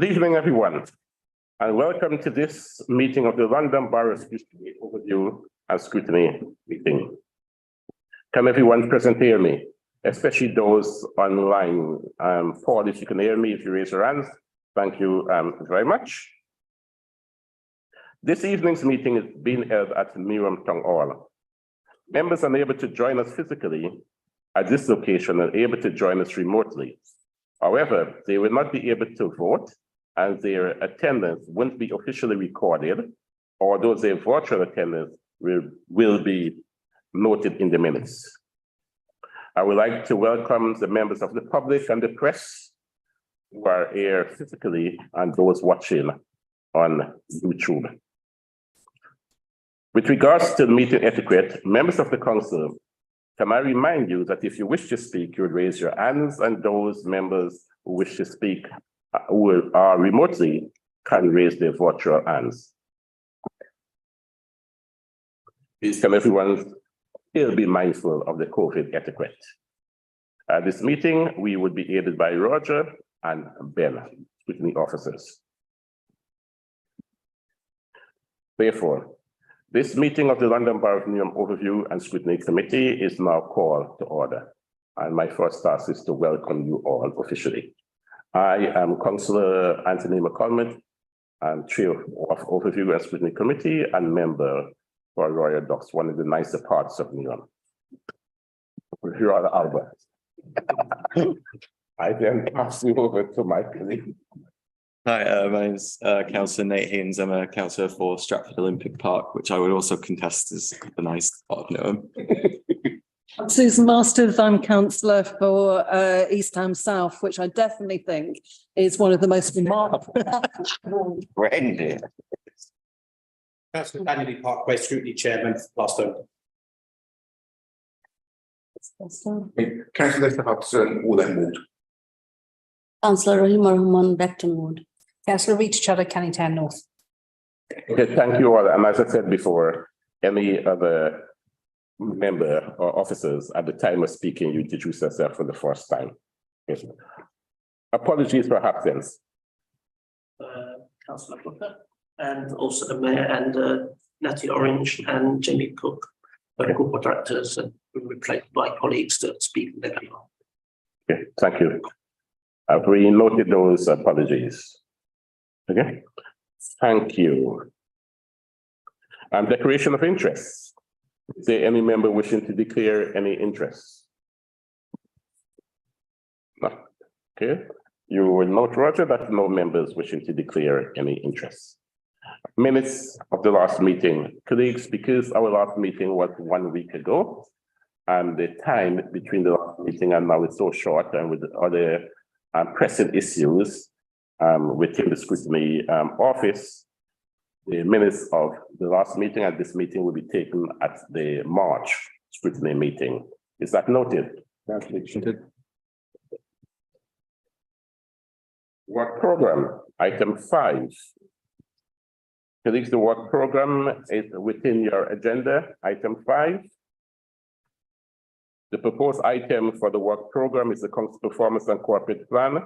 Good evening, everyone, and welcome to this meeting of the London Borough Scrutiny Overview and Scrutiny meeting. Can everyone present hear me, especially those online? Paul, if you can hear me, if you raise your hands, thank you very much. This evening's meeting is being held at Newham Town Hall. Members unable to join us physically at this location are able to join us remotely. However, they will not be able to vote, and their attendance won't be officially recorded, although their virtual attendance will be noted in the minutes. I would like to welcome the members of the public and the press who are here physically and those watching on YouTube. With regards to the meeting etiquette, members of the council, can I remind you that if you wish to speak, you would raise your hands, and those members who wish to speak who are remotely can raise their virtual hands. Please can everyone still be mindful of the COVID etiquette. At this meeting, we would be aided by Roger and Ben, scrutiny officers. Therefore, this meeting of the London Borough of Newham Overview and Scrutiny Committee is now called to order. And my first task is to welcome you all officially. I am Councillor Anthony McCormick, and Chair of Overview and Scrutiny Committee and member for Royal Docks, one of the nicer parts of Newham. Here are the Albert. I then pass you over to my colleague. Hi, my name's Councillor Nate Haynes. I'm a councillor for Stratford Olympic Park, which I would also contest as the nice part of Newham. Susan Masters, I'm councillor for East Ham South, which I definitely think is one of the most remarkable. Brandy. Councillor Daniel Parkway, Scrutiny Chairman for Glasgow. Councillor Hudson, Walden Ward. Councillor Rahima Rahman, Beckton Ward. Councillor Rita Chudder, Canning Town North. Okay, thank you all. And as I said before, any other member or officers at the time of speaking, you introduce yourself for the first time. Yes. Apologies for absence. Councillor Booker, and also the Mayor and Natty Orange and Jamie Cook, corporate directors, and replaced by colleagues to speak in their behalf. Okay, thank you. I've already noted those apologies. Okay, thank you. Declaration of interest. Is there any member wishing to declare any interest? No. Okay. You will note, Roger, that no members wishing to declare any interest. Minutes of the last meeting. Colleagues, because our last meeting was 1 week ago, and the time between the last meeting and now is so short, and with other pressing issues within the scrutiny office, the minutes of the last meeting and this meeting will be taken at the March scrutiny meeting. Is that noted? Work program, item 5. Colleagues, the work program is within your agenda, item 5. The proposed item for the work program is the Council Performance and Corporate Plan,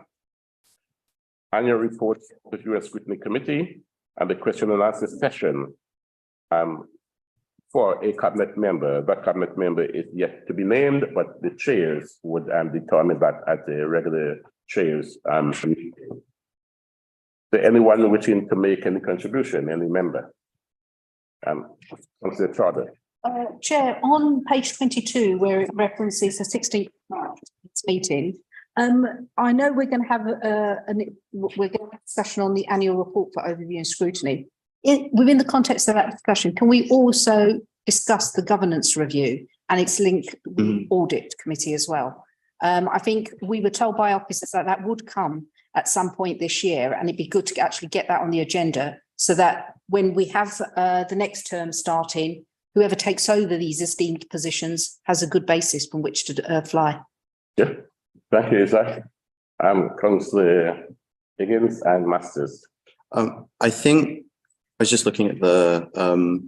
annual report of the US Scrutiny Committee, and the question and answer session for a cabinet member. That cabinet member is yet to be named, but the chairs would determine that at the regular chairs meeting. Is there anyone wishing to make any contribution, any member? Councillor Charter. Chair, on page 22, where it references the 16th March meeting, I know we're going to have a discussion on the annual report for overview and scrutiny. Within the context of that discussion, can we also discuss the governance review and its link with the audit committee as well? I think we were told by officers that that would come at some point this year, and it'd be good to actually get that on the agenda so that when we have the next term starting, whoever takes over these esteemed positions has a good basis from which to fly. Yeah, thank you, Isaac. Councillor Higgins and Masters. I think I was just looking at the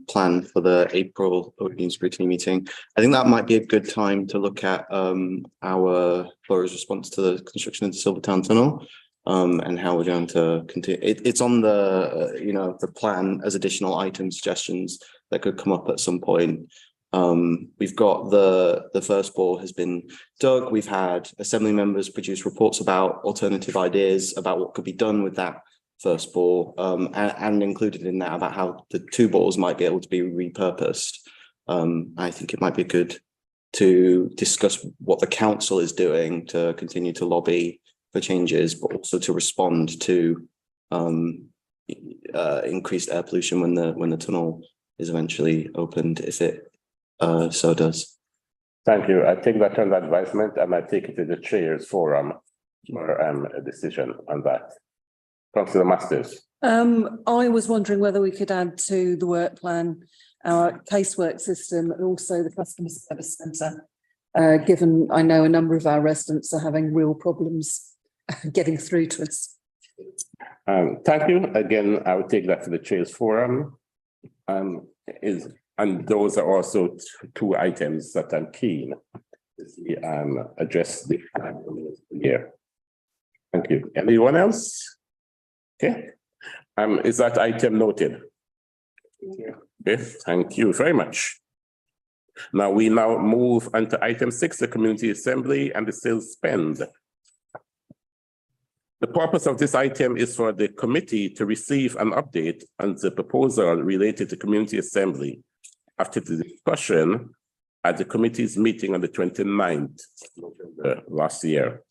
plan for the April opening scrutiny meeting. I think that might be a good time to look at our borough's response to the construction of the Silvertown Tunnel. and how we're going to continue. It's on the, the plan as additional item suggestions that could come up at some point. We've got the first bore has been dug. We've had assembly members produce reports about alternative ideas about what could be done with that first bore, and included in that about how the two bores might be able to be repurposed. I think it might be good to discuss what the council is doing to continue to lobby for changes, but also to respond to increased air pollution when the tunnel is eventually opened, if it so does. Thank you. I take that under advisement and I take it to the Chairs Forum for a decision on that. Councillor Masters. I was wondering whether we could add to the work plan our casework system and also the customer service centre, given I know a number of our residents are having real problems getting through to us. Thank you. Again, I would take that to the Chairs Forum. And those are also two items that I'm keen to see address here. Thank you. Anyone else? Okay. Is that item noted? Okay, thank you very much. Now we move on to item 6, the community assembly and the sales spend. The purpose of this item is for the committee to receive an update on the proposal related to community assembly after the discussion at the committee's meeting on the 29th of November last year.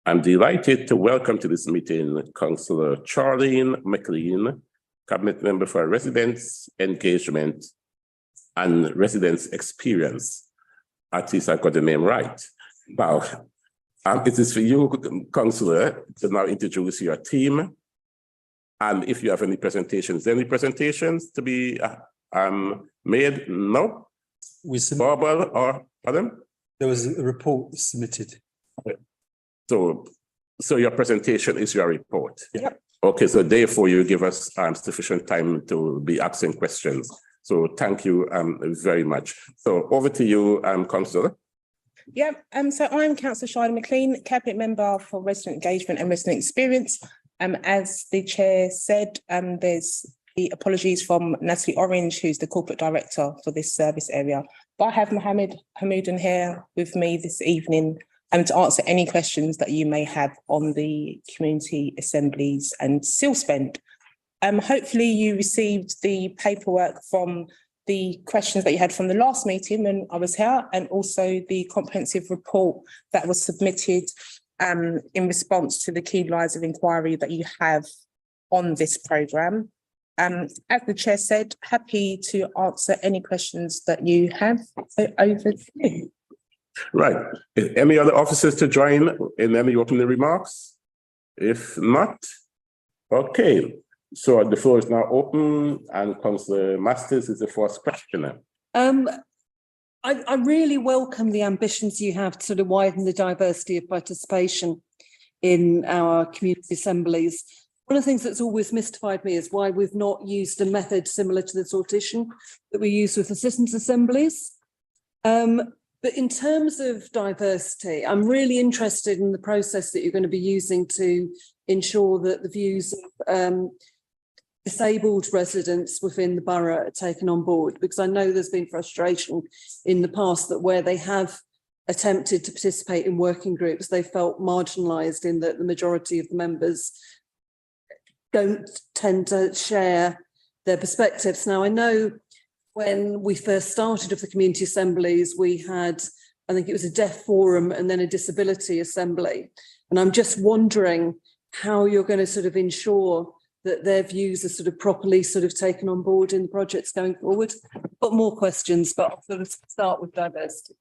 I'm delighted to welcome to this meeting Councillor Charlene McLean, Cabinet Member for Residents Engagement and Residents Experience. At least I got the name right. Now, it is for you, Councillor, to now introduce your team. And if you have any presentations to be made? No? Verbal or pardon? There was a report submitted. So your presentation is your report? Yep. Okay, so therefore you give us sufficient time to be asking questions. So thank you very much. So over to you, Councillor. Yeah, so I'm Councillor Charlotte McLean, Cabinet Member for Resident Engagement and Resident Experience. As the Chair said, there's the apologies from Natalie Orange, who's the Corporate Director for this service area. But I have Mohammed Hamoudan here with me this evening to answer any questions that you may have on the community assemblies and seal spend. Hopefully you received the paperwork from the questions that you had from the last meeting when I was here, and also the comprehensive report that was submitted in response to the key lines of inquiry that you have on this programme. As the Chair said, happy to answer any questions that you have. So over to you. Right. Any other officers to join in any opening remarks? If not, okay. So the floor is now open and Councillor Masters is the first questioner. I really welcome the ambitions you have to sort of widen the diversity of participation in our community assemblies. One of the things that's always mystified me is why we've not used a method similar to the sortition that we use with the citizens' assemblies. But in terms of diversity, I'm really interested in the process that you're going to be using to ensure that the views of disabled residents within the borough are taken on board, because I know there's been frustration in the past that where they have attempted to participate in working groups, they felt marginalised in that the majority of the members don't tend to share their perspectives. Now, I know when we first started with the community assemblies, we had, I think it was a deaf forum and then a disability assembly. And I'm just wondering how you're going to sort of ensure that their views are sort of properly sort of taken on board in the projects going forward. I've got more questions, but I'll sort of start with diversity.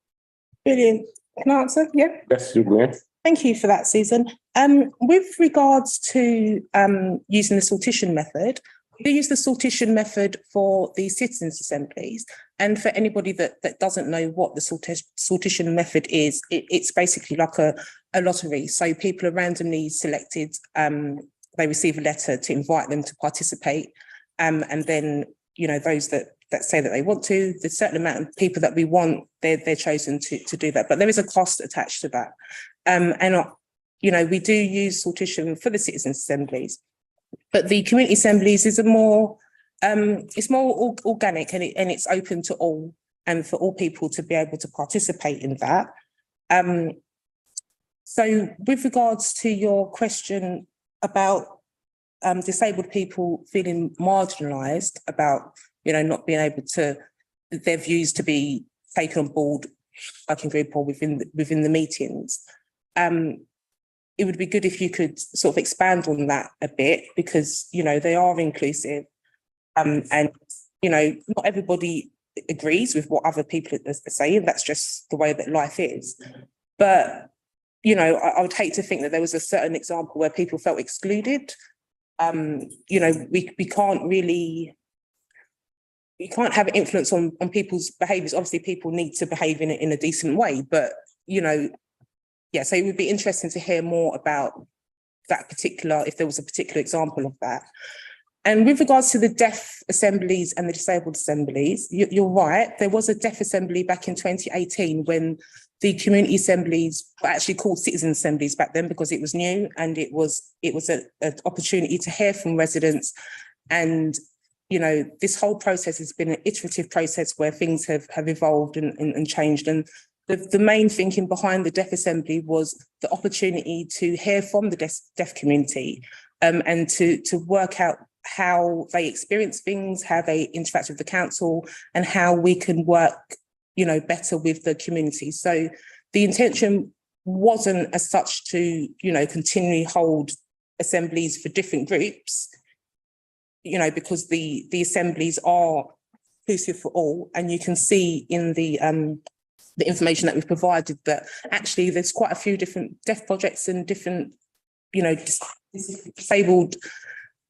Brilliant. Can I answer? Yeah. Yes, you may. Thank you for that, Susan. With regards to using the sortition method, we do use the sortition method for the citizens' assemblies. And for anybody that doesn't know what the sortition method is, it's basically like a lottery. So people are randomly selected. They receive a letter to invite them to participate. And then, you know, those that say that they want to, the certain amount of people that we want, they're chosen to do that. But there is a cost attached to that. And we do use sortition for the citizens' assemblies, but the community assemblies is a more, it's more organic, and it's open to all, and for all people to be able to participate in that. So with regards to your question about disabled people feeling marginalised, about, not being able to, their views to be taken on board, working group or within the meetings, it would be good if you could sort of expand on that a bit, because, they are inclusive, and, not everybody agrees with what other people are saying. That's just the way that life is. But, I would hate to think that there was a certain example where people felt excluded. We can't really, you can't have influence on people's behaviours. Obviously, people need to behave in a decent way, but, so it would be interesting to hear more about that particular, if there was a particular example of that. And with regards to the deaf assemblies and the disabled assemblies, you're right, there was a deaf assembly back in 2018 when the community assemblies were actually called citizen assemblies back then, because it was new, and it was an opportunity to hear from residents. And, this whole process has been an iterative process where things have evolved and changed. And the main thinking behind the deaf assembly was the opportunity to hear from the deaf community, and to work out how they experience things, how they interact with the council, and how we can work, better with the community. So the intention wasn't as such to, continually hold assemblies for different groups, because the assemblies are inclusive for all. And you can see in the information that we've provided that actually there's quite a few different deaf projects and different, disabled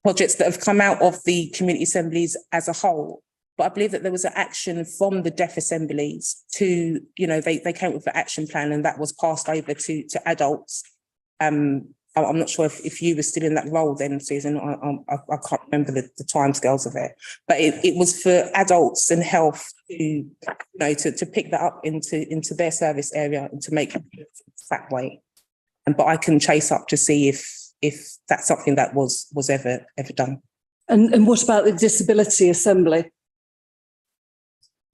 projects that have come out of the community assemblies as a whole. But I believe that there was an action from the deaf assemblies to, they came up with an action plan, and that was passed over to adults. I'm not sure if you were still in that role then, Susan. I can't remember the timescales of it, but it was for adults and health to, to pick that up into their service area and to make it that way. But I can chase up to see if that's something that was ever done. And what about the disability assembly?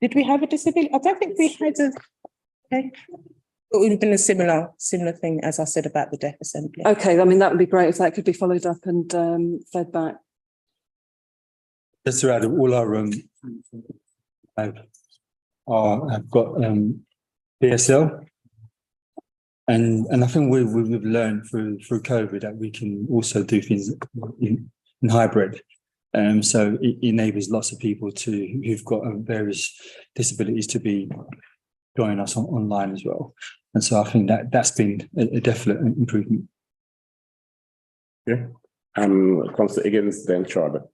Did we have a disability? I don't think we had a. Okay. It would have been a similar thing as I said about the deaf assembly. Okay, I mean, that would be great if that could be followed up and fed back. Just to add, all our have got PSL, and I think we've learned through COVID that we can also do things in hybrid. So it enables lots of people who've got various disabilities to be joining us online as well. And so I think that's been a definite improvement. Yeah. Councillor Higgins, then Charlotte.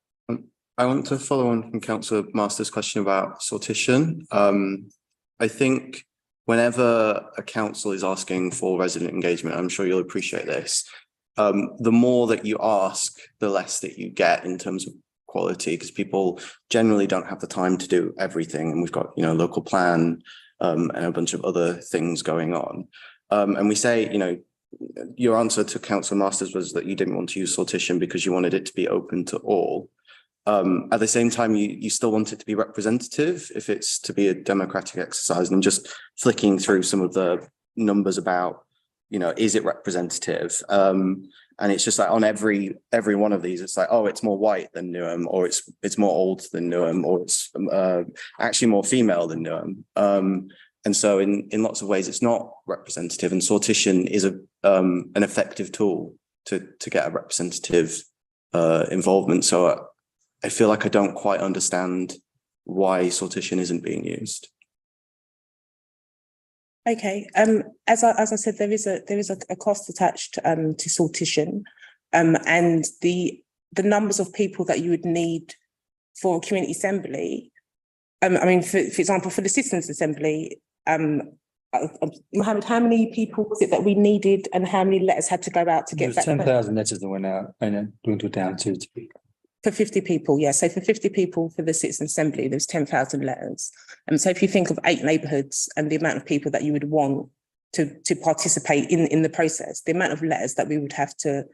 I want to follow on from Councillor Masters' question about sortition. I think whenever a council is asking for resident engagement, I'm sure you'll appreciate this, the more that you ask, the less that you get in terms of quality, because people generally don't have the time to do everything. And we've got, local plan and a bunch of other things going on. And we say, your answer to Councillor Masters was that you didn't want to use sortition because you wanted it to be open to all. At the same time, you still want it to be representative if it's to be a democratic exercise. And just flicking through some of the numbers about, is it representative? And it's just like on every one of these, it's like, oh, it's more white than Newham, or it's more old than Newham, or it's actually more female than Newham. And so in lots of ways, it's not representative. And sortition is an effective tool to get a representative involvement. So I feel like I don't quite understand why sortition isn't being used. Okay. As I said, there is a cost attached to sortition, and the numbers of people that you would need for a community assembly. I mean, for example, for the citizens' assembly, Mohammed, how many people was it that we needed, and how many letters had to go out to get that? 10,000 letters that went out, and then dwindled down to. For 50 people, yeah. So for 50 people for the citizen assembly, there's 10,000 letters. And so if you think of 8 neighbourhoods and the amount of people that you would want to participate in the process. The amount of letters that we would have to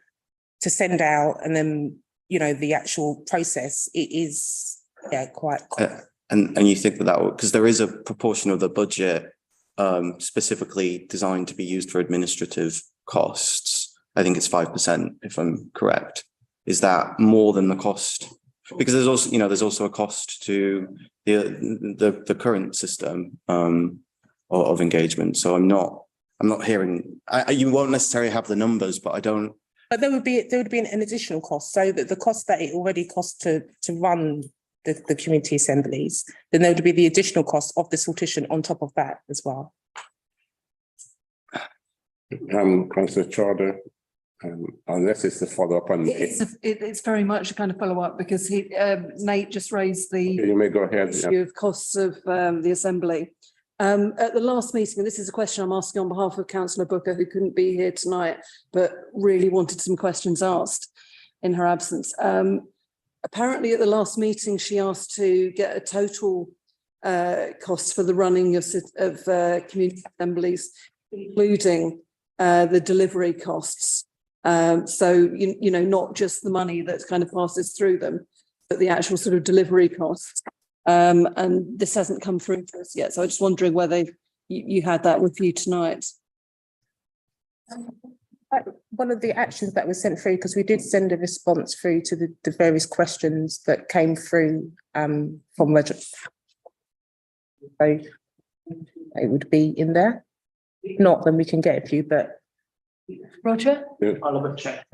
send out, and then, you know, the actual process, it is, yeah, quite. And you think that would, because there is a proportion of the budget specifically designed to be used for administrative costs. I think it's 5%, if I'm correct. Is that more than the cost? Because there's also, you know, there's also a cost to the current system of engagement. So I'm not hearing. You won't necessarily have the numbers, but I don't. But there would be an additional cost. So that the cost that it already costs to run the community assemblies, then there would be the additional cost of the sortition on top of that as well. Councillor Charter, unless it's a follow-up on. It's very much a kind of follow-up, because Nate just raised the You may go ahead. issue of costs of the assembly. At the last meeting, and this is a question I'm asking on behalf of Councillor Booker, who couldn't be here tonight, but really wanted some questions asked in her absence. Apparently at the last meeting, she asked to get a total cost for the running of community assemblies, including the delivery costs. So, you know, not just the money that kind of passes through them, but the actual sort of delivery costs. And this hasn't come through for us yet. So I'm just wondering whether you had that with you tonight. One of the actions that was sent through, because we did send a response through to the various questions that came through from Roger. So it would be in there. If not, then we can get it for you, but. Roger? I'll have a check.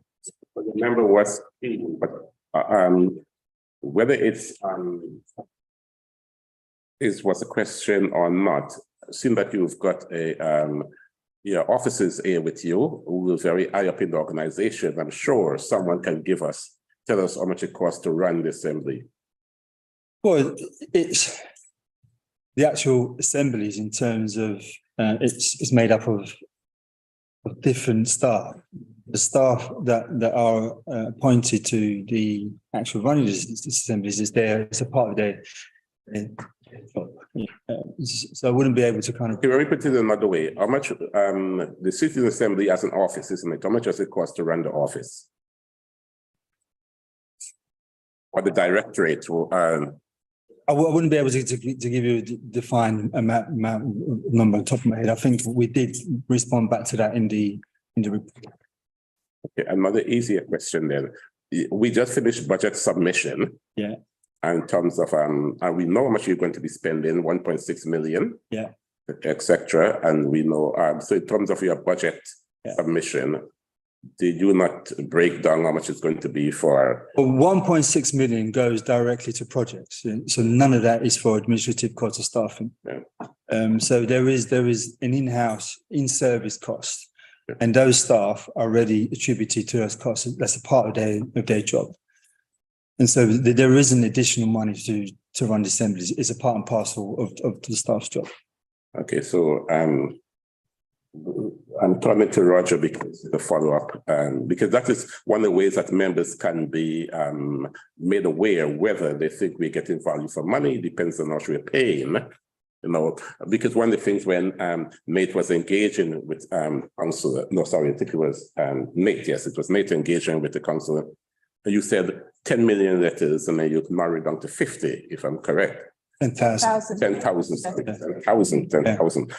The member was speaking, but whether it's was a question or not, seeing that you've got your officers here with you who are very high up in the organization, I'm sure someone can tell us how much it costs to run the assembly. Well, it's the actual assemblies in terms of it's made up of different staff. The staff that are appointed to the actual running of the assemblies is there as a part of their so I wouldn't be able to kind of. Okay, let me put it another way. How much the citizen assembly has an office, isn't it? How much does it cost to run the office? Or the directorate will I wouldn't be able to give you a defined amount number on top of my head. I think we did respond back to that in the report. Okay, another easier question then. We just finished budget submission. Yeah. In terms of and we know how much you're going to be spending, 1.6 million. Yeah. Etc. And we know so in terms of your budget submission, did you not break down how much it's going to be for? Well, 1.6 million goes directly to projects, so none of that is for administrative costs or staffing. Yeah. So there is an in-house, in-service cost, and those staff are already attributed to those costs. That's a part of their job, and so there is an additional money to run the assemblies. It's a part and parcel of the staff's job. Okay, so I'm turning to Roger because the follow-up, because that is one of the ways that members can be made aware whether they think we're getting value for money. Depends on how much we're paying, you know, because one of the things when Nate was engaging with councillor, no, sorry, I think it was Nate, yes, it was Nate engaging with the councillor. You said 10 million letters and then you narrow it down to 50, if I'm correct. 10,000. 10,000.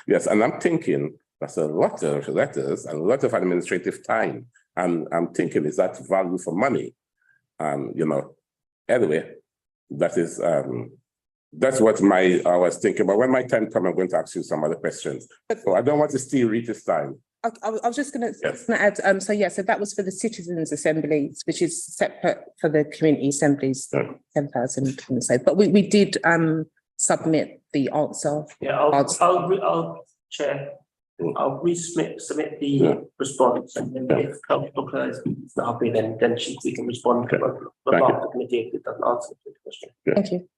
Yes, and I'm thinking, that's a lot of letters and a lot of administrative time. And I'm thinking, is that value for money? You know, anyway, that is, that's what I was thinking. But when my time comes, I'm going to ask you some other questions. So I don't want to steal Rita's time. I was just going to add, so that was for the citizens' assemblies, which is separate for the community assemblies, 10,000. But we did submit the answer. Yeah, I'll Chair. I'll submit the response, and then if Councillor Booker is not happy, then we can respond to the committee if it doesn't answer the question. Thank you.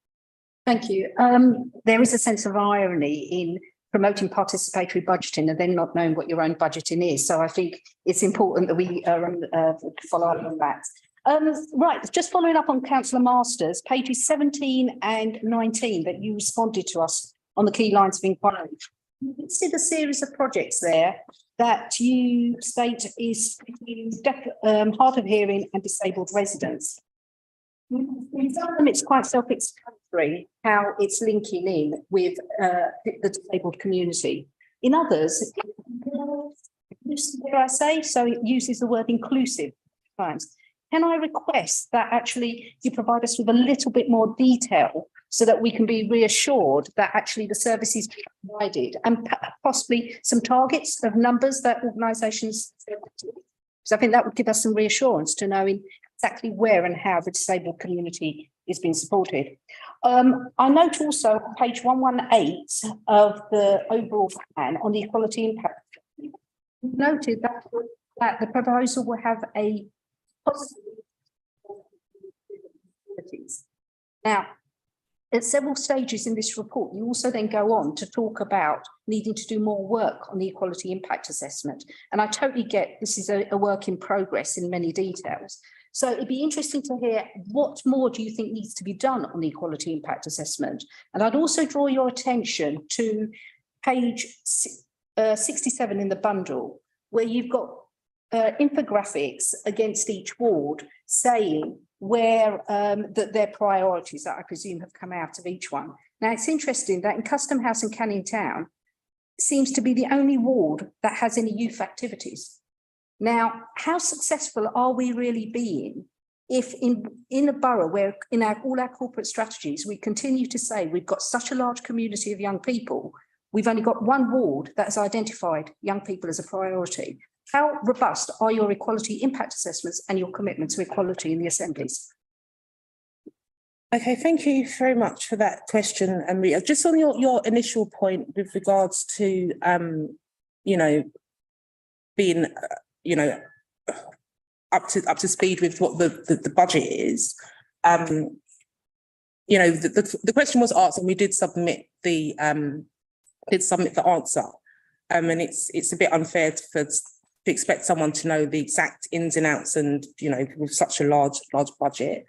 Thank you. There is a sense of irony in promoting participatory budgeting and then not knowing what your own budgeting is. So I think it's important that we follow up on that. Right, just following up on Councillor Masters, pages 17 and 19 that you responded to us on the key lines of inquiry. You see the series of projects there that you state is hard of hearing and disabled residents. In some of them, it's quite self-explanatory how it's linking in with the disabled community. In others, dare I say, so it uses the word inclusive times. Can I request that actually you provide us with a little bit more detail so that we can be reassured that actually the services provided, and possibly some targets of numbers that organisations, because I think that would give us some reassurance to knowing exactly where and how the disabled community is being supported. I note also on page 118 of the overall plan on the equality impact, noted that the proposal will have a positive. Now, at several stages in this report, you also then go on to talk about needing to do more work on the equality impact assessment. And I totally get this is a work in progress in many details. So it'd be interesting to hear what more do you think needs to be done on the equality impact assessment? And I'd also draw your attention to page 67 in the bundle, where you've got infographics against each ward saying where that their priorities that I presume have come out of each one. Now, it's interesting that in Custom House and Canning Town seems to be the only ward that has any youth activities. Now, how successful are we really being if in a borough where in all our corporate strategies, we continue to say we've got such a large community of young people, we've only got one ward that has identified young people as a priority. How robust are your equality impact assessments and your commitment to equality in the assemblies? Okay, thank you very much for that question, Maria. Just on your initial point with regards to, you know, being, you know, up to speed with what the budget is. You know, the question was asked, and we did submit the answer. And it's a bit unfair to expect someone to know the exact ins and outs, and you know, with such a large budget.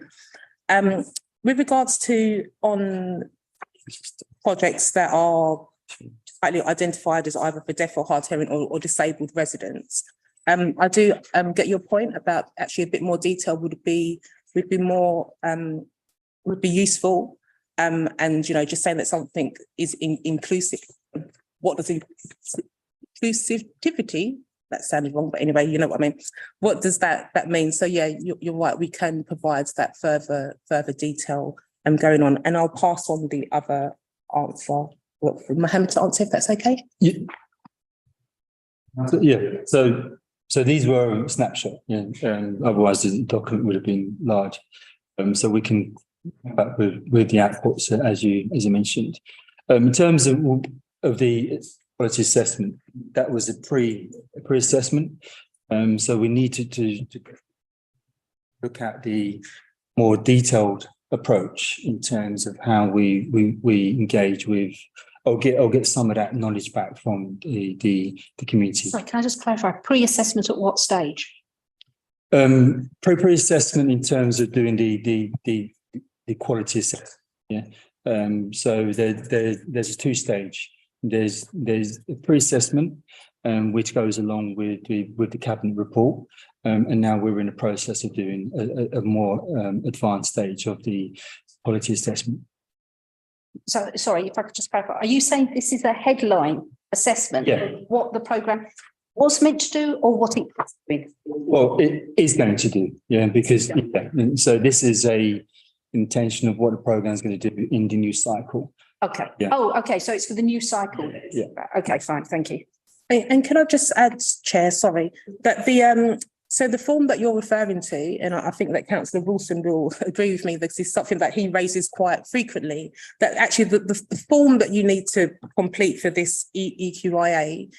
With regards to on projects that are slightly identified as either for deaf or hard hearing or disabled residents, I do get your point about actually a bit more detail would be useful. And you know, just saying that something is inclusive. What does inclusivity? That sounded wrong, but anyway, you know what I mean. What does that mean? So yeah, you're right. We can provide that further detail going on, and I'll pass on the other answer. Mohammed to answer if that's okay. Yeah. So these were a snapshot. Yeah. Otherwise, the document would have been large. So we can come back with the outputs as you mentioned. In terms of the quality assessment, that was a pre-assessment. So we needed to look at the more detailed approach in terms of how we engage with, or get some of that knowledge back from the community. Sorry, can I just clarify? Pre-assessment at what stage? Pre-assessment in terms of doing the quality assessment. Yeah. So there's a two-stage. There's a pre-assessment, which goes along with the cabinet report, and now we're in the process of doing a more advanced stage of the quality assessment. So, sorry, if I could just clarify, are you saying this is a headline assessment of what the programme was meant to do, or what it has been? Well, it is going to do, yeah, because so this is a intention of what the programme is going to do in the new cycle. Okay. Yeah. Oh, okay. So it's for the new cycle. Yeah. Okay, fine. Thank you. And can I just add, Chair, sorry, that so the form that you're referring to, and I think that Councillor Wilson will agree with me, this is something that he raises quite frequently, that actually the form that you need to complete for this EQIA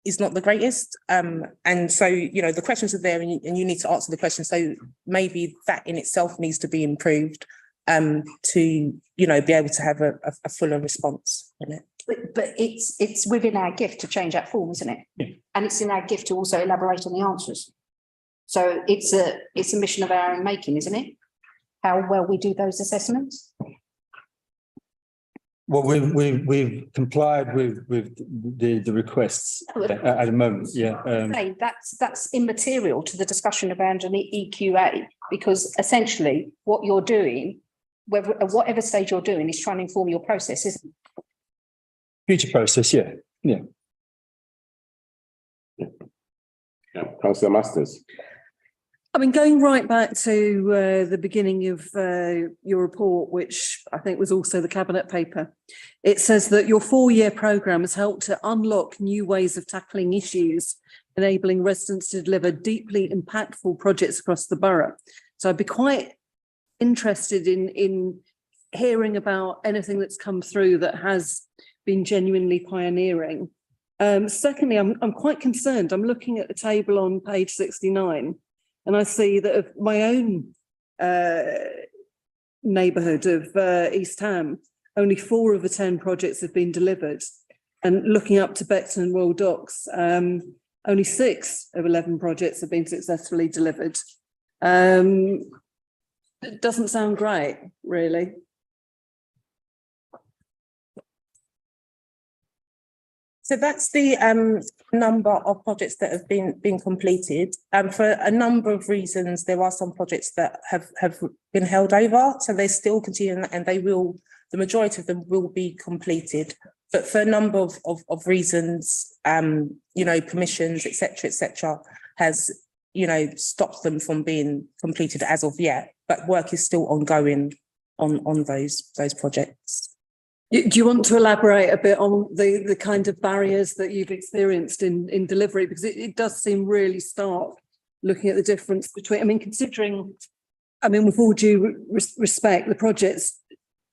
is not the greatest. And so, you know, the questions are there and you need to answer the questions. So maybe that in itself needs to be improved to, you know, be able to have a fuller response in it. But it's within our gift to change that form, isn't it? Yeah. And it's in our gift to also elaborate on the answers. So it's a mission of our own making, isn't it? How well we do those assessments. Well, we've complied with the requests at the moment, yeah. Say that's immaterial to the discussion around an EQA, because essentially what you're doing, whether at whatever stage you're doing, is trying to inform your process, isn't it? Future process, yeah. Yeah, Councillor Masters. I mean, going right back to the beginning of your report, which I think was also the cabinet paper, it says that your 4-year programme has helped to unlock new ways of tackling issues, enabling residents to deliver deeply impactful projects across the borough. So I'd be quite interested in hearing about anything that's come through that has been genuinely pioneering. Secondly, I'm quite concerned. I'm looking at the table on page 69. And I see that of my own neighbourhood of East Ham, only 4 of the 10 projects have been delivered. And looking up to Beckton and Royal Docks, only 6 of 11 projects have been successfully delivered. It doesn't sound great, really. So that's the number of projects that have been completed. For a number of reasons, there are some projects that have been held over, so they still continue, and they will. The majority of them will be completed, but for a number of reasons, permissions, etc., has stopped them from being completed as of yet. But work is still ongoing on those projects. Do you want to elaborate a bit on the kind of barriers that you've experienced in delivery? Because it does seem really stark looking at the difference between, with all due respect, the projects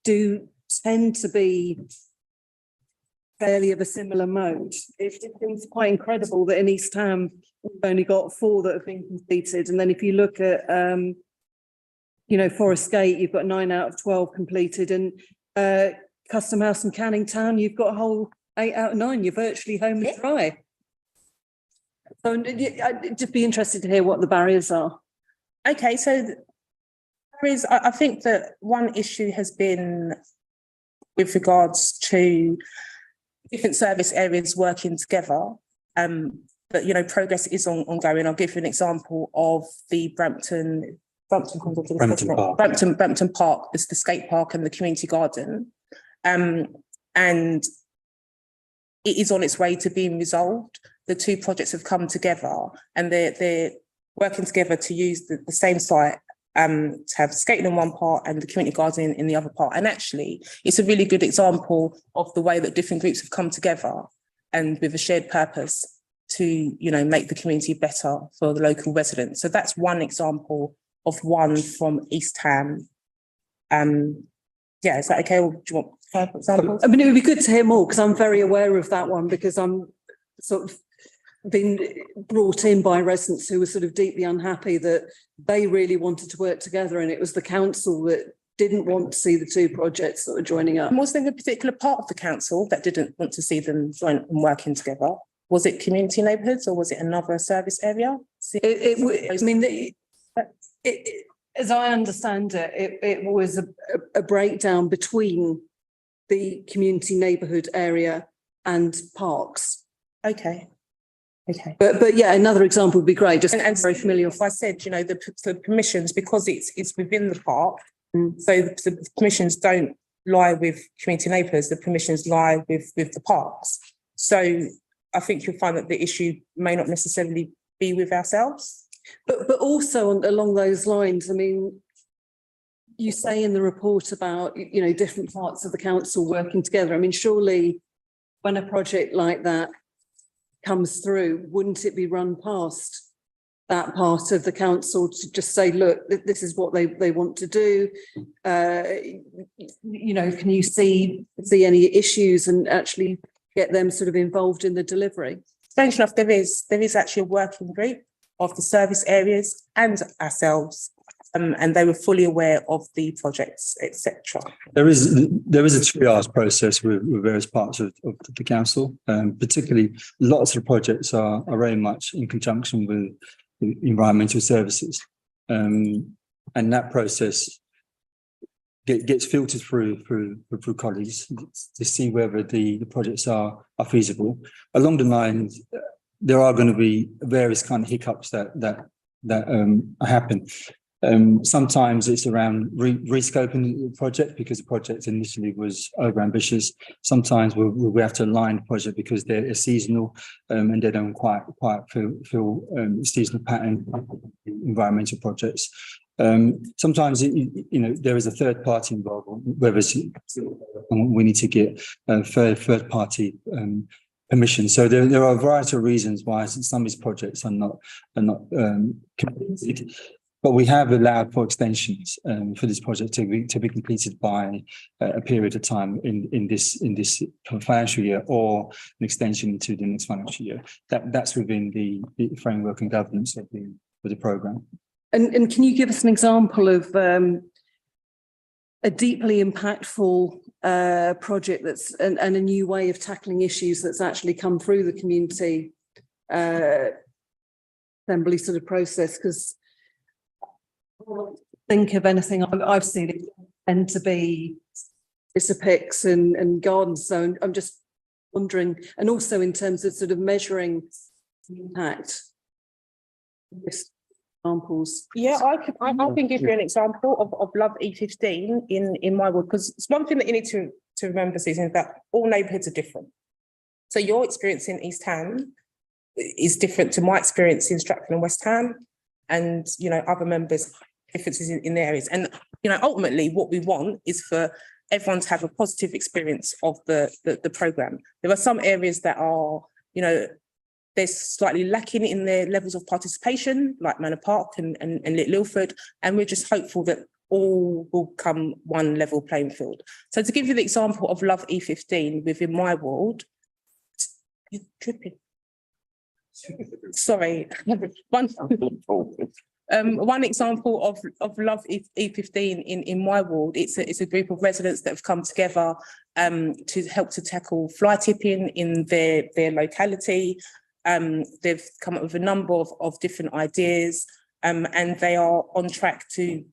do tend to be fairly of a similar mode. It seems quite incredible that in East Ham, we've only got 4 that have been completed. And then if you look at, Forest Gate, you've got 9 out of 12 completed. And Custom House and Canning Town, you've got a whole 8 out of 9. You're virtually home and dry. So I'd just be interested to hear what the barriers are. Okay, so I think that one issue has been with regards to different service areas working together. But progress is ongoing. I'll give you an example of the Brampton Park. It's the skate park and the community garden. And it is on its way to being resolved. The 2 projects have come together and they're working together to use the same site to have skating in one part and the community garden in the other part. And actually, it's a really good example of the way that different groups have come together and with a shared purpose to, make the community better for the local residents. So that's one example of one from East Ham. Is that okay? Or do you want further examples? It would be good to hear more because I'm very aware of that one because I'm sort of been brought in by residents who were sort of deeply unhappy that they really wanted to work together and it was the council that didn't want to see the 2 projects that were joining up. And was there a particular part of the council that didn't want to see them join and working together? Was it community neighbourhoods or was it another service area? As I understand it, it was a breakdown between the community neighbourhood area and parks. Okay. But yeah, another example would be great. Just and very familiar. If I said, the permissions, because it's within the park, so the permissions don't lie with community neighbourhoods, the permissions lie with the parks. So I think you'll find that the issue may not necessarily be with ourselves. But also along those lines, you say in the report about, different parts of the council working together. Surely when a project like that comes through, wouldn't it be run past that part of the council to just say, look, this is what they want to do? Can you see any issues and actually get them sort of involved in the delivery? Strange enough, there is actually a working group of the service areas and ourselves, and they were fully aware of the projects, etc. There is a triage process with various parts of the council, particularly lots of projects are very much in conjunction with environmental services, and that process gets filtered through colleagues to see whether the projects are feasible. Along the lines, there are going to be various kind of hiccups that happen. Sometimes it's around rescoping the project because the project initially was over ambitious. Sometimes we have to align the project because they're seasonal and they don't quite feel seasonal pattern environmental projects. Sometimes there is a third party involved, whether we need to get third party permission. So there are a variety of reasons why some of these projects are not completed. But we have allowed for extensions for this project to be completed by a period of time in this financial year, or an extension into the next financial year. That's within the framework and governance of the programme. And can you give us an example of a deeply impactful project that's and a new way of tackling issues that's actually come through the community assembly sort of process? Because think of anything I've seen it tend to be picks and gardens. So I'm just wondering, and also in terms of sort of measuring impact. Examples. Yeah, I can give you an example of Love E15 in my ward, because it's one thing that you need to remember, Susan, is that all neighbourhoods are different. So your experience in East Ham is different to my experience in Stratford and West Ham, and other members' differences in their areas. And ultimately what we want is for everyone to have a positive experience of the programme. There are some areas that are, they're slightly lacking in their levels of participation, like Manor Park and Little Ilford, and we're just hopeful that all will come one level playing field. So to give you the example of Love E15 within my ward, you're dripping. Sorry, one example of Love E15 in my ward, it's a group of residents that have come together to help to tackle fly tipping in their locality. They've come up with a number of different ideas, and they are on track to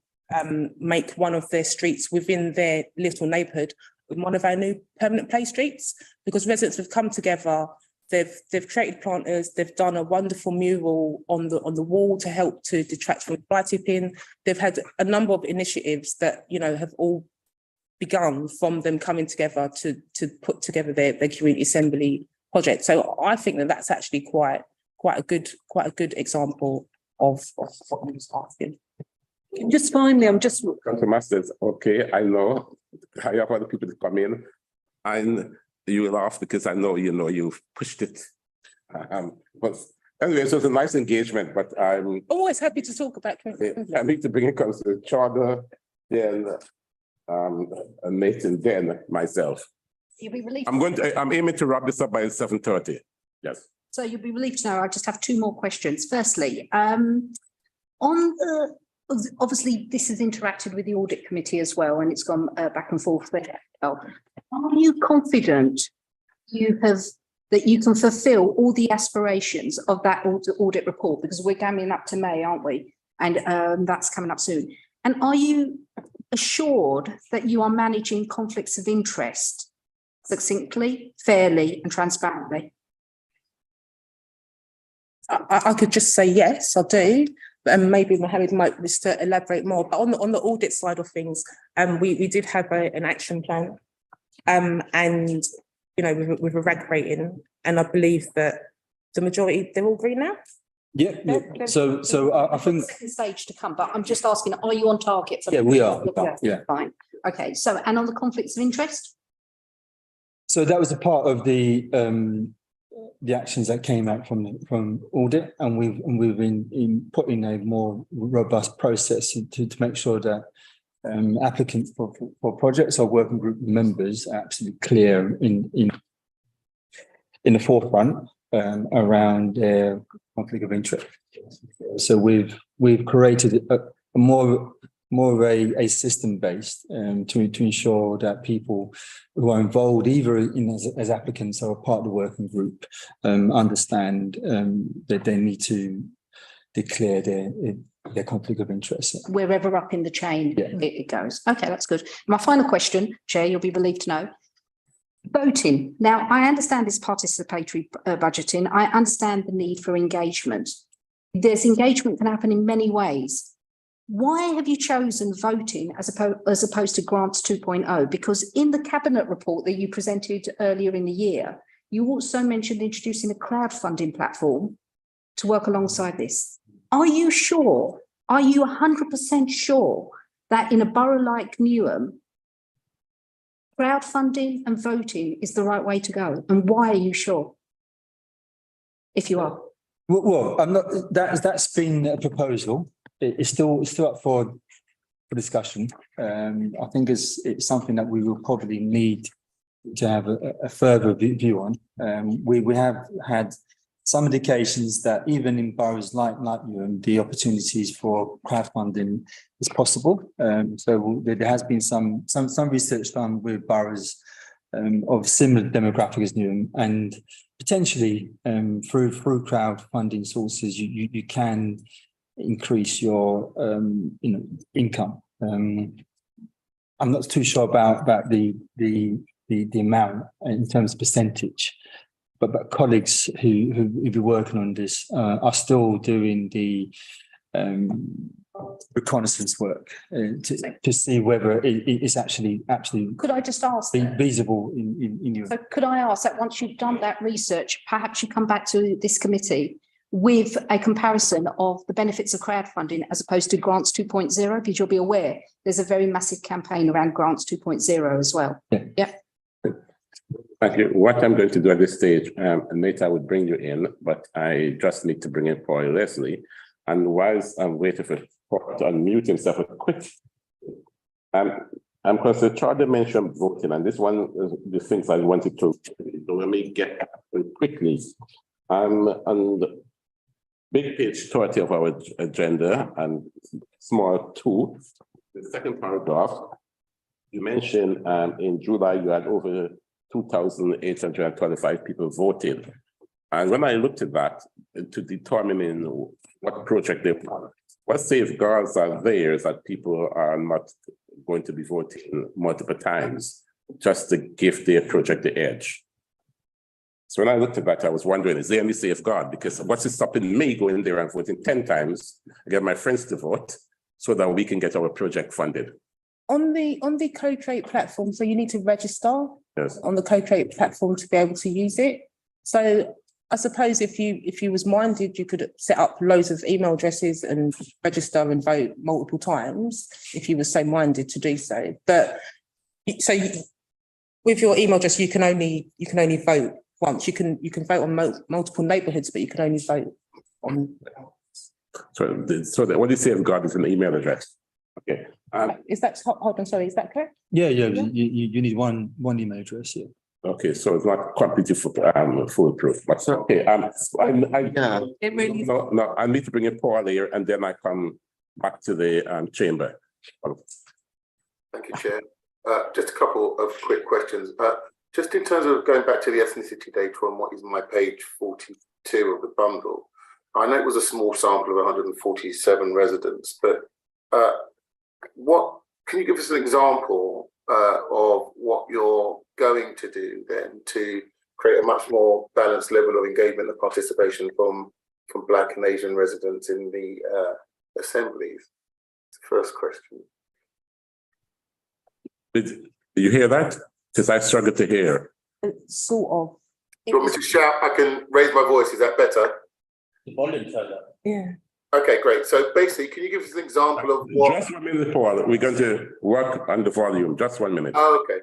make one of their streets within their little neighbourhood one of our new permanent play streets, because residents have come together. They've created planters. They've done a wonderful mural on the wall to help to detract from fly tipping. They've had a number of initiatives that have all begun from them coming together to put together their community assembly project. So I think that that's actually quite a good example of what I was asking. Just finally, Councillor Masters, okay, I know I have other people to come in, and you will laugh because I know you've pushed it. But anyway, so it's a nice engagement, but I'm always happy to talk about. I need to bring in Councillor Charter, then Nathan, then myself. You'll be relieved. I'm aiming to wrap this up by 7:30. Yes. So you'll be relieved to know I just have two more questions. Firstly, obviously this has interacted with the audit committee as well, and it's gone back and forth there. Are you confident that you can fulfil all the aspirations of that audit report? Because we're coming up to May, aren't we? And that's coming up soon. And are you assured that you are managing conflicts of interest succinctly, fairly, and transparently? I could just say yes, I do. And maybe Mohammed might wish to elaborate more. But on the audit side of things, we did have an action plan, and with a RAG rating, and I believe that the majority, they're all green now. Yeah. So I think second stage to come, but I'm just asking, are you on target? Yeah, we are. Yeah. Fine. Okay. So, and on the conflicts of interest? So that was a part of the actions that came out from audit, and we've been putting a more robust process to make sure that applicants for projects or working group members are absolutely clear in the forefront around their conflict of interest. So we've created a more of a system based to ensure that people who are involved either as applicants or part of the working group understand that they need to declare their conflict of interest. Wherever up in the chain Yeah. it goes. Okay, that's good. My final question, Chair, you'll be relieved to know. Voting. Now, I understand this participatory budgeting. I understand the need for engagement. There's engagement can happen in many ways. Why have you chosen voting as opposed to grants 2.0? Because in the cabinet report that you presented earlier in the year, you also mentioned introducing a crowdfunding platform to work alongside this. Are you sure? Are you 100% sure that in a borough like Newham, crowdfunding and voting is the right way to go? And why are you sure? If you are. Well, I'm not, that's been a proposal. It's still up for discussion. I think it's something that we will probably need to have a further view on. We have had some indications that even in boroughs like Newham, the opportunities for crowdfunding is possible. So there has been some research done with boroughs of similar demographic as Newham, and potentially through crowdfunding sources, you can increase your income. I'm not too sure about the amount in terms of percentage, but colleagues who be working on this are still doing the reconnaissance work to see whether it is actually Could I just ask? feasible in your. So could I ask that once you've done that research, perhaps you come back to this committee with a comparison of the benefits of crowdfunding as opposed to grants 2.0, because you'll be aware there's a very massive campaign around grants 2.0 as well. Yeah. Thank you. What I'm going to do at this stage, Nate, I would bring you in, but I just need to bring in Paul Leslie. And whilst I'm waiting for Paul to unmute himself, a quick, I'm concerned, Charlie mentioned voting, and this one of the things I wanted to let me get quickly. On the big page 30 of our agenda and small 2, the second paragraph, you mentioned in July you had over 2,825 people voted. And when I looked at that to determine what project they want, what safeguards are there that people are not going to be voting multiple times just to give their project the edge? So when I looked at that, I was wondering, is there any safeguard? Because what's stopping me going there and voting 10 times, get my friends to vote so that we can get our project funded? On the Co-Create platform, so you need to register on the Co-Create platform to be able to use it. So I suppose if you was minded, you could set up loads of email addresses and register and vote multiple times if you were so minded to do so. But so with your email address, you can only vote once. You can vote on multiple neighbourhoods, but you can only vote on. So what you safeguard is an email address. Okay. Is that, hold on, sorry, is that correct? Yeah. You need one email address. Yeah. Okay, so it's not completely foolproof. But okay, It really is. no, I need to bring in Paul here, and then I come back to the chamber. Thank you, Chair. Just a couple of quick questions. Just in terms of going back to the ethnicity data on what is my page 42 of the bundle, I know it was a small sample of 147 residents, but what can you give us an example of what you're going to do then to create a much more balanced level of engagement and participation from Black and Asian residents in the assemblies? That's the first question. Did you hear that? Because I struggled to hear. Sort of. Do you want me to shout? I can raise my voice. Is that better? The volume turned up. Yeah. Okay, great. So basically, can you give us an example of what? Just 1 minute, Paul. We're going to work on the volume. Just 1 minute. Oh, okay.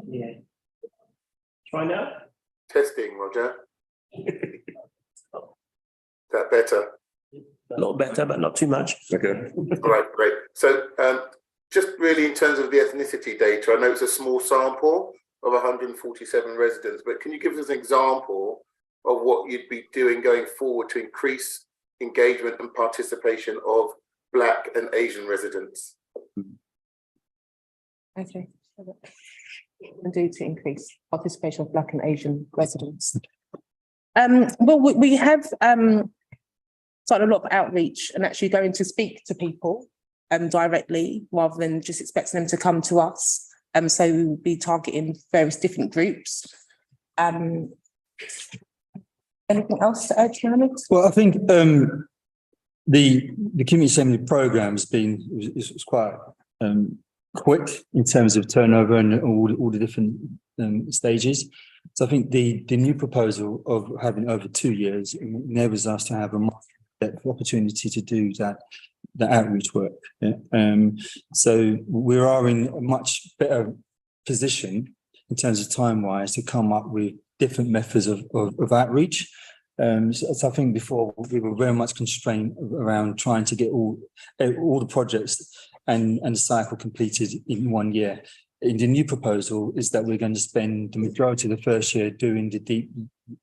Yeah. Try now. Testing, Roger. Is that better? A lot better, but not too much. Okay. All right, great. So just really in terms of the ethnicity data, I know it's a small sample of 147 residents, but can you give us an example of what you'd be doing going forward to increase engagement and participation of Black and Asian residents? Okay. And do to increase participation of Black and Asian residents. Well, we have started a lot of outreach and actually going to speak to people directly rather than just expecting them to come to us. So we'll be targeting various different groups. Anything else to add, Chairman? Well, I think the community assembly programme has been is quite quick in terms of turnover and all the different stages. So I think the new proposal of having over 2 years enables us to have a more depth opportunity to do the outreach work. Yeah. So we are in a much better position in terms of time-wise to come up with different methods of outreach. So I think before we were very much constrained around trying to get all the projects and the cycle completed in 1 year. In the new proposal is that we're going to spend the majority of the first year doing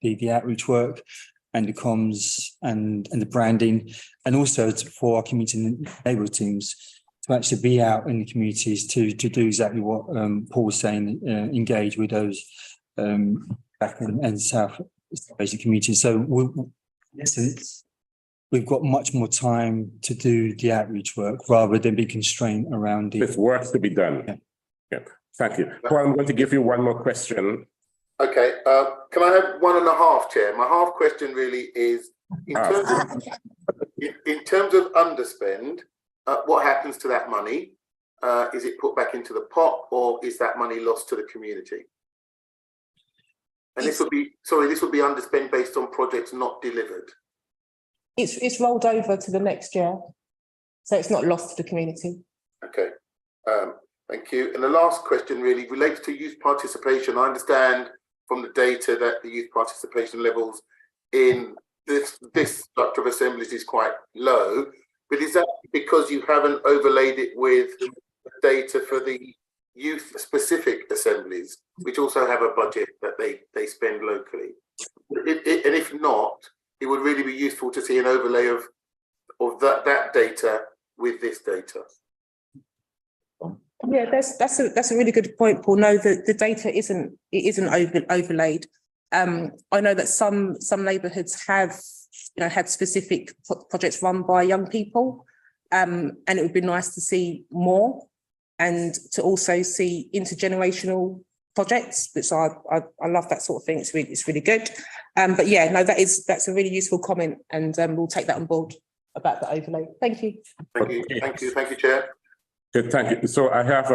the outreach work and the comms and the branding, and also for our community and neighbourhood teams to actually be out in the communities to do exactly what Paul was saying, engage with those back and south basic communities. So in essence, we've got much more time to do the outreach work rather than be constrained around the. There's work to be done. Yeah. Yeah. Thank you. Paul, I'm going to give you one more question. Okay, can I have 1.5, Chair? My half question really is, in terms of underspend, what happens to that money? Is it put back into the pot, or is that money lost to the community? And this would be underspend based on projects not delivered. It's rolled over to the next year, so it's not lost to the community. Okay, thank you. And the last question really relates to youth participation. I understand from the data that the youth participation levels in this structure of assemblies is quite low, but is that because you haven't overlaid it with data for the youth specific assemblies, which also have a budget that they spend locally? And if not, it would really be useful to see an overlay of that data with this data. Yeah, that's a really good point, Paul. No, the data isn't overlaid. I know that some neighbourhoods have had specific projects run by young people, and it would be nice to see more, and to also see intergenerational projects, which I love that sort of thing. It's really good. But yeah, no, that's a really useful comment, and we'll take that on board about the overlay. Thank you. Thank you, Chair. Good, thank you. So I have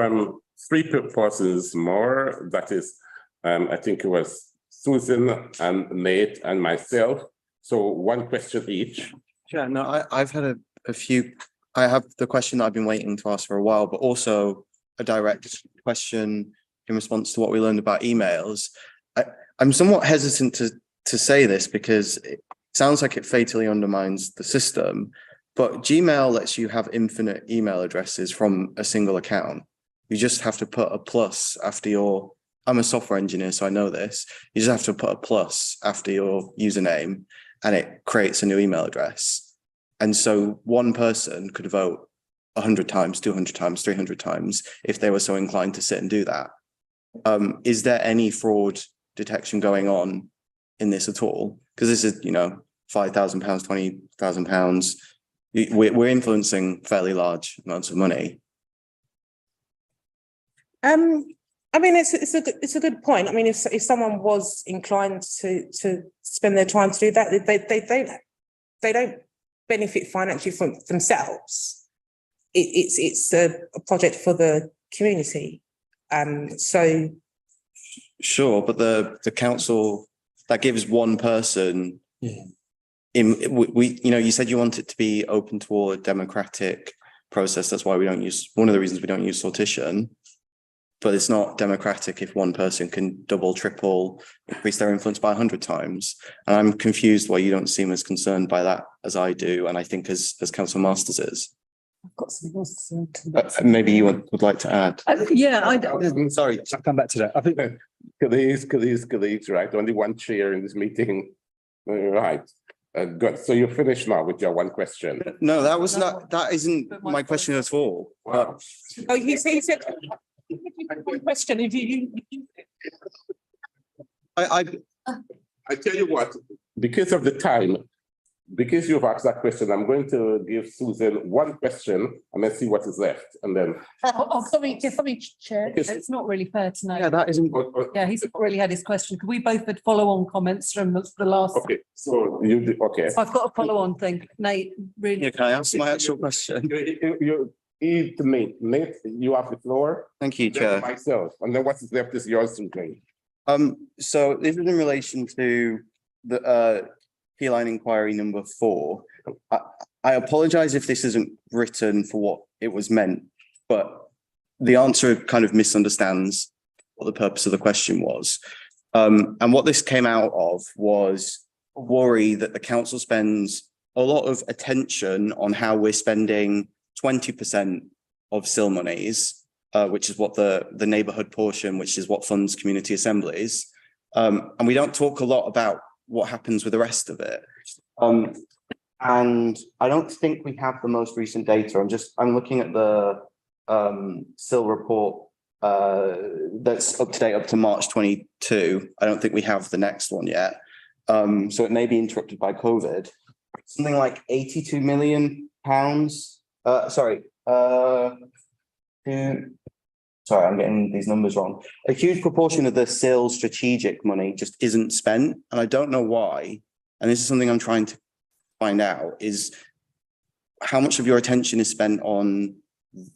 3 persons more. That is, I think it was Susan and Nate and myself. So 1 question each. Yeah, no, I've had a few. I have the question that I've been waiting to ask for a while, but also a direct question in response to what we learned about emails. I'm somewhat hesitant to say this because it sounds like it fatally undermines the system, but Gmail lets you have infinite email addresses from a single account. You just have to put a plus after your, I'm a software engineer, so I know this. You just have to put a plus after your username and it creates a new email address. And so one person could vote 100 times, 200 times, 300 times if they were so inclined to sit and do that. Is there any fraud detection going on in this at all? Because this is, £5,000, £20,000. We're influencing fairly large amounts of money. I mean, it's a good point. I mean, if someone was inclined to spend their time to do that, they don't benefit financially from themselves. It's a project for the community. So sure, but the council that gives one person. Yeah. You said you want it to be open to a democratic process. That's why one of the reasons we don't use sortition. But it's not democratic if one person can double, triple, increase their influence by 100 times. And I'm confused why you don't seem as concerned by that as I do, and I think as Councillor Masters is. I've got something else to say. Maybe you would like to add. Sorry, I'll come back to that. I think colleagues, right? Only one chair in this meeting, right? Good. So you're finished now with your 1 question. No, that isn't my question at all. Wow. oh, he said one question. If you I tell you what, because of the time, because you've asked that question, I'm going to give Susan one question and let's see what is left. And then. Sorry, Chair. Because- It's not really fair to know. Yeah, that isn't. Yeah, he's not really had his question, because we both had follow-on comments from the last. Okay, so you do, okay. So I've got a follow-on thing. Nate, really. Yeah, can I ask my actual question? You to me, Nate, you have the floor. Thank you, Then Chair. myself, and then what's left is yours to me. So this is in relation to the Key Line Inquiry number 4. I apologize if this isn't written for what it was meant, but the answer kind of misunderstands what the purpose of the question was. And what this came out of was a worry that the council spends a lot of attention on how we're spending 20% of SIL monies, which is what the neighbourhood portion, which is what funds community assemblies. And we don't talk a lot about what happens with the rest of it. And I don't think we have the most recent data. I'm looking at the SIL report that's up to date up to March 22. I don't think we have the next one yet. So it may be interrupted by COVID. Something like 82 million pounds. Sorry, I'm getting these numbers wrong. A huge proportion of the SIL strategic money just isn't spent, and I don't know why. And this is something I'm trying to find out, is how much of your attention is spent on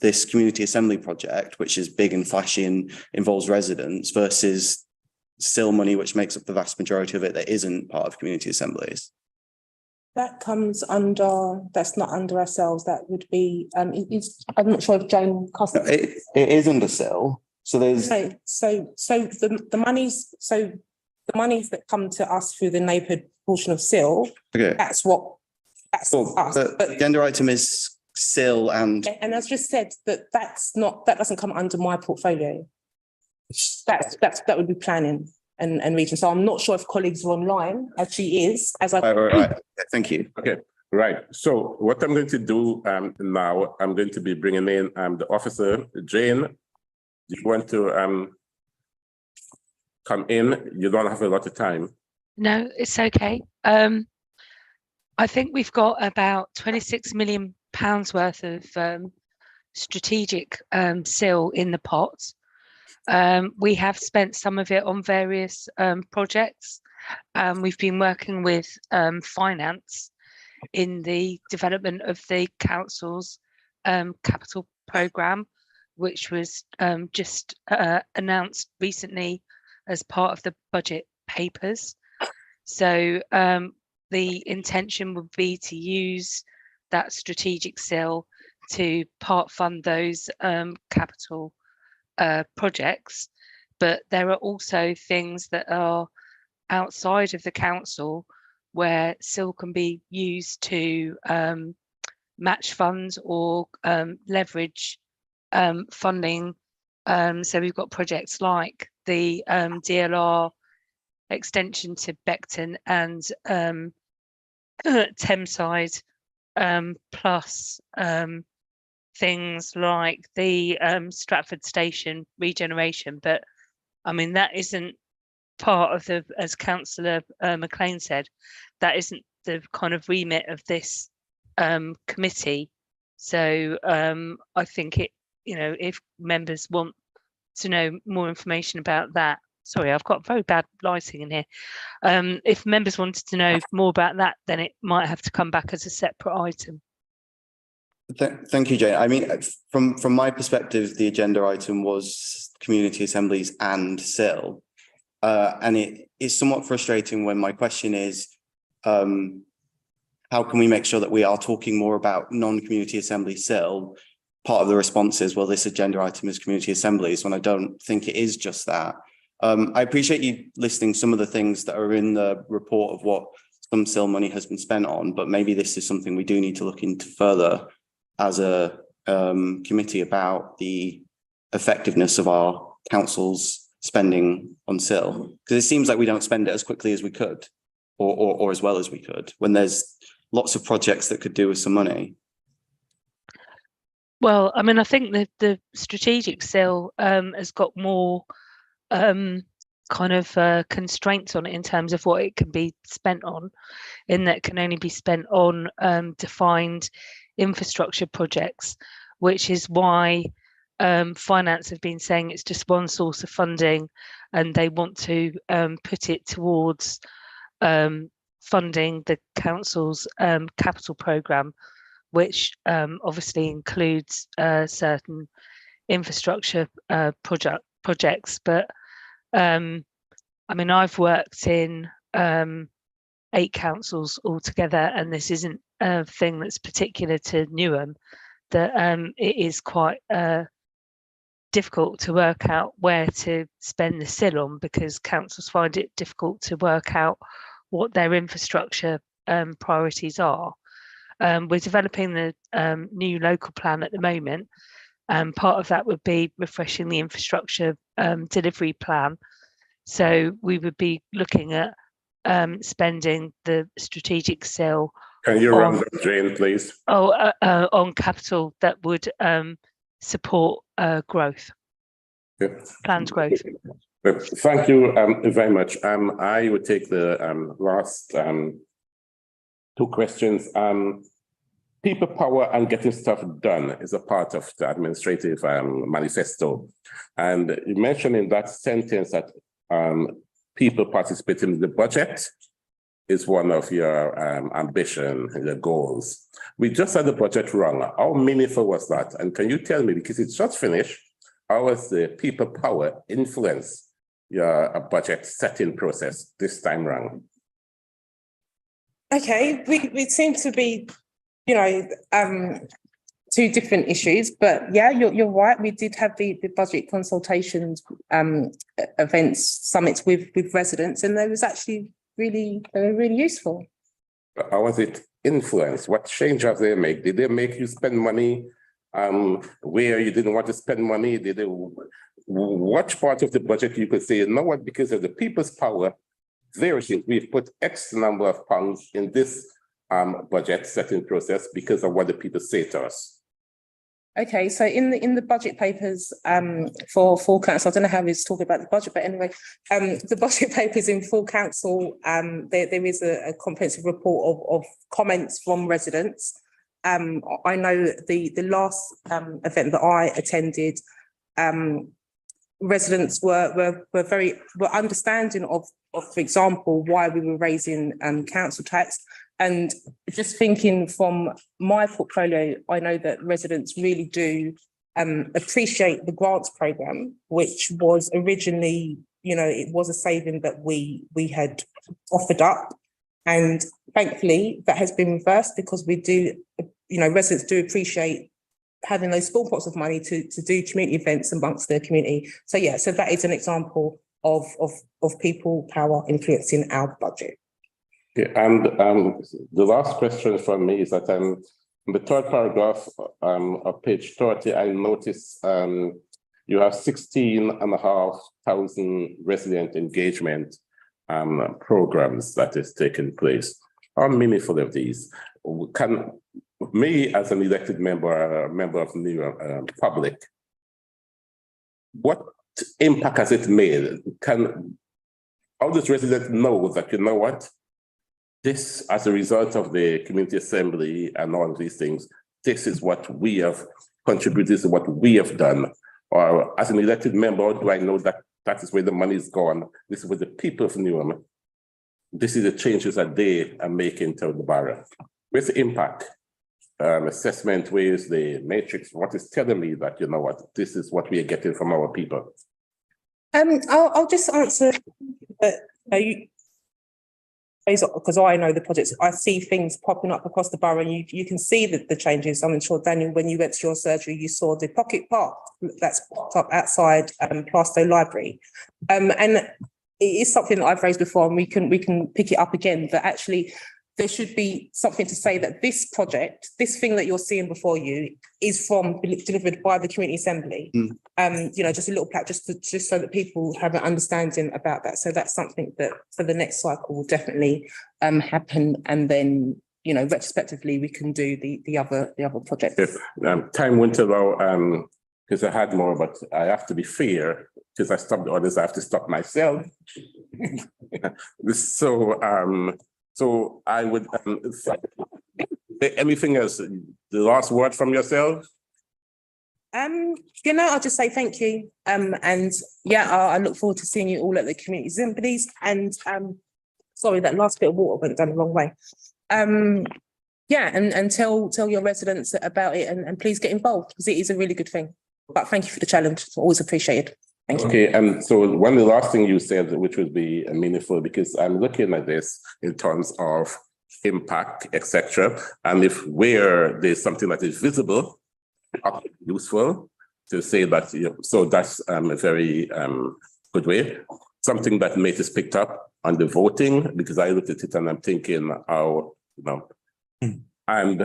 this community assembly project, which is big and flashy and involves residents, versus SIL money, which makes up the vast majority of it that isn't part of community assemblies. That comes under, that's not under ourselves, that would be, I'm not sure if Jane Costa. It is under SIL. So there's. So the monies that come to us through the neighbourhood portion of SIL, Okay. that's Well, us. the But agenda item is SIL and. and as just said, that doesn't come under my portfolio. That would be planning and region. So I'm not sure if colleagues are online, as she is, as I. Right. Thank you. Okay, right. So what I'm going to do now, I'm going to be bringing in the officer, Jane. Do you want to come in? You don't have a lot of time. No, it's okay. I think we've got about £26 million worth of strategic SIL in the pot. We have spent some of it on various projects. We've been working with finance in the development of the council's capital programme, which was just announced recently as part of the budget papers. So the intention would be to use that strategic SIL to part fund those capital projects, but there are also things that are outside of the council where SIL can be used to match funds or leverage funding. So we've got projects like the DLR extension to Beckton and Thameside, plus things like the Stratford Station regeneration. But I mean, that isn't part of the, as Councillor McLean said, that isn't the kind of remit of this committee. So I think it, you know, if members want to know more information about that, sorry, I've got very bad lighting in here. If members wanted to know more about that, then it might have to come back as a separate item. Thank you, Jane. I mean, from my perspective, the agenda item was community assemblies and SIL. And it is somewhat frustrating when my question is, how can we make sure that we are talking more about non-community assembly SIL? Part of the response is, well, this agenda item is community assemblies, when I don't think it is just that. I appreciate you listing some of the things that are in the report of what some SIL money has been spent on, but maybe this is something we do need to look into further as a committee about the effectiveness of our council's spending on SIL, because it seems like we don't spend it as quickly as we could, or as well as we could, when there's lots of projects that could do with some money. Well, I mean, I think that the strategic SIL has got more kind of constraints on it in terms of what it can be spent on, in that it can only be spent on defined infrastructure projects, which is why finance have been saying it's just one source of funding, and they want to put it towards funding the council's capital programme, which obviously includes certain infrastructure projects. But I mean, I've worked in 8 councils altogether, and this isn't a thing that's particular to Newham, that it is quite difficult to work out where to spend the SIL on, because councils find it difficult to work out what their infrastructure priorities are. We're developing the new local plan at the moment, and part of that would be refreshing the infrastructure delivery plan. So we would be looking at spending the strategic SIL. Can you run that, Jane, please? On capital that would support growth, planned growth. Thank you very much. I would take the last 2 questions. People power and getting stuff done is a part of the administrative manifesto. And you mentioned in that sentence that people participating in the budget is one of your ambition, your goals. We just had the budget wrong. How meaningful was that? And can you tell me, because it's just finished, how was the people power influence your budget setting process this time round? Okay, we seem to be, you know, 2 different issues, but yeah, you're right. We did have the budget consultations, events, summits with residents, and they was actually really useful. How was it influenced? What change have they made? Did they make you spend money where you didn't want to spend money? Did they watch part of the budget you could say, you know what, because of the people's power, there it is, we've put X number of pounds in this budget setting process because of what the people say to us? Okay, so in the budget papers for council, I don't know how he's talking about the budget, but anyway, the budget papers in full council, there is a comprehensive report of comments from residents. I know the last event that I attended, residents were understanding of, for example, why we were raising council tax. And just thinking from my portfolio, I know that residents really do appreciate the grants programme, which was originally, you know, it was a saving that we had offered up. And thankfully, that has been reversed, because we do, you know, residents do appreciate having those small pots of money to do community events amongst the community. So yeah, so that is an example of people power influencing our budget. Okay, and the last question from me is that in the 3rd paragraph of page 30, I notice you have 16,500 resident engagement programs that is taking place. How meaningful of these? Can me as an elected member, member of the public, what impact has it made? How does residents know that, you know what, this, as a result of the community assembly and all of these things, this is what we have contributed, this is what we have done? Or as an elected member, do I know that that is where the money is gone? This is where the people of Newham, this is the changes that they are making to the borough. Where's the impact? Assessment, where is the matrix? What is telling me that, you know what, this is what we are getting from our people? I'll just answer that, because I know the projects, I see things popping up across the borough, and you can see the changes. I'm sure, Daniel, when you went to your surgery, you saw the pocket park that's popped up outside Plasto Library. And it is something that I've raised before, and we can pick it up again, but actually there should be something to say that this project, this thing that you're seeing before you, is delivered by the community assembly. You know, just a little plaque, just so that people have an understanding about that. So that's something that for the next cycle will definitely happen, and then, you know, retrospectively we can do the other projects. Time won't allow, because I had more, but I have to be fair because I stopped the others, I have to stop myself. So I would, anything else, the last word from yourself? I'll just say thank you. And yeah, I look forward to seeing you all at the community assemblies. And sorry, that last bit of water went down the wrong way. Yeah, and tell your residents about it and please get involved because it is a really good thing. But thank you for the challenge. It's always appreciated. Thank you. Okay, and so one of the last thing you said, which would be meaningful, because I'm looking at this in terms of impact, etc. And if where there's something that is visible, useful to say that, so that's a very good way. Something that made us picked up on the voting, because I looked at it and I'm thinking how, and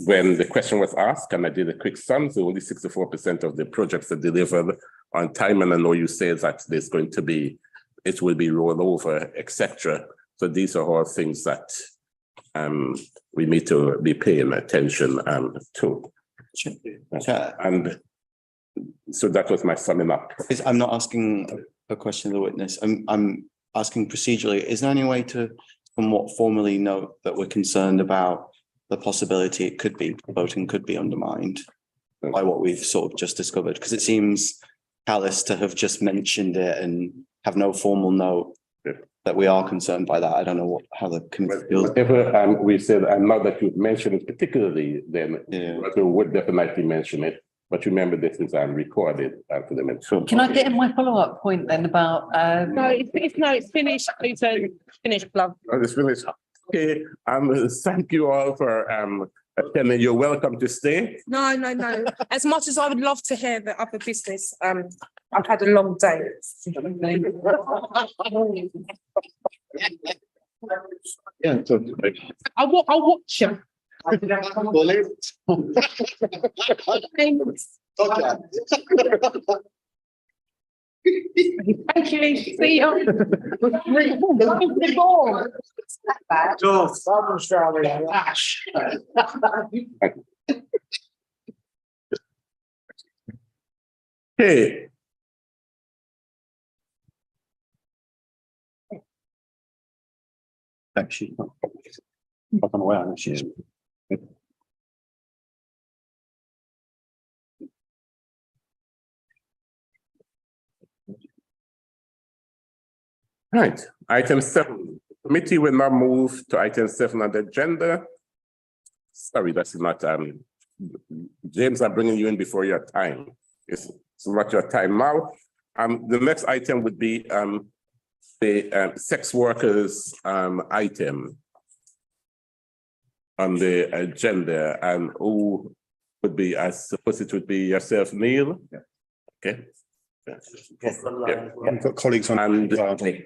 when the question was asked, and I did a quick sum, so only 64% of the projects are delivered on time. And I know you said that there's going to be, it will be rolled over, etc. So these are all things that we need to be paying attention to. And so that was my summing up. I'm not asking a question of the witness. I'm asking procedurally, is there any way to somewhat formally note that we're concerned about the possibility it could be, voting could be undermined by what we've sort of just discovered? Because it seems callous to have just mentioned it and have no formal note that we are concerned by that. I don't know how the committee feels. Whatever we said, and now that you've mentioned it particularly, then we would definitely mention it. But remember, this is recorded for the minute. Can I get in my follow-up point then about? No, it's finished. It's finished, love. Oh, it's finished. Okay. Thank you all for attending. You're welcome to stay. No. As much as I would love to hear the other business, I've had a long day. Yeah, I'll watch you. Thank you. See you. Okay. Actually, I'm aware she's. Right. Item 7. Committee will now move to item 7 on the agenda. Sorry, that's not James, I'm bringing you in before your time. It's not your time now. The next item would be the sex workers item on the agenda, and who would be, I suppose it would be yourself, Neil. Yeah. Okay. I've got colleagues on. And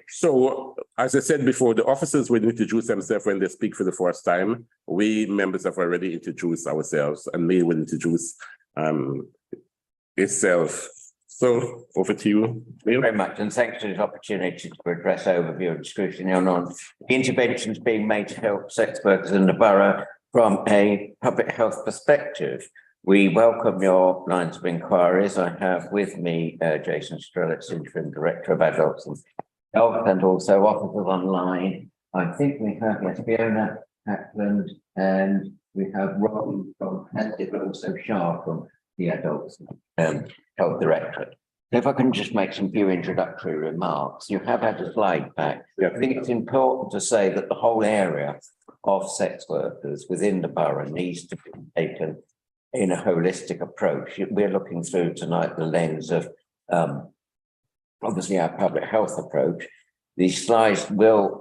so, as I said before, the officers will introduce themselves when they speak for the first time. We members have already introduced ourselves, and Neil will introduce itself. So over to you, Neil. Thank you very much, and thanks for this opportunity to address overview and scrutiny on the interventions being made to help sex workers in the borough from a public health perspective. We welcome your lines of inquiries. I have with me Jason Strelitz, Interim Director of Adults and Health, and also officers online. I think we have Fiona Hackland, and we have Rob from Hested, but also Shah from the Adults Health Directorate. If I can just make some few introductory remarks. You have had a slide back. I think it's important to say that the whole area of sex workers within the borough needs to be taken in a holistic approach. We're looking through tonight the lens of obviously our public health approach. These slides will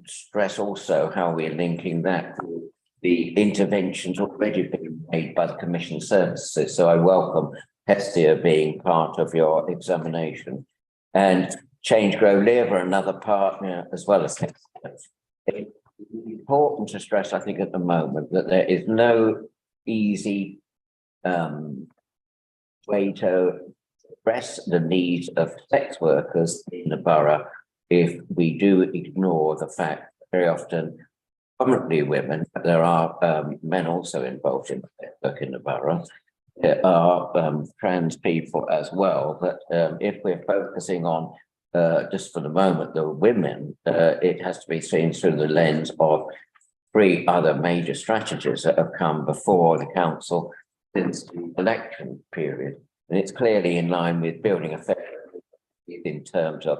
stress also how we're linking that to the interventions already being made by the Commission services. So I welcome Hestia being part of your examination, and Change Grow Live are another partner as well as Hestia. It's important to stress, I think, at the moment that there is no easy way to address the needs of sex workers in the borough if we do ignore the fact that very often, predominantly women, but there are men also involved in work in the borough, there are trans people as well, but if we're focusing on just for the moment the women, it has to be seen through the lens of 3 other major strategies that have come before the council since the election period, and it's clearly in line with building a fair in terms of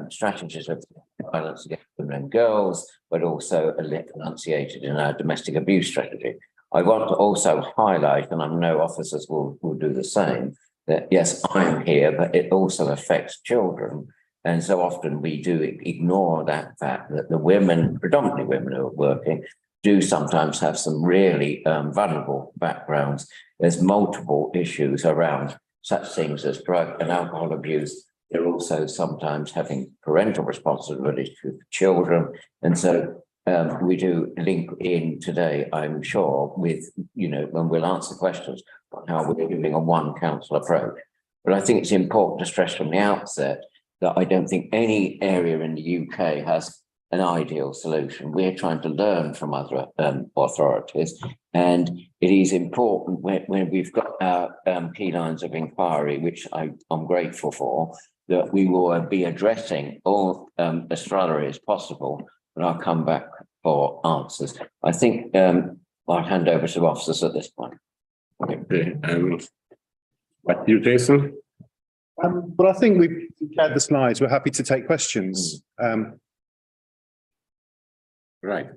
strategies of violence against women and girls, but also enunciated in our domestic abuse strategy. I want to also highlight, and I know officers will do the same, that yes, I'm here, but it also affects children. And so often we do ignore that fact that the women, predominantly women who are working, do sometimes have some really vulnerable backgrounds. There's multiple issues around such things as drug and alcohol abuse. They're also sometimes having parental responsibility for children. And so we do link in today, I'm sure, with, when we'll answer questions on how we're doing a one council approach. But I think it's important to stress from the outset that I don't think any area in the UK has an ideal solution. We're trying to learn from other authorities, and it is important when we've got our key lines of inquiry, which I'm grateful for, that we will be addressing all as thoroughly as possible, and I'll come back for answers. I think I'll hand over to officers at this point. Okay. Back to you, Jason. Well, I think we've had the slides. We're happy to take questions. Right.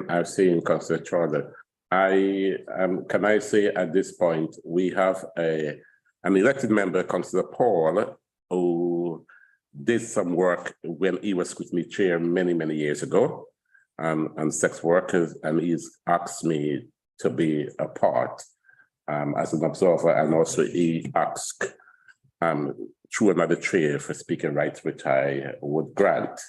I've seen Councillor Charlotte. Can I say at this point, we have an elected member, Councillor Paul, who did some work when he was Scrutiny Chair many, many years ago on sex workers, and he's asked me to be a part as an observer, and also he asked through another chair for speaking rights, which I would grant.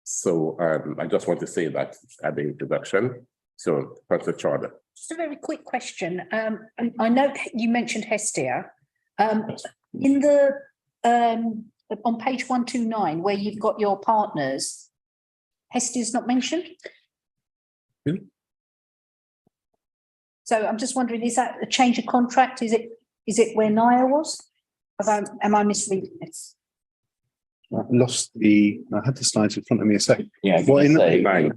So I just want to say that at the introduction. So, Councillor Charlotte. Just a very quick question. I know you mentioned Hestia. In the on page 129, where you've got your partners, Hestia's not mentioned. Really? So I'm just wondering, is that a change of contract? Is it where Naya was? Am I misleading this? I had the slides in front of me a second. Yeah, What in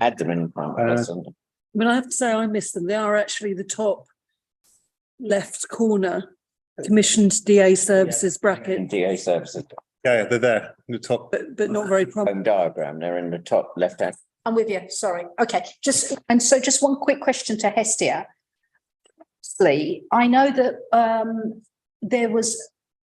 add them in front of us. But I have to say I missed them. They are actually the top left corner, commissioned DA services bracket. DA services. Yeah, they're there in the top. But not very prominent. Diagram, they're in the top left hand. I'm with you, sorry. Okay, just one quick question to Hestia. Firstly, I know that there was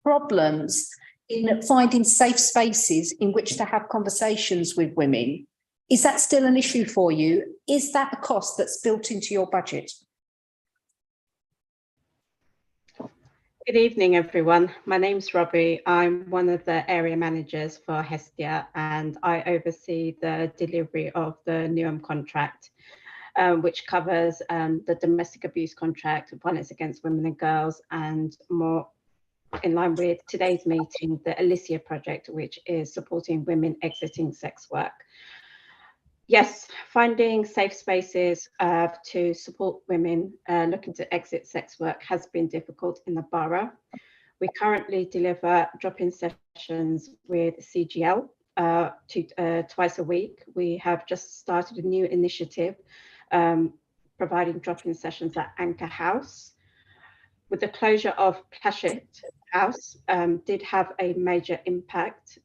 problems in finding safe spaces in which to have conversations with women. Is that still an issue for you? Is that a cost that's built into your budget? Good evening, everyone. My name's Robbie. I'm one of the area managers for Hestia, and I oversee the delivery of the NUM contract, which covers the domestic abuse contract, violence against women and girls, and more in line with today's meeting, the Alicia project, which is supporting women exiting sex work. Yes, finding safe spaces to support women looking to exit sex work has been difficult in the borough. We currently deliver drop-in sessions with CGL twice a week. We have just started a new initiative providing drop-in sessions at Anchor House. With the closure of Plashett House, did have a major impact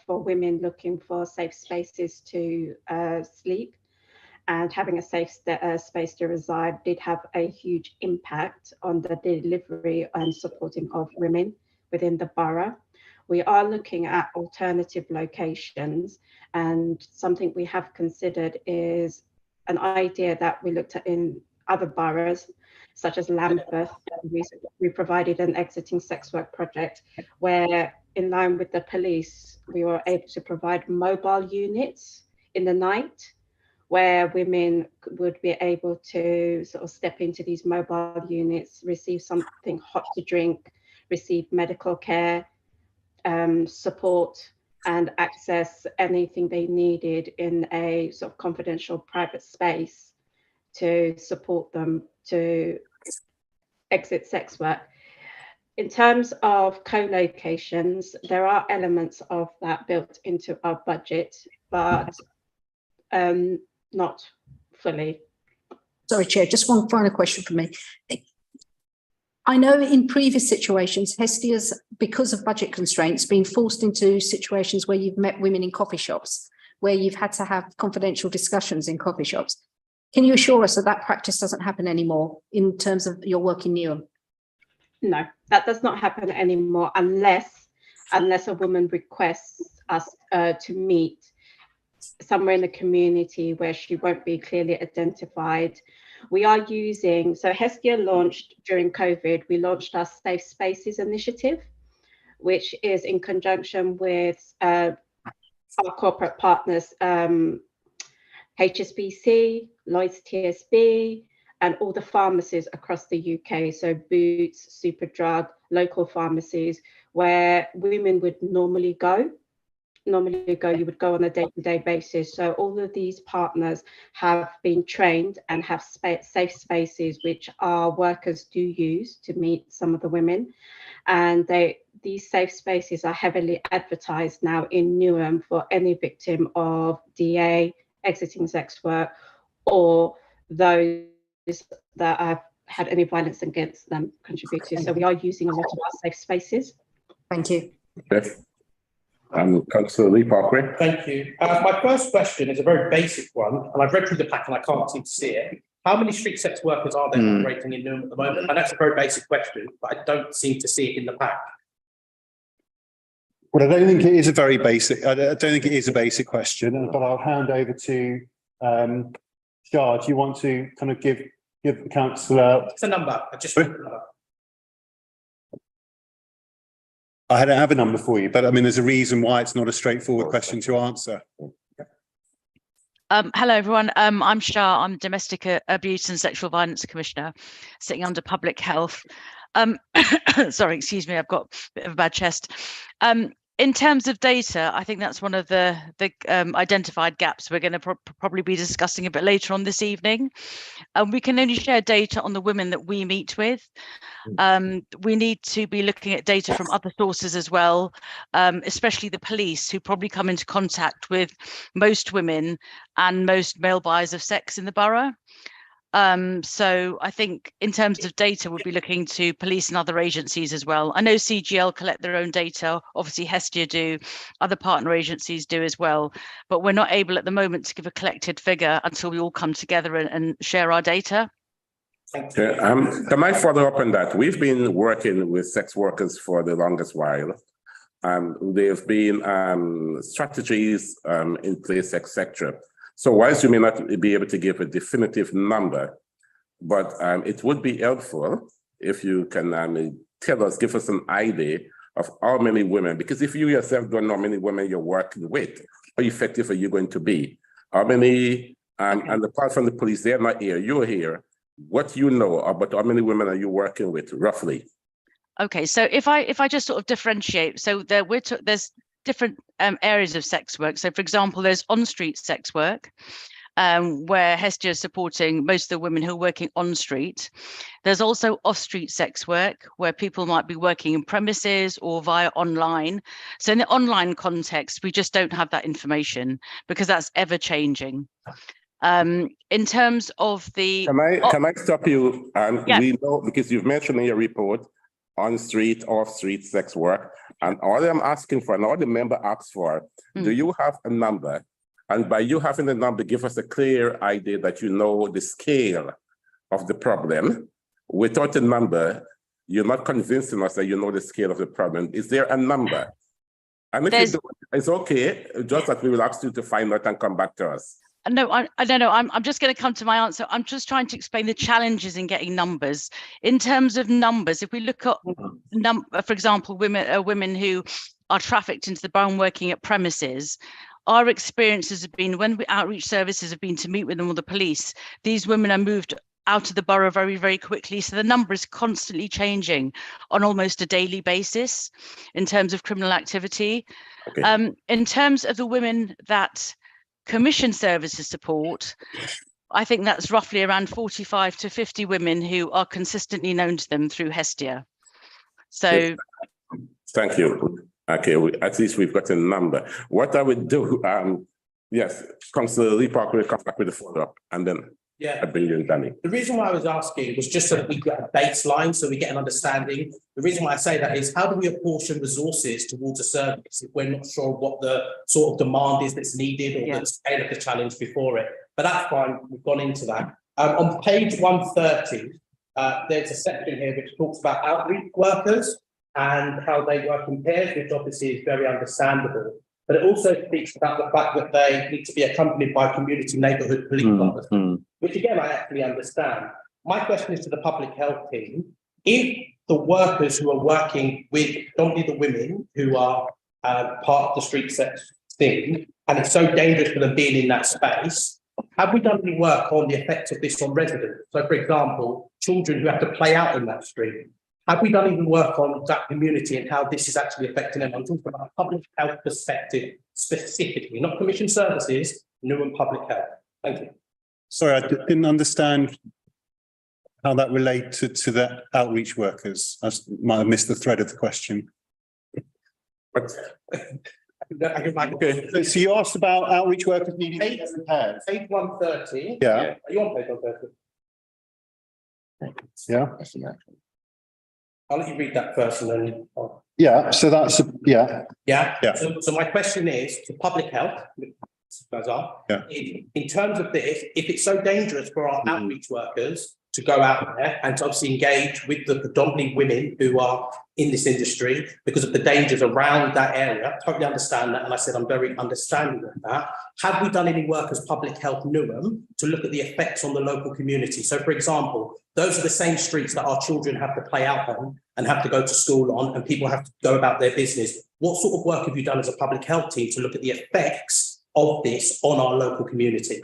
for women looking for safe spaces to sleep, and having a safe space to reside did have a huge impact on the delivery and supporting of women within the borough. We are looking at alternative locations, and something we have considered is an idea that we looked at in other boroughs, such as Lambeth. We provided an exiting sex work project where, in line with the police, we were able to provide mobile units in the night where women would be able to sort of step into these mobile units, receive something hot to drink, receive medical care, support, and access anything they needed in a sort of confidential private space to support them to exit sex work. In terms of co-locations, there are elements of that built into our budget, but not fully. Sorry, Chair, just one final question from me. I know in previous situations, Hestia's, because of budget constraints, been forced into situations where you've met women in coffee shops, where you've had to have confidential discussions in coffee shops. Can you assure us that that practice doesn't happen anymore in terms of your work in Newham? No, that does not happen anymore unless a woman requests us to meet somewhere in the community where she won't be clearly identified. We are using, so Hestia launched during COVID, we launched our Safe Spaces initiative, which is in conjunction with our corporate partners, HSBC, Lloyds TSB, and all the pharmacies across the UK. So Boots, Superdrug, local pharmacies, where women would normally go. You would go on a day-to-day basis. So all of these partners have been trained and have safe spaces, which our workers do use to meet some of the women. And these safe spaces are heavily advertised now in Newham for any victim of DA, exiting sex work, or those that have had any violence against them contributed. So we are using a lot of our safe spaces. Thank you. Okay. Councillor Lee Parkway. Thank you. My first question is a very basic one, and I've read through the pack and I can't seem to see it. How many street sex workers are there operating in Newham at the moment? And that's a very basic question, but I don't seem to see it in the pack. Well, I don't think it is a very basic, I don't think it is a basic question, but I'll hand over to Shah. Do you want to kind of give the councillor? It's a number. I just want a number. I don't have a number for you, but I mean, there's a reason why it's not a straightforward question to answer. Hello, everyone. I'm Shah. I'm Domestic Abuse and Sexual Violence Commissioner, sitting under Public Health. Sorry, excuse me, I've got a bit of a bad chest. In terms of data, I think that's one of the identified gaps we're going to probably be discussing a bit later on this evening. We can only share data on the women that we meet with. We need to be looking at data from other sources as well, especially the police, who probably come into contact with most women and most male buyers of sex in the borough. So I think in terms of data, we'll be looking to police and other agencies as well. I know CGL collect their own data, obviously Hestia do, other partner agencies do as well, but we're not able at the moment to give a collected figure until we all come together and share our data. Okay. Can I follow up on that? We've been working with sex workers for the longest while. There have been strategies in place, etc. So whilst you may not be able to give a definitive number, but it would be helpful if you can give us an idea of how many women, because if you yourself don't know how many women you're working with, how effective are you going to be? How many, and apart from the police, they're not here, you're here. What you know about how many women are you working with, roughly? Okay, so if I just sort of differentiate, so there's different areas of sex work. So, for example, there's on-street sex work, where Hestia is supporting most of the women who are working on street. There's also off-street sex work, where people might be working in premises or via online. So in the online context, we just don't have that information because that's ever changing. In terms of the... Can I stop you? Yeah. We know, because you've mentioned in your report, on-street, off-street sex work, and all I'm asking for, and all the member asks for, do you have a number? And by you having a number, give us a clear idea that you know the scale of the problem. Without a number, you're not convincing us that you know the scale of the problem. Is there a number? And if you do, it's okay, just that we will ask you to find out and come back to us. No, I'm just going to come to my answer. I'm just trying to explain the challenges in getting numbers. In terms of numbers, if we look at, for example, women who are trafficked into the borough working at premises, our experiences have been when outreach services have been to meet with them or the police, these women are moved out of the borough very, very quickly. So the number is constantly changing on almost a daily basis in terms of criminal activity. Okay. In terms of the women that commission services support, I think that's roughly around 45 to 50 women who are consistently known to them through Hestia. So. Yes. Thank you. Okay, at least we've got a number. What I would do, yes, Councillor Lee Parker will come back with a follow-up, and then I bring you in, Danny. The reason why I was asking was just so that we get a baseline, so we get an understanding. The reason why I say that is, how do we apportion resources towards a service if we're not sure what the sort of demand is that's needed or the scale of the challenge before it? But that's fine, we've gone into that. On page 130, there's a section here which talks about outreach workers and how they work in pairs, which obviously is very understandable. But it also speaks about the fact that they need to be accompanied by community neighbourhood police officers, which again, I actually understand. My question is to the public health team. If the workers who are working with predominantly the women who are part of the street sex thing, and it's so dangerous for them being in that space, have we done any work on the effects of this on residents? So for example, children who have to play out in that street. Have we done any work on that community and how this is actually affecting them? I'm talking about a public health perspective specifically, not commission services, Newham public health. Thank you. Sorry, I didn't understand how that related to the outreach workers. I might have missed the thread of the question. Okay. So you asked about outreach workers needing page 130. Yeah. Are you on page 130? Yeah. I'll let you read that first and then. Yeah, so that's, Yeah. Yeah. So my question is to public health, guys are, in terms of this, if it's so dangerous for our outreach workers to go out there and to obviously engage with the predominantly women who are in this industry because of the dangers around that area, totally understand that. And I said, I'm very understanding of that. Have we done any work as public health Newham to look at the effects on the local community? So for example, those are the same streets that our children have to play out on and have to go to school on, and people have to go about their business. What sort of work have you done as a public health team to look at the effects of this on our local community?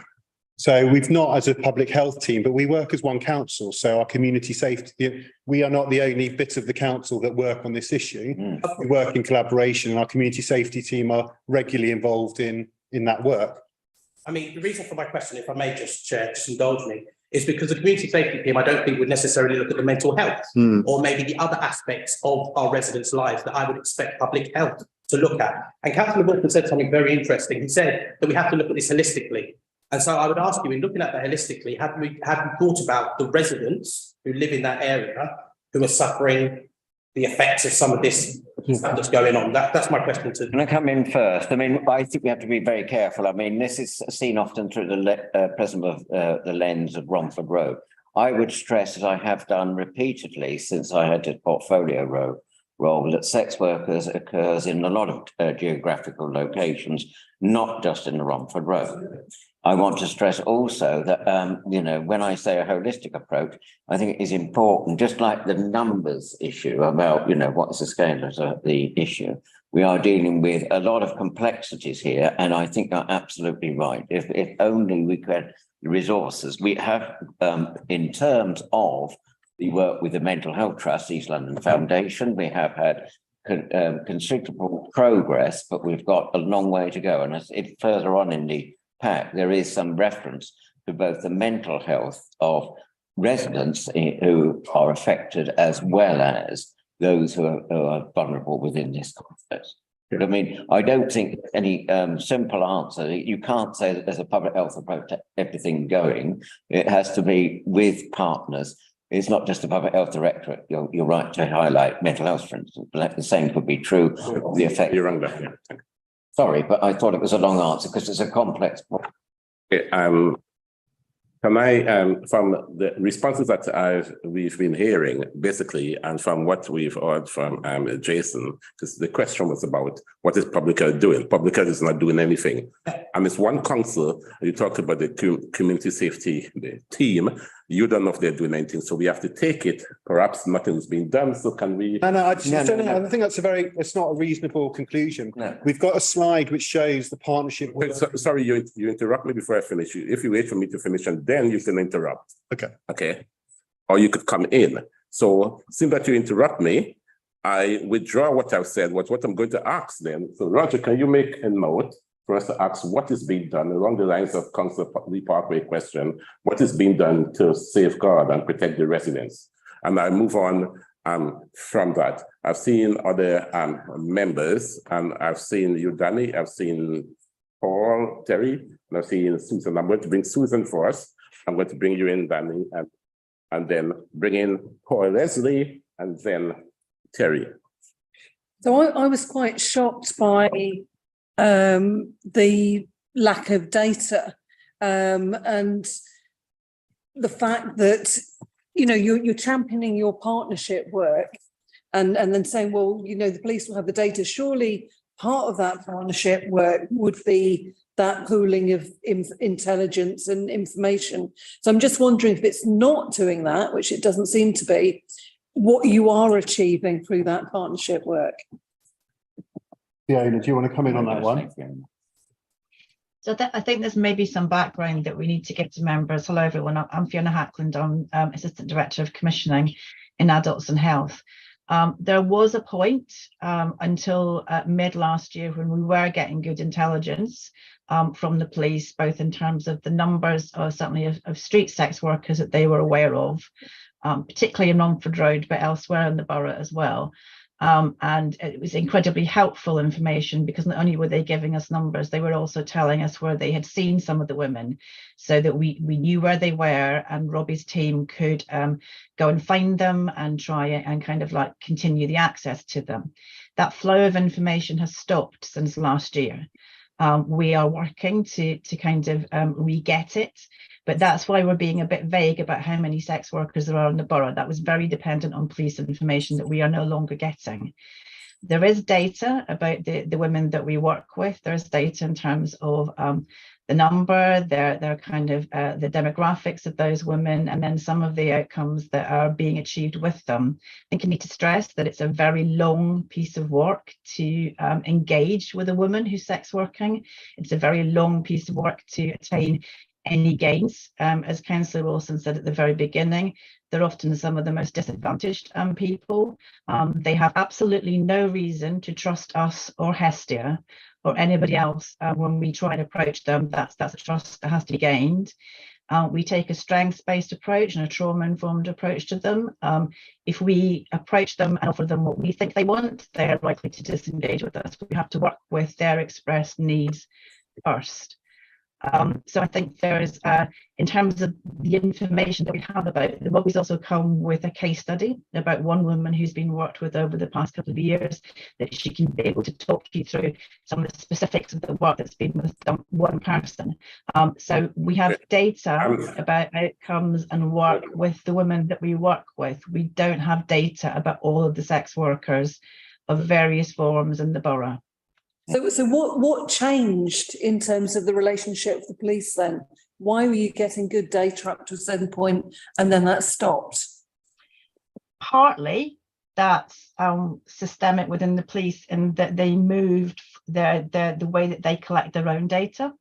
So we've not as a public health team, but we work as one council. So our community safety, we are not the only bit of the council that work on this issue. We work in collaboration, and our community safety team are regularly involved in that work. I mean, the reason for my question, if I may just indulge me, is because the community safety team, I don't think would necessarily look at the mental health or maybe the other aspects of our residents' lives that I would expect public health to look at. And Councillor Wilson said something very interesting. He said that we have to look at this holistically. And so I would ask you, in looking at that holistically, have you thought about the residents who live in that area who are suffering the effects of some of this that's going on? That's my question to. Can I come in first? I mean, I think we have to be very careful. I mean, this is seen often through the prism of the lens of Romford Road. I would stress, as I have done repeatedly since I had a portfolio role, that sex workers occurs in a lot of geographical locations, not just in the Romford Road. I want to stress also that, when I say a holistic approach, I think it is important, just like the numbers issue about, what is the scale of the issue. We are dealing with a lot of complexities here, and I think you're absolutely right. If only we could resources, we have, in terms of the work with the Mental Health Trust, East London Foundation, we have had considerable progress, but we've got a long way to go. And it's further on in the pack, there is some reference to both the mental health of residents who are affected as well as those who are vulnerable within this context. I mean, I don't think any simple answer. You can't say that there's a public health approach to everything going. It has to be with partners. It's not just a public health directorate. You're right to highlight mental health, for instance, but the same could be true of the effect. You're wrong there. Yeah. Sorry, but I thought it was a long answer because it's a complex point. Okay, can I, from the responses that we've been hearing, basically, and from what we've heard from Jason, because the question was about what is public health doing? Public health is not doing anything. It's one council. You talked about the community safety team. You don't know if they're doing anything, so we have to take it. Perhaps nothing's been done. So can we? No, I think that's it's not a reasonable conclusion. No. We've got a slide which shows the partnership. Sorry, you interrupt me before I finish. If you wait for me to finish, and then you can interrupt. Okay. Or you could come in. So since that you interrupt me, I withdraw what I've said. What I'm going to ask then. So Roger, can you make a note for us to ask what is being done along the lines of Councillor Lee Parkway question, what is being done to safeguard and protect the residents. And I move on from that. I've seen other members, and I've seen you, Danny, I've seen Paul, Terry, and I've seen Susan. I'm going to bring Susan first. I'm going to bring you in, Danny, and then bring in Paul Leslie, and then Terry. So I was quite shocked by the lack of data and the fact that, you know, you're championing your partnership work and then saying, well, you know, the police will have the data. Surely part of that partnership work would be that pooling of intelligence and information. So I'm just wondering if it's not doing that, which it doesn't seem to be, what you are achieving through that partnership work. Fiona, do you want to come in on that one? So I think there's maybe some background that we need to give to members. Hello, everyone. I'm Fiona Hackland. I'm Assistant Director of Commissioning in Adults and Health. There was a point until mid last year when we were getting good intelligence from the police, both in terms of the numbers, certainly of street sex workers that they were aware of, particularly in Romford Road, but elsewhere in the borough as well. And it was incredibly helpful information because not only were they giving us numbers, they were also telling us where they had seen some of the women so that we knew where they were, and Robbie's team could go and find them and try and kind of like continue the access to them. That flow of information has stopped since last year. We are working to kind of re-get it. But that's why we're being a bit vague about how many sex workers there are in the borough. That was very dependent on police information that we are no longer getting. There is data about the women that we work with. There's data in terms of the number, their kind of the demographics of those women, and then some of the outcomes that are being achieved with them. I think I need to stress that it's a very long piece of work to engage with a woman who's sex working. It's a very long piece of work to attain any gains. As Councillor Wilson said at the very beginning, they're often some of the most disadvantaged people. They have absolutely no reason to trust us or Hestia or anybody else when we try and approach them. That's a trust that has to be gained. We take a strengths-based approach and a trauma-informed approach to them. If we approach them and offer them what we think they want, they're likely to disengage with us. We have to work with their expressed needs first. So I think there is, in terms of the information that we have about them, Robbie's also come with a case study about one woman who's been worked with over the past couple of years, that she can be able to talk you through some of the specifics of the work that's been with one person. So we have data about outcomes and work with the women that we work with. We don't have data about all of the sex workers of various forms in the borough. So what changed in terms of the relationship with the police then? Why were you getting good data up to a certain point and then that stopped? Partly that's systemic within the police in that they moved the way that they collect their own data.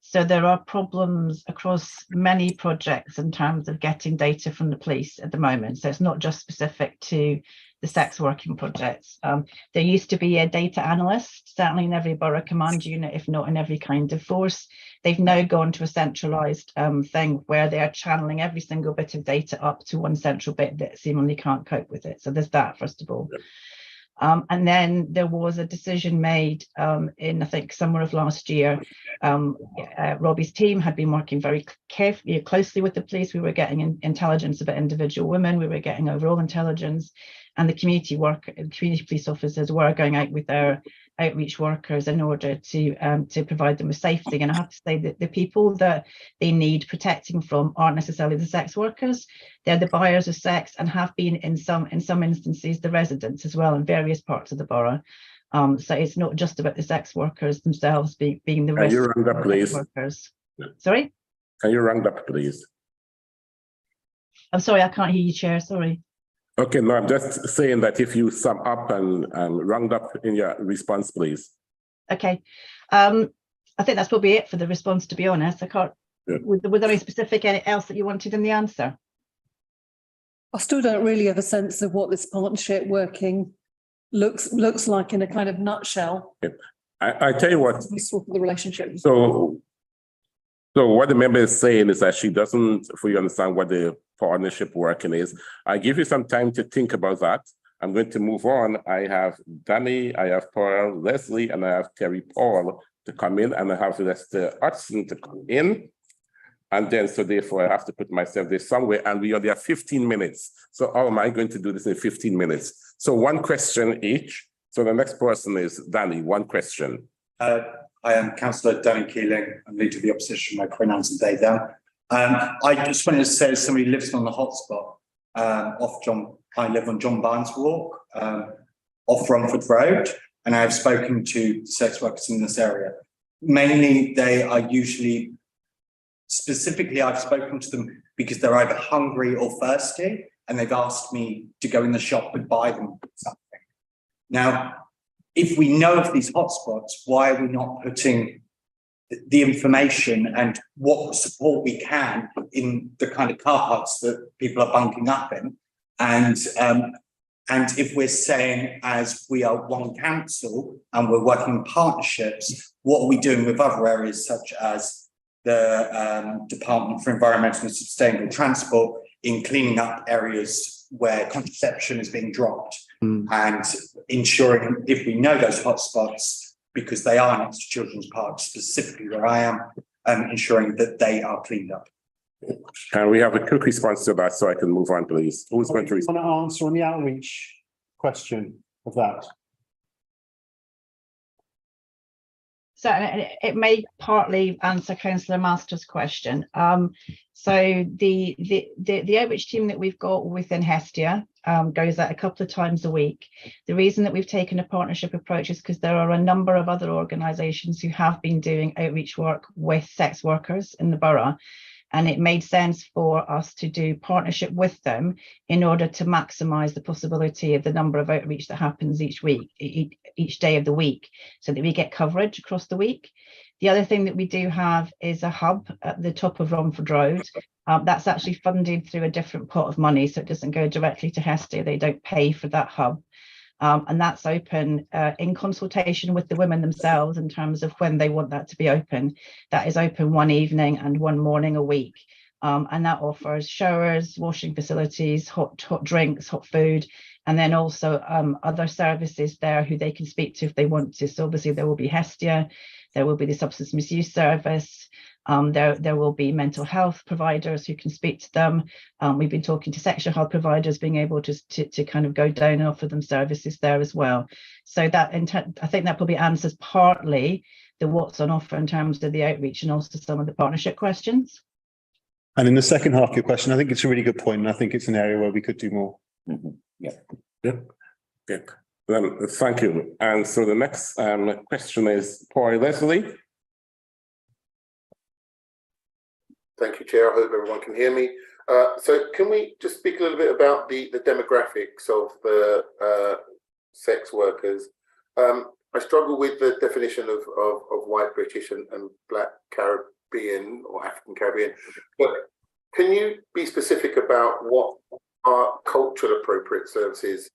So there are problems across many projects in terms of getting data from the police at the moment. So it's not just specific to the sex working projects. There used to be a data analyst, certainly in every borough command unit, if not in every kind of force. They've now gone to a centralised thing where they are channeling every single bit of data up to one central bit that seemingly can't cope with it. So there's that, first of all. And then there was a decision made in, I think, summer of last year. Robbie's team had been working very carefully, closely with the police. We were getting intelligence about individual women. We were getting overall intelligence. And the community police officers were going out with their outreach workers in order to provide them with safety. And I have to say that the people that they need protecting from aren't necessarily the sex workers. They're the buyers of sex and have been in some instances the residents as well in various parts of the borough. So it's not just about the sex workers themselves being the risk workers. Sorry? Can you round up, please? I'm sorry, I can't hear you, Chair. Sorry. Okay, no, I'm just saying that if you sum up and round up in your response, please. Okay. I think that's probably it for the response, to be honest. I can't. Yeah. Was there any specific else that you wanted in the answer? I still don't really have a sense of what this partnership working looks like in a kind of nutshell. Yeah. I tell you what, useful for the relationship. so what the member is saying is that she doesn't fully understand what the partnership working is. I give you some time to think about that. I'm going to move on. I have Danny, I have Paul, Leslie, and I have Terry Paul to come in, and I have Lester Hudson to come in. And then, so therefore, I have to put myself there somewhere, and we only have 15 minutes. So how am I going to do this in 15 minutes? So one question each. So the next person is Danny, one question. I am Councillor Danny Keeling. I'm leader of the opposition. My pronouns and they, them. I just wanted to say, as somebody who lives on the hotspot, I live on John Barnes Walk, off Romford Road, and I've spoken to sex workers in this area. Mainly, they are usually, specifically, I've spoken to them because they're either hungry or thirsty, and they've asked me to go in the shop and buy them something. Now, if we know of these hotspots, why are we not putting the information and what support we can in the kind of car parks that people are bunking up in? And if we're saying, as we are one council and we're working in partnerships, what are we doing with other areas such as the Department for Environmental and Sustainable Transport in cleaning up areas where contraception is being dropped and ensuring, if we know those hotspots, because they are next to children's parks, specifically where I am, ensuring that they are cleaned up. Can we have a quick response to that so I can move on, please? Who's going to respond? Want to answer on the outreach question of that? So it may partly answer Councillor Masters' question. So the outreach team that we've got within Hestia goes out a couple of times a week. The reason that we've taken a partnership approach is because there are a number of other organisations who have been doing outreach work with sex workers in the borough. And it made sense for us to do partnership with them in order to maximise the possibility of the number of outreach that happens each week, each day of the week, so that we get coverage across the week. The other thing that we do have is a hub at the top of Romford Road. That's actually funded through a different pot of money, so it doesn't go directly to Hestia. They don't pay for that hub. And that's open in consultation with the women themselves in terms of when they want that to be open. That is open one evening and one morning a week. And that offers showers, washing facilities, hot drinks, hot food, and then also other services there who they can speak to if they want to. So obviously there will be Hestia, there will be the substance misuse service, there will be mental health providers who can speak to them. We've been talking to sexual health providers, being able to kind of go down and offer them services there as well. So that I think that probably answers partly the what's on offer in terms of the outreach and also some of the partnership questions. And in the second half of your question, I think it's a really good point, and I think it's an area where we could do more. Thank you. And so the next question is Paul Leslie. Thank you, Chair. I hope everyone can hear me. So can we just speak a little bit about the demographics of the sex workers? I struggle with the definition of white British and Black Caribbean or African Caribbean, but can you be specific about what our cultural appropriate services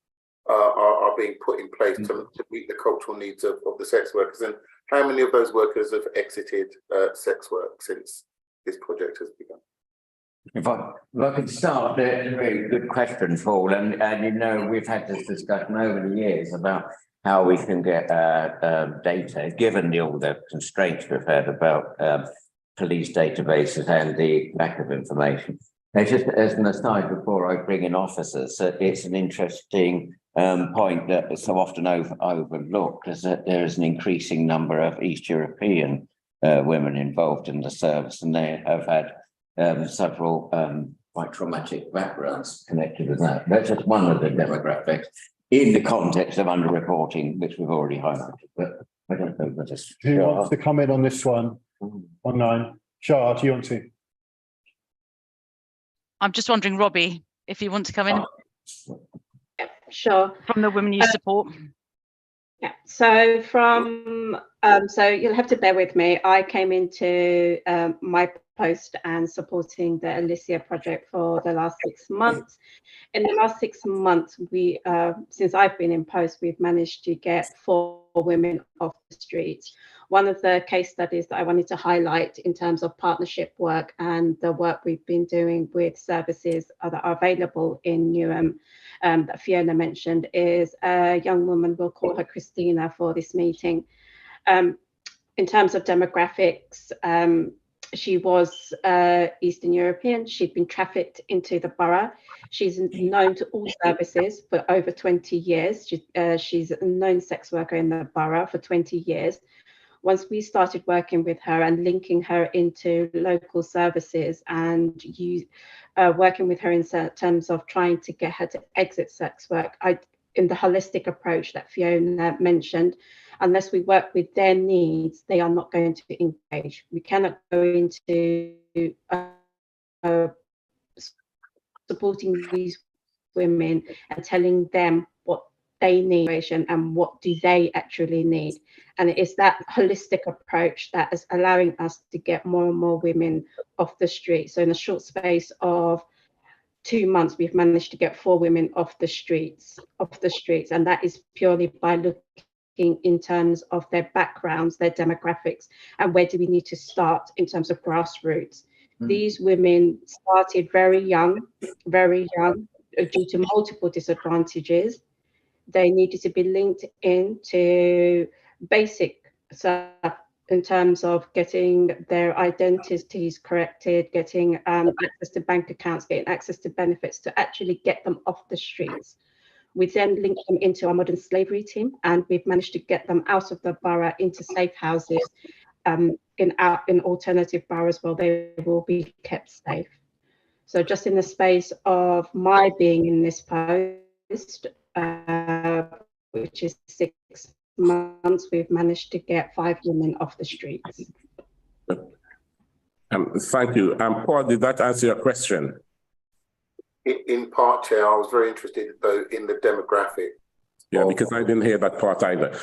are being put in place to meet the cultural needs of the sex workers, and how many of those workers have exited sex work since this project has begun? If I could start, a very good question, Paul, and you know, we've had this discussion over the years about how we can get data, given all the constraints we've had about police databases and the lack of information. Now, just as an aside before I bring in officers, it's an interesting point that is so often overlooked, is that there is an increasing number of East European women involved in the service, and they have had several quite traumatic backgrounds connected with that. That's just one of the demographics in the context of underreporting, which we've already highlighted. But I don't know whether who wants to comment on this one online? Shah, do you want to? I'm just wondering, Robbie, if you want to come in. Yeah, sure. From the women you support. Yeah, so from so you'll have to bear with me. I came into my post and supporting the Alicia project for the last 6 months. In the last 6 months, we, since I've been in post, we've managed to get 4 women off the streets. One of the case studies that I wanted to highlight in terms of partnership work and the work we've been doing with services that are available in Newham that Fiona mentioned is a young woman, we'll call her Christina for this meeting. In terms of demographics, she was Eastern European. She'd been trafficked into the borough. She's known to all services for over 20 years. She's a known sex worker in the borough for 20 years. Once we started working with her and linking her into local services and working with her in terms of trying to get her to exit sex work, in the holistic approach that Fiona mentioned, unless we work with their needs, they are not going to engage. We cannot go into supporting these women and telling them what they need and what do they actually need. And it is that holistic approach that is allowing us to get more and more women off the street. So in a short space of 2 months, we've managed to get 4 women off the streets, and that is purely by looking in terms of their backgrounds, their demographics, and where do we need to start in terms of grassroots. These women started very young, due to multiple disadvantages. They needed to be linked into basic stuff in terms of getting their identities corrected, getting access to bank accounts, getting access to benefits to actually get them off the streets. We then linked them into our modern slavery team, and we've managed to get them out of the borough into safe houses in alternative boroughs where they will be kept safe. So just in the space of my being in this post, which is 6 months, we've managed to get 5 women off the streets. Thank you. Paul, did that answer your question? In part, Chair, I was very interested though in the demographic. Yeah, because I didn't hear that part either.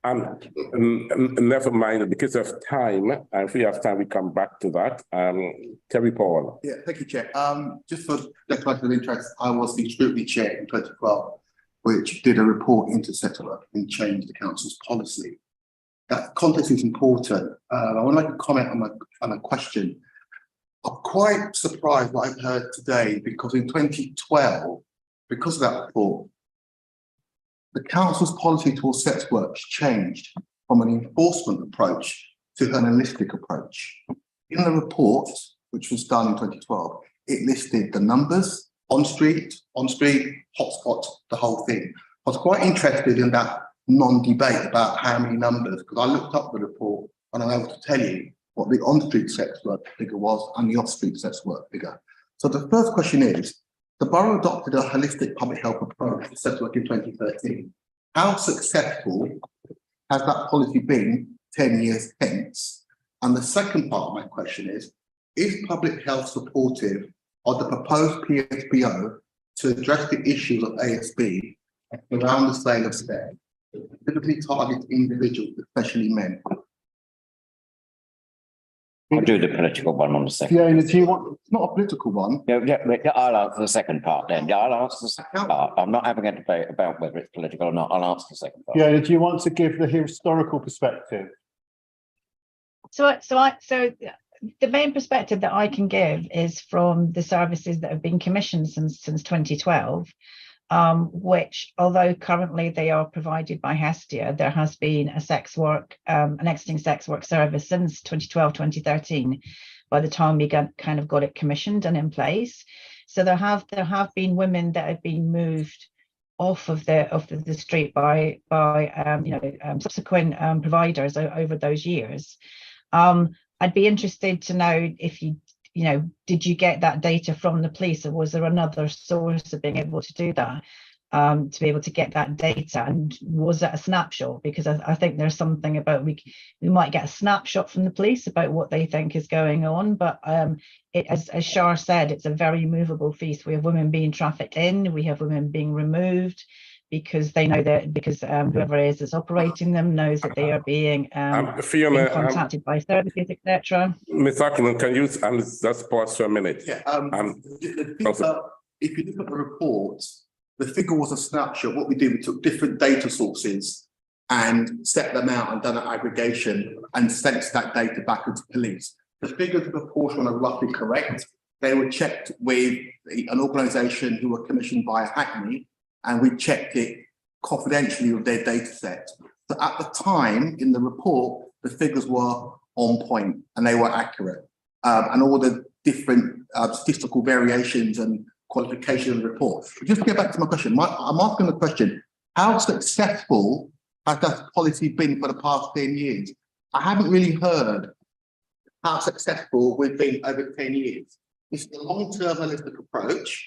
Never mind, because of time, if we have time, we come back to that. Terry Paul. Yeah, thank you, Chair. Just for declaration of interest, I was the Scrutiny Chair in 2012, which did a report into sex work and changed the council's policy. That context is important. I would like to comment on a question. I'm quite surprised what I've heard today, because in 2012, because of that report, the council's policy towards sex work changed from an enforcement approach to an holistic approach. In the report, which was done in 2012, it listed the numbers, on-street, hotspots, the whole thing. I was quite interested in that non-debate about how many numbers, because I looked up the report and I'm able to tell you what the on-street sex work figure was and the off-street sex work figure. So the first question is, the borough adopted a holistic public health approach to sex work in 2013. How successful has that policy been 10 years hence? And the second part of my question is public health supportive of the proposed PSPO to address the issues of ASB around the sale of sex, specifically target individuals, especially men? I'll do the political one on the second. Yeah, and do you want, it's not a political one. Yeah, I'll answer the second part then. Yeah, I'll answer the second part. I'm not having a debate about whether it's political or not. I'll answer the second part. Yeah, do you want to give the historical perspective? So the main perspective that I can give is from the services that have been commissioned since 2012. Which, although currently they are provided by Hestia, there has been a sex work, an exiting sex work service since 2012, 2013, by the time we got it commissioned and in place. So there have been women that have been moved off of the street by subsequent providers over those years. I'd be interested to know if did you get that data from the police, or was there another source of being able to do that, to be able to get that data? And was it a snapshot? Because I think there's something about we might get a snapshot from the police about what they think is going on, but as Shar said, it's a very movable feast. We have women being trafficked in, we have women being removed, because they know that, because whoever it is that's operating them knows that they are being Fiona, being contacted by services, etc. Ms. Ackerman, can you just pause for a minute? Yeah, if you look at the report, the figure was a snapshot. What we did, we took different data sources and set them out and done an aggregation and sent that data back into police. The figures of proportion are roughly correct. They were checked with an organisation who were commissioned by Hackney, and we checked it confidentially with their data set. So at the time in the report, the figures were on point and they were accurate. And all the different statistical variations and qualification of the report. Just to get back to my question, I'm asking the question, how successful has that policy been for the past 10 years? I haven't really heard how successful we've been over 10 years. It's a long-term holistic approach.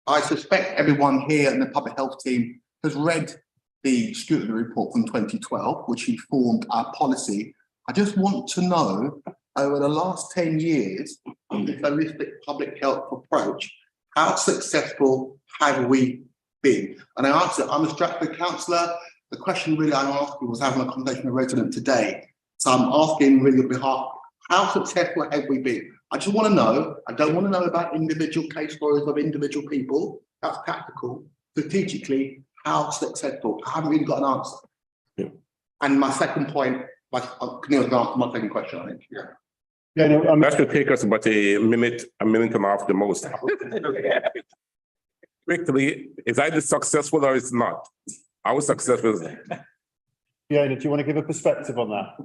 I suspect everyone here in the public health team has read the scrutiny report from 2012, which informed our policy. I just want to know, over the last 10 years, of the holistic public health approach, how successful have we been? And I answer, I'm a Stratford councillor. The question really I'm asking was having a conversation with a resident today. So I'm asking really on behalf, how successful have we been? I just want to know, I don't want to know about individual case stories of individual people. That's tactical. Strategically, how successful? I haven't really got an answer. Yeah. And my second point, Neil's going to answer my second question, I think. Yeah. Yeah, no, that should take us about a minute and a half the most. Quickly, is either successful or it's not? How successful is it? Yeah, do you want to give a perspective on that?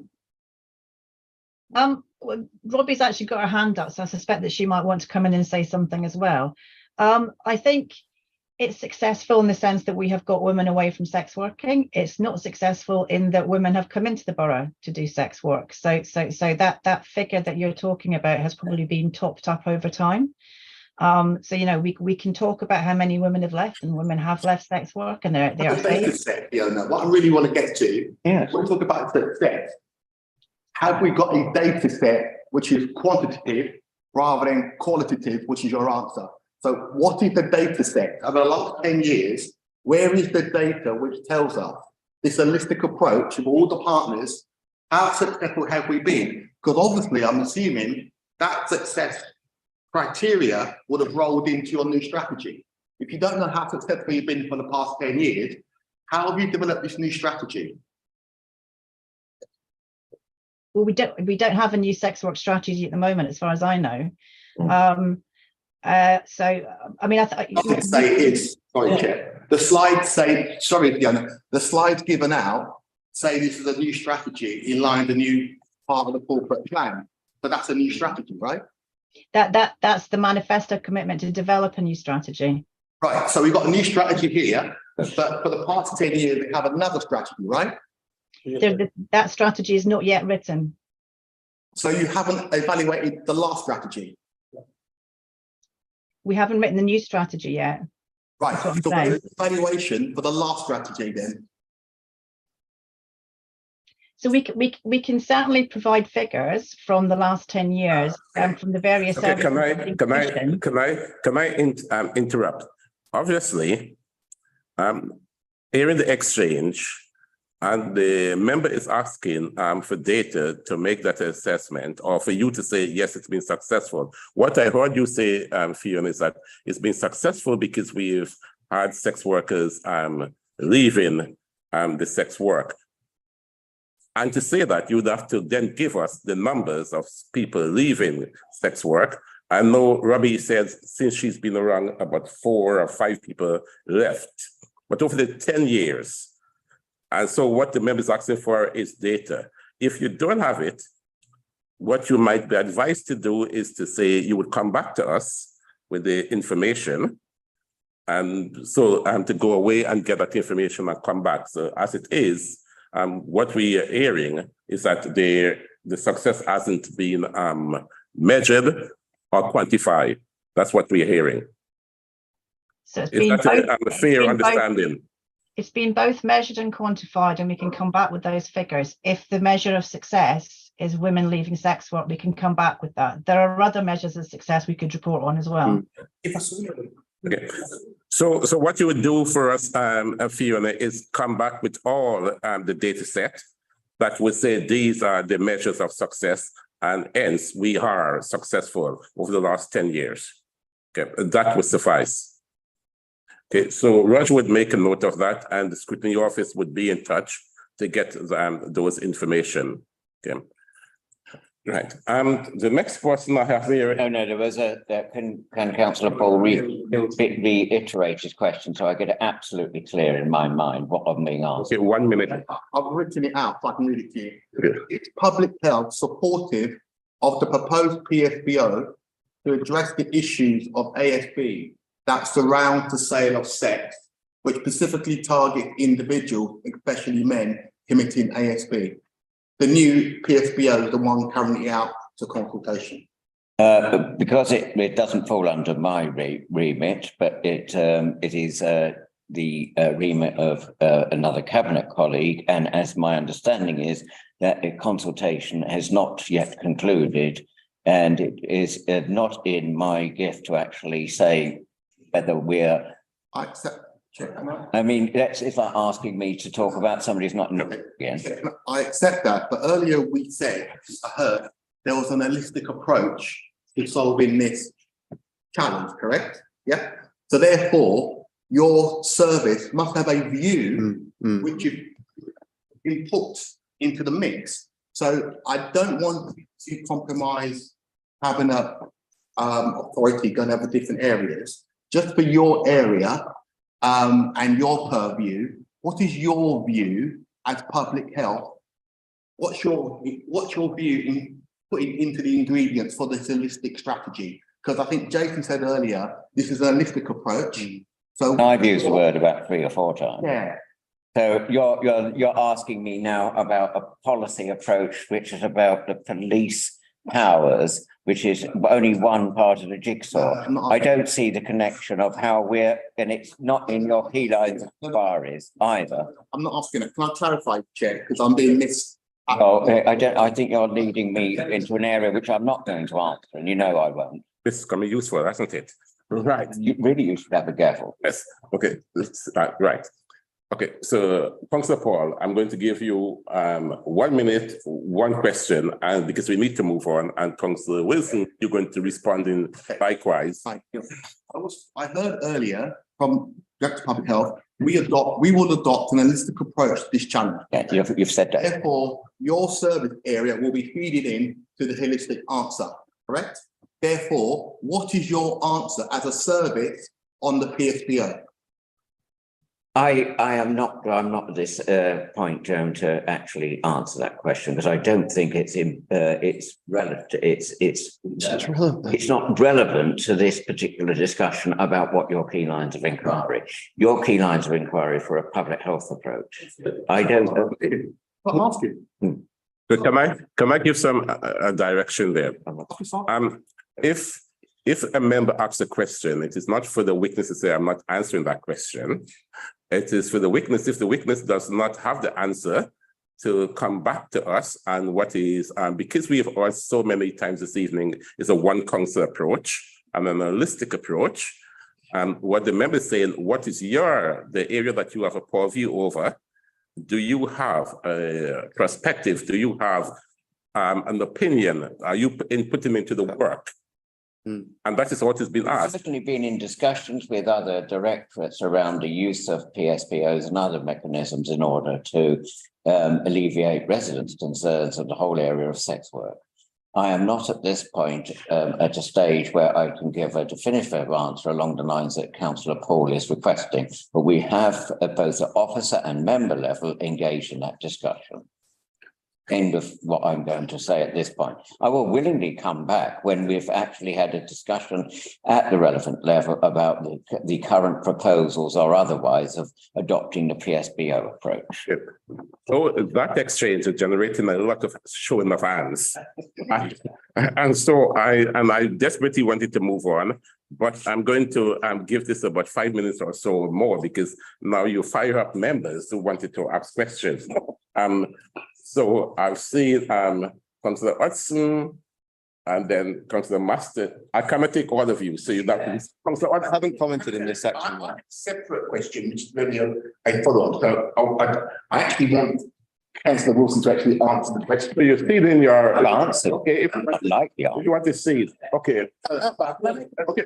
Well, Robbie's actually got her hand up, so I suspect that she might want to come in and say something as well. I think it's successful in the sense that we have got women away from sex working. It's not successful in that women have come into the borough to do sex work. So that figure that you're talking about has probably been topped up over time. So you know, we can talk about how many women have left, and women have left sex work, and they are data set, Fiona. What I really want to get to, when we talk about success, have we got a data set which is quantitative rather than qualitative, which is your answer? So what is the data set? Over the last 10 years, where is the data which tells us this holistic approach of all the partners, how successful have we been? Because obviously I'm assuming that success criteria would have rolled into your new strategy. If you don't know how successful you've been for the past 10 years, how have you developed this new strategy? Well, we don't have a new sex work strategy at the moment, as far as I know. So I mean, I say it is. Sorry, Chair. The slides say, sorry, Fiona, the slides given out say this is a new strategy in line with the new part of the corporate plan. So that's a new strategy, right? That's the manifesto commitment to develop a new strategy. Right. So we've got a new strategy here, but for the past 10 years, we have another strategy, right? That strategy is not yet written. So you haven't evaluated the last strategy? We haven't written the new strategy yet. Right. So what is the evaluation for the last strategy then? So we can certainly provide figures from the last 10 years and from the various Okay, services. can I interrupt? Obviously, here in the exchange, and the member is asking for data to make that assessment, or for you to say, yes, it's been successful. What I heard you say, Fiona, is that it's been successful because we've had sex workers leaving the sex work. And to say that, you would have to then give us the numbers of people leaving sex work. I know Robbie says since she's been around, about 4 or 5 people left, but over the 10 years. And so what the member is asking for is data. If you don't have it, what you might be advised to do is to say you would come back to us with the information, and so to go away and get that information and come back. So as it is, what we are hearing is that the success hasn't been measured or quantified. That's what we're hearing. So it's is been that a fair understanding? It's been both measured and quantified, and we can come back with those figures. If the measure of success is women leaving sex work, we can come back with that. There are other measures of success we could report on as well. Okay. So what you would do for us, Fiona, is come back with all the data set that would say these are the measures of success, and hence we are successful over the last 10 years. Okay, that would suffice. Okay, so Roger would make a note of that, and the scrutiny office would be in touch to get those information. Okay. Right. The next person I have here. No, there was can Councillor Paul reiterate his question so I get it absolutely clear in my mind what I'm being asked? Okay, 1 minute. I've written it out so I can read it to you. Okay. It's public health supportive of the proposed PSBO to address the issues of ASB that surround the sale of sex, which specifically target individuals, especially men, committing ASB. The new PSBO is the one currently out to consultation. Because it doesn't fall under my remit, but it is the remit of another cabinet colleague, and as my understanding is that a consultation has not yet concluded, and it is not in my gift to actually say whether we're. I accept. I mean, that's if like asking me to talk about somebody who's not in the again. I accept that, but earlier we said, I heard, there was an holistic approach to solving this challenge, correct? Yeah. So therefore, your service must have a view which you input into the mix. So I don't want to compromise having a authority going over different areas. Just for your area, and your purview, what is your view as public health? What's your view in putting into the ingredients for this holistic strategy? Because I think Jason said earlier, this is a holistic approach. So I've used the word about 3 or 4 times. Yeah. So you're asking me now about a policy approach, which is about the police powers, which is only one part of the jigsaw. I don't see the connection of how and it's not in your key lines of inquiries either. I'm not asking it. Can I clarify, Chair? Because I'm being Oh, I think you're leading me into an area which I'm not going to answer, and you know I won't. This is going to be useful, isn't it? Right. You should have a careful. Yes. Okay. Right. Okay. So, Councillor Paul, I'm going to give you 1 minute, one question, and because we need to move on, and Councillor Wilson, you're going to respond in likewise. Thank you. I heard earlier from Director of Public Health, we will adopt an holistic approach to this challenge. Yeah, you've said that. Therefore, your service area will be feeding in to the holistic answer, correct? Therefore, what is your answer as a service on the PSBO? I'm not at this point going to actually answer that question because I don't think it's relevant. It's not relevant to this particular discussion about what your key lines of inquiry. Your key lines of inquiry for a public health approach. I don't. I'm asking. So can I give some direction there? If a member asks a question, it is not for the witness to say, I'm not answering that question. It is for the witness, if the witness does not have the answer, to come back to us. And what is, because we have heard so many times this evening, is a one council approach and an holistic approach. What the member is saying, what is the area that you have a purview over? Do you have a perspective? Do you have an opinion? Are you putting into the work? And that is what has been asked. I've certainly been in discussions with other directorates around the use of PSBOs and other mechanisms in order to alleviate residents' concerns of the whole area of sex work. I am not at this point at a stage where I can give a definitive answer along the lines that Councillor Paul is requesting, but we have at both the officer and member level engaged in that discussion. End of what I'm going to say at this point. I will willingly come back when we've actually had a discussion at the relevant level about the current proposals or otherwise of adopting the PSBO approach. So that exchange is generating a lot of showing of hands. And so I desperately wanted to move on, but I'm going to give this about 5 minutes or so more because now you fire up members who wanted to ask questions. So I've seen Councillor Hudson, and then Councillor Master. I cannot take all of you, so you I haven't commented in this section yet. Separate question, which is really a follow-up. So I actually want Councillor Wilson to actually answer the question. So you see it in your answer. Okay, if you want to see it, okay. Okay,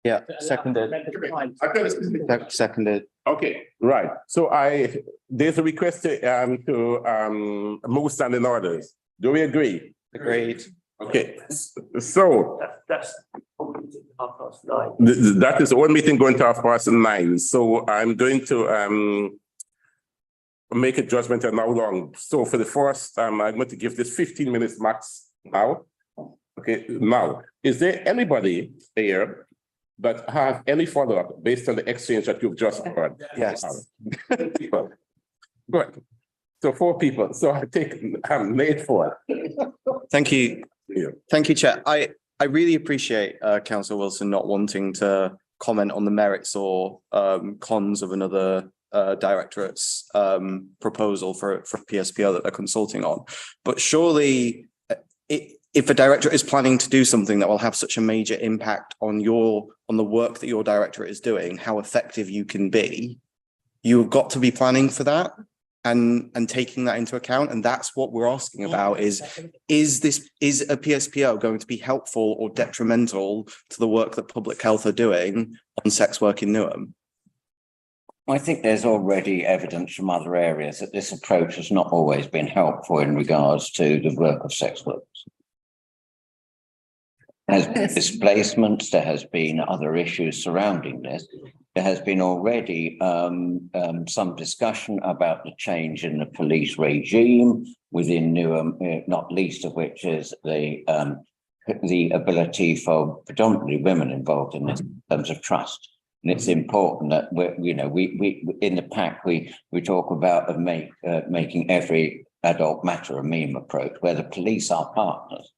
Yeah, seconded. Seconded. okay, right. So there's a request to move standing orders. Do we agree? Agreed. Okay, so That's 9:30. that is one meeting going to 9:30. So I'm going to make a judgment on how long. So for the first, I'm going to give this 15 minutes max now. Okay, now, is there anybody here that have any follow-up based on the exchange that you've just heard? Yes. People. Good. So 4 people. So I take Nate 4. Thank you. Thank you, Chair. I really appreciate Councillor Wilson not wanting to comment on the merits or cons of another directorate's proposal for PSPO that they're consulting on. But surely if a directorate is planning to do something that will have such a major impact on the work that your directorate is doing, how effective you can be, you've got to be planning for that and taking that into account. And that's what we're asking about is a PSPO going to be helpful or detrimental to the work that public health are doing on sex work in Newham? I think there's already evidence from other areas that this approach has not always been helpful in regards to the work of sex workers. There has been displacements, there has been other issues surrounding this. There has been already some discussion about the change in the police regime within Newham, not least of which is the ability for predominantly women involved in this in terms of trust. And it's important that we in the pack we talk about making every adult matter a meme approach, where the police are partners.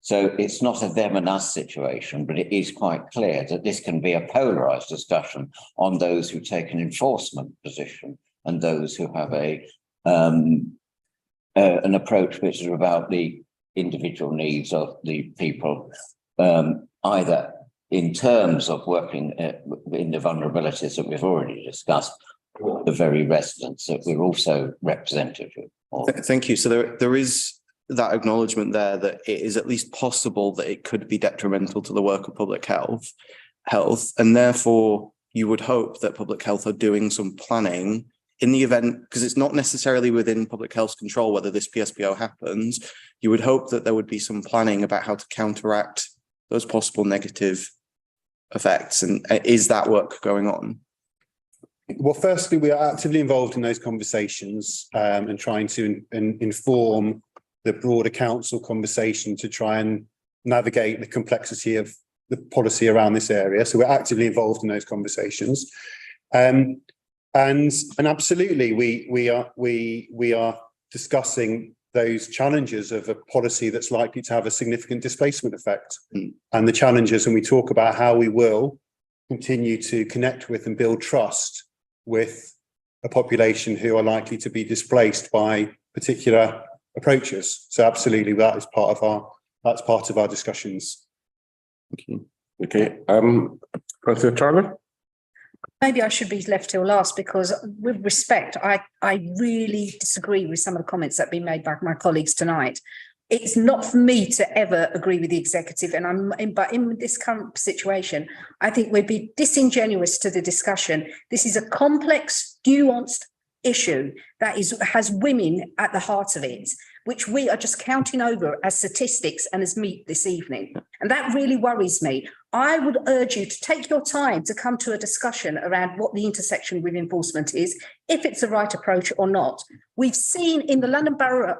So it's not a them and us situation, but it is quite clear that this can be a polarized discussion on those who take an enforcement position and those who have an approach which is about the individual needs of the people, either in terms of working in the vulnerabilities that we've already discussed, or the very residents that we're also representative of. Thank you. So there is that acknowledgement there that it is at least possible that it could be detrimental to the work of public health, and therefore you would hope that public health are doing some planning in the event, because it's not necessarily within public health's control whether this PSPO happens. You would hope that there would be some planning about how to counteract those possible negative effects. And is that work going on? Well, firstly, we are actively involved in those conversations and trying to inform the broader council conversation to try and navigate the complexity of the policy around this area. So we're actively involved in those conversations. And absolutely, we are discussing those challenges of a policy that's likely to have a significant displacement effect and the challenges, and we talk about how we will continue to connect with and build trust with a population who are likely to be displaced by particular approaches. So absolutely, that's part of our discussions. Thank you. Okay, Councillor Charlotte? Maybe I should be left till last because, with respect, I really disagree with some of the comments that have been made by my colleagues tonight. It's not for me to ever agree with the executive, but in this current situation, I think we'd be disingenuous to the discussion. This is a complex, nuanced issue that has women at the heart of it, which we are just counting over as statistics and as meat this evening. And that really worries me. I would urge you to take your time to come to a discussion around what the intersection with enforcement is, if it's the right approach or not. We've seen in the London Borough,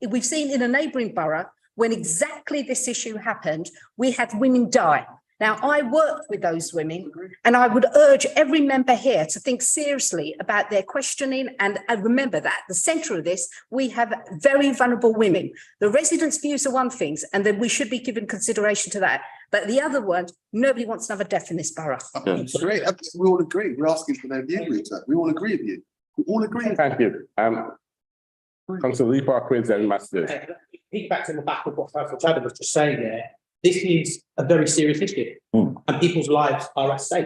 we've seen in a neighbouring borough, when exactly this issue happened, we had women die. Now, I worked with those women, and I would urge every member here to think seriously about their questioning and remember that at the centre of this, we have very vulnerable women. The residents' views are one thing, and then we should be giving consideration to that. But the other one, nobody wants another death in this borough. Great. We all agree. We're asking for their view, Rita. We all agree with you. We all agree. Thank you. Councillor Lee Parkway, then Master. Back to the back of what Councillor Chadha was just saying there, this is a very serious issue and people's lives are at stake.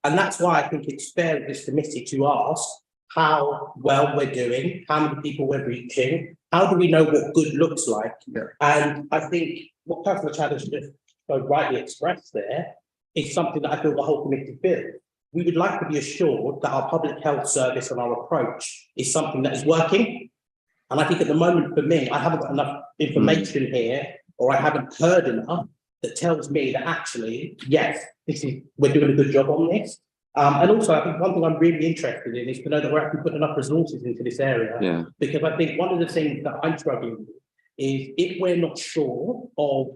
And that's why I think it's fair of this committee to ask how well we're doing, how many people we're reaching, how do we know what good looks like? And I think what Councillor Chadha just so rightly expressed there is something that I feel the whole committee feels. We would like to be assured that our public health service and our approach is something that is working. And I think at the moment, for me, I haven't got enough information here, or I haven't heard enough that tells me that actually, yes, we're doing a good job on this. And also, I think one thing I'm really interested in is to know that we're actually putting enough resources into this area. Because I think one of the things that I'm struggling with is if we're not sure of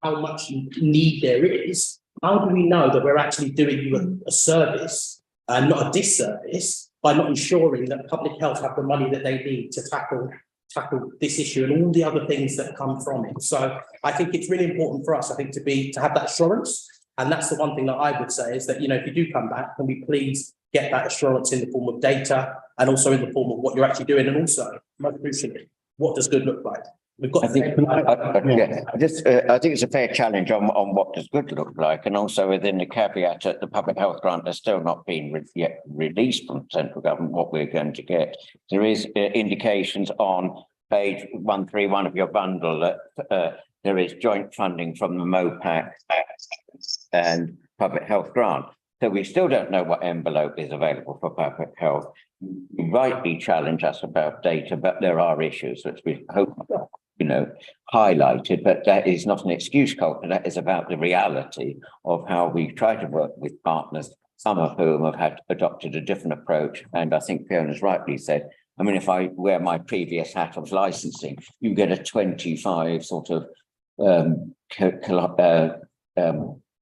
how much need there is, how do we know that we're actually doing you a service and not a disservice by not ensuring that public health have the money that they need to tackle this issue and all the other things that come from it. So I think it's really important for us, I think, to have that assurance. And that's the one thing that I would say is that, if you do come back, can we please get that assurance in the form of data and also in the form of what you're actually doing, and also, most crucially, what does good look like? We've got. I think it's a fair challenge on what does good look like, and also within the caveat that the public health grant has still not been yet released from central government. What we're going to get, there is indications on page 131 of your bundle that there is joint funding from the MOPAC and public health grant. So we still don't know what envelope is available for public health. You rightly challenge us about data, but there are issues which we hope highlighted, but that is not an excuse, Colton. That is about the reality of how we try to work with partners, some of whom have adopted a different approach. And I think Fiona's rightly said, I mean, if I wear my previous hat of licensing, you get a 25 sort of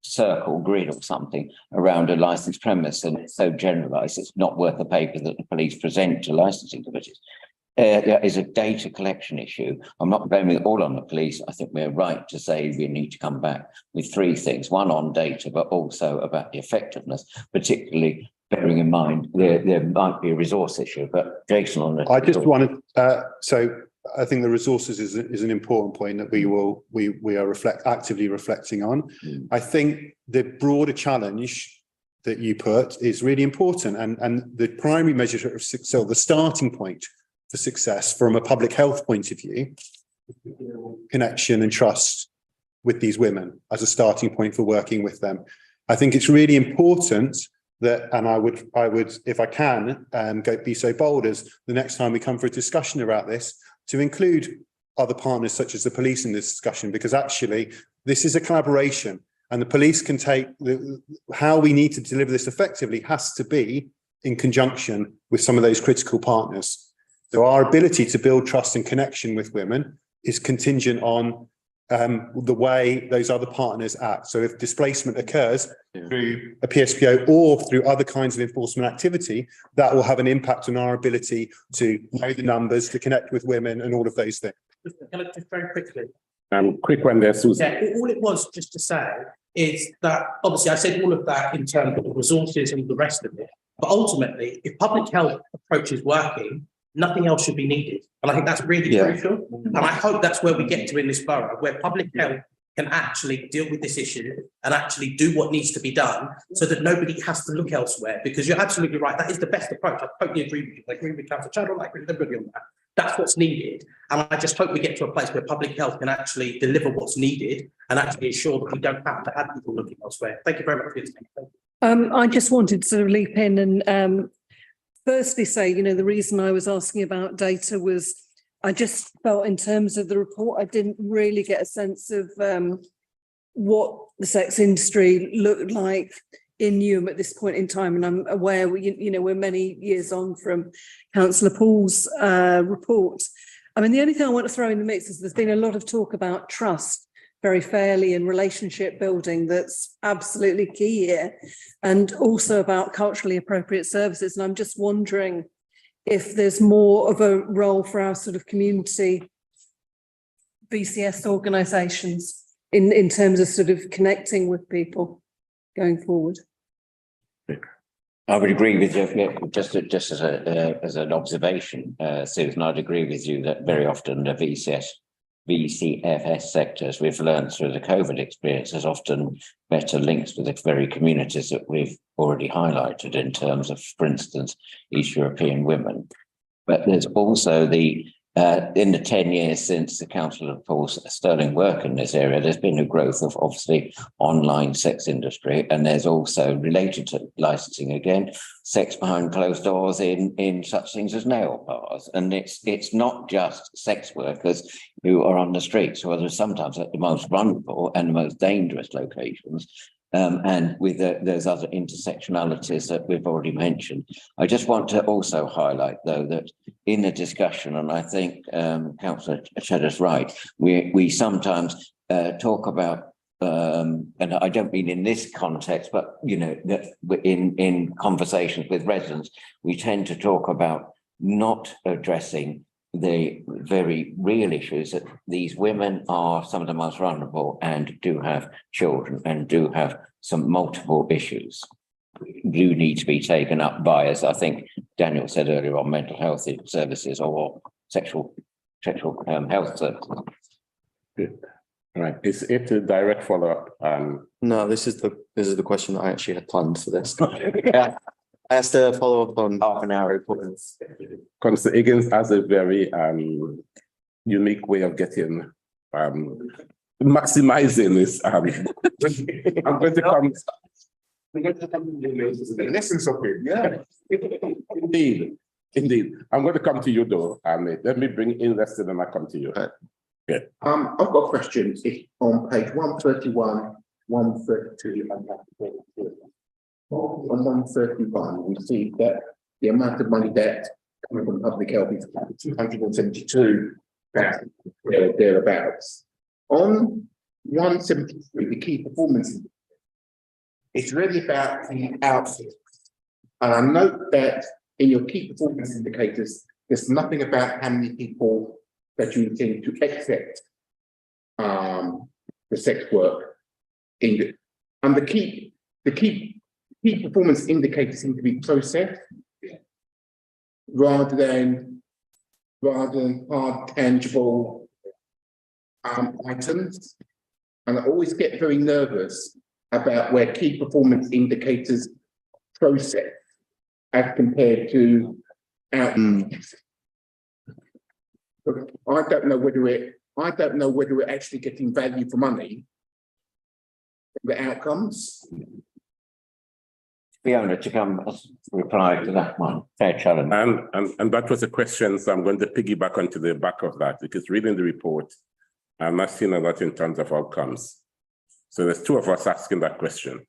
circle grid or something around a licensed premise, and it's so generalized it's not worth the paper that the police present to licensing committees. There is a data collection issue. I'm not blaming it all on the police. I think we're right to say we need to come back with three things: one on data, but also about the effectiveness, particularly bearing in mind there might be a resource issue. But Jason, on the I just wanted so I think the resources is an important point that we are actively reflecting on. I think the broader challenge that you put is really important, and the primary measure of success, so the starting point for success from a public health point of view, connection and trust with these women as a starting point for working with them. I think it's really important that, and I would, if I can, be so bold as the next time we come for a discussion about this, to include other partners such as the police in this discussion, because actually this is a collaboration, and the police can take how we need to deliver this effectively has to be in conjunction with some of those critical partners. So our ability to build trust and connection with women is contingent on the way those other partners act. So if displacement occurs through a PSPO or through other kinds of enforcement activity, that will have an impact on our ability to know the numbers, to connect with women and all of those things. Can I just very quickly? Quick one there, Susan. Yeah, all it was just to say is that obviously I said all of that in terms of the resources and the rest of it, but ultimately, if public health approach is working, nothing else should be needed. And I think that's really crucial. And I hope that's where we get to in this borough, where public health can actually deal with this issue and actually do what needs to be done so that nobody has to look elsewhere. Because you're absolutely right. That is the best approach. I totally agree with you. I agree with Councillor Chadha, I agree with everybody on that. That's what's needed. And I just hope we get to a place where public health can actually deliver what's needed and actually ensure that we don't have to have people looking elsewhere. Thank you very much for your time. I just wanted to sort of leap in and firstly say, the reason I was asking about data was I just felt in terms of the report, I didn't really get a sense of what the sex industry looked like in Newham at this point in time. And I'm aware, we're many years on from Councillor Paul's report. I mean, the only thing I want to throw in the mix is there's been a lot of talk about trust, very fairly, in relationship building. That's absolutely key here, and also about culturally appropriate services. And I'm just wondering if there's more of a role for our sort of community BCS organisations in terms of sort of connecting with people going forward. I would agree with you, yeah, just as an observation, Susan, I'd agree with you that very often the VCFS sectors we've learned through the COVID experience is often better links with the very communities that we've already highlighted in terms of, for instance, East European women. But there's also in the 10 years since the Council of Paul Sterling work in this area, there's been a growth of obviously online sex industry, and there's also related to licensing again, sex behind closed doors in such things as nail bars. And it's not just sex workers who are on the streets, who are sometimes at the most vulnerable and the most dangerous locations. And with those other intersectionalities that we've already mentioned. I just want to also highlight, though, that in the discussion, and I think Councillor Cheddar's right, we sometimes talk about, and I don't mean in this context, but that in conversations with residents, we tend to talk about not addressing the very real issues that these women are some of the most vulnerable and do have children and do have some multiple issues do need to be taken up by, as I think Daniel said earlier, on mental health services or sexual health services. Good. All right. Is it a direct follow-up? No, this is the question that I actually had planned for this. Yeah. I asked to follow up on half an hour. Councillor Higgins has a very unique way of getting maximizing this. I'm going to come. The essence of it. Yeah. Indeed. I'm going to come to you though. Let me bring in Leslie and I come to you. Yeah. I've got questions on page 131, 132, and 132. On 131, we see that the amount of money that coming from public health is 272,000 thereabouts. On 173, the key performance, it's really about the outfit. And I note that in your key performance indicators, there's nothing about how many people that you intend to accept the sex work and the key performance indicators seem to be process rather than hard, tangible items. And I always get very nervous about where key performance indicators process as compared to outcomes. I don't know whether we're actually getting value for money from the outcomes. Fiona, to come reply to that one, fair challenge. And that was a question, so I'm going to piggyback onto the back of that, because reading the report, I'm not seeing a lot in terms of outcomes. So there's two of us asking that question.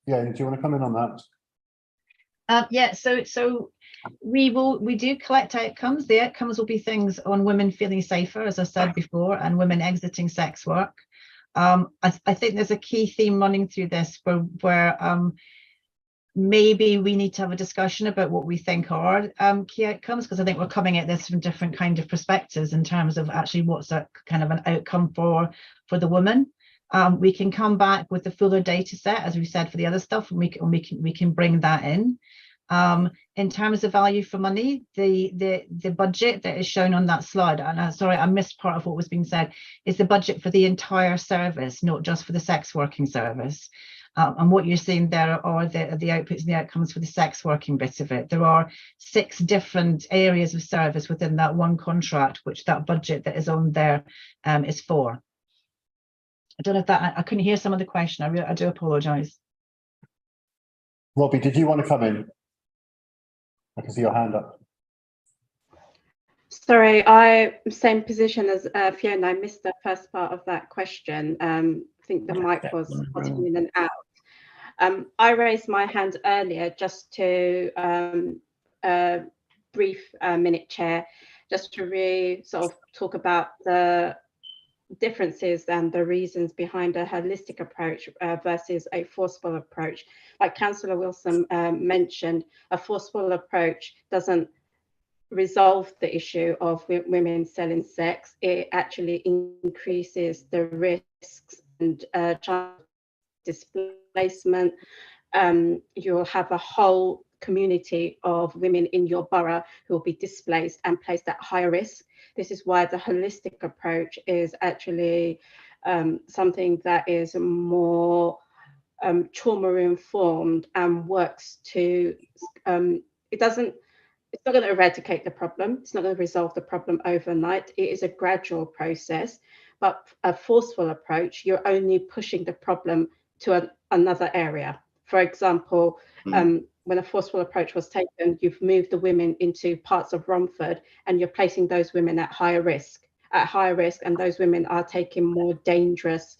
Yeah, do you want to come in on that? Yeah, so we do collect outcomes. The outcomes will be things on women feeling safer, as I said before, and women exiting sex work. I think there's a key theme running through this where maybe we need to have a discussion about what we think are key outcomes, because I think we're coming at this from different kind of perspectives in terms of actually what's a kind of an outcome for the woman. We can come back with the fuller data set, as we said, for the other stuff, and we can bring that in. In terms of value for money, the budget that is shown on that slide, and sorry, I missed part of what was being said, is the budget for the entire service, not just for the sex working service. And what you're seeing there are the outputs and the outcomes for the sex working bit of it. There are 6 different areas of service within that one contract, which that budget that is on there is for. I don't know if that, I couldn't hear some of the question. I do apologise. Robbie, did you want to come in? I can see your hand up. Sorry, same position as Fiona. I missed the first part of that question. I think the mic was cutting in and out. I raised my hand earlier just to brief minute, Chair, just to really sort of talk about the differences and the reasons behind a holistic approach versus a forceful approach. Like Councillor Wilson mentioned, a forceful approach doesn't resolve the issue of women selling sex. It actually increases the risks and child displacement, you'll have a whole community of women in your borough who will be displaced and placed at higher risk. This is why the holistic approach is actually something that is more trauma informed and works to, it's not going to eradicate the problem. It's not going to resolve the problem overnight. It is a gradual process, but a forceful approach, you're only pushing the problem to another area. For example, when a forceful approach was taken, you've moved the women into parts of Romford and you're placing those women at higher risk, and those women are taking more dangerous,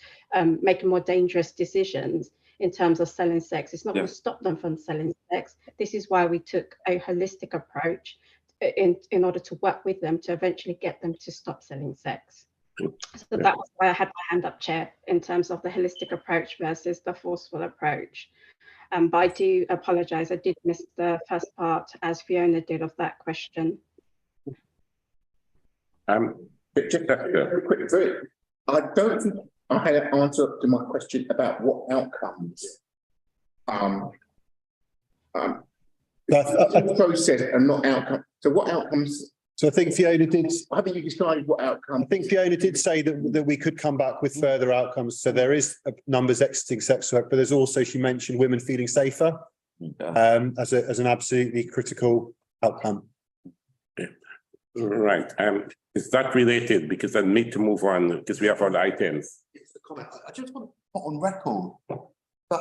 making more dangerous decisions in terms of selling sex. It's not going to stop them from selling sex. This is why we took a holistic approach in order to work with them to eventually get them to stop selling sex. So that was why I had my hand up, Chair, in terms of the holistic approach versus the forceful approach. But I do apologise, I did miss the first part, as Fiona did, of that question. Just a quick thing. I don't think I had an answer to my question about what outcomes process and not outcome. So what outcomes? So I think Fiona did. How do you decide what outcome? I think Fiona did say that we could come back with further outcomes. So there is numbers exiting sex work, but there's also, she mentioned women feeling safer as an absolutely critical outcome. Right. Is that related? Because I need to move on because we have other items. It's a comment. I just want to put on record that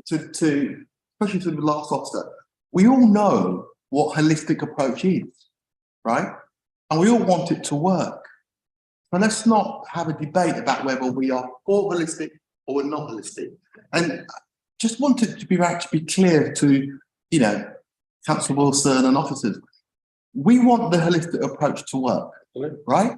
especially to the last officer, we all know what holistic approach is, right? And we all want it to work. But let's not have a debate about whether we are for holistic or we're not holistic. And just wanted to be clear to, Councillor Wilson and officers. We want the holistic approach to work, right?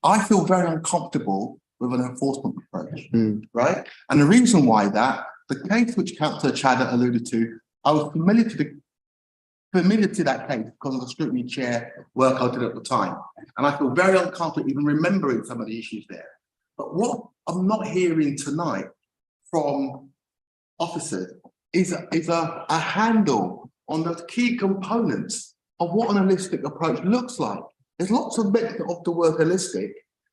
I feel very uncomfortable with an enforcement approach, right? And the reason why the case which Councillor Chadder alluded to, I was familiar to that case because of the scrutiny chair work I did at the time. And I feel very uncomfortable even remembering some of the issues there. But what I'm not hearing tonight from officers is a handle on the key components of what an holistic approach looks like. There's lots of bits of the word holistic,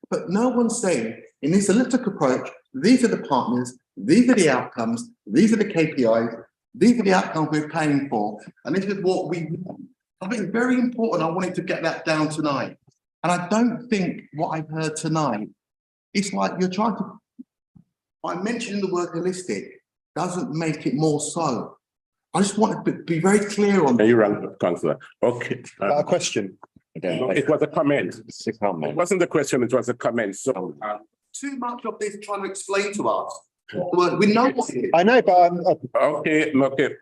but no one's saying in this holistic approach, these are the partners, these are the outcomes, these are the KPIs, these are the outcomes we're paying for, and this is what we want. I think it's very important. I wanted to get that down tonight. And I don't think what I've heard tonight, it's like you're trying to, by mentioning the word holistic, doesn't make it more so. I just want to be very clear on that. You're right, Councillor. Okay. A question. No, it was a comment. It wasn't a question, it was a comment. So too much of this trying to explain to us. We know what it is. I know, but okay,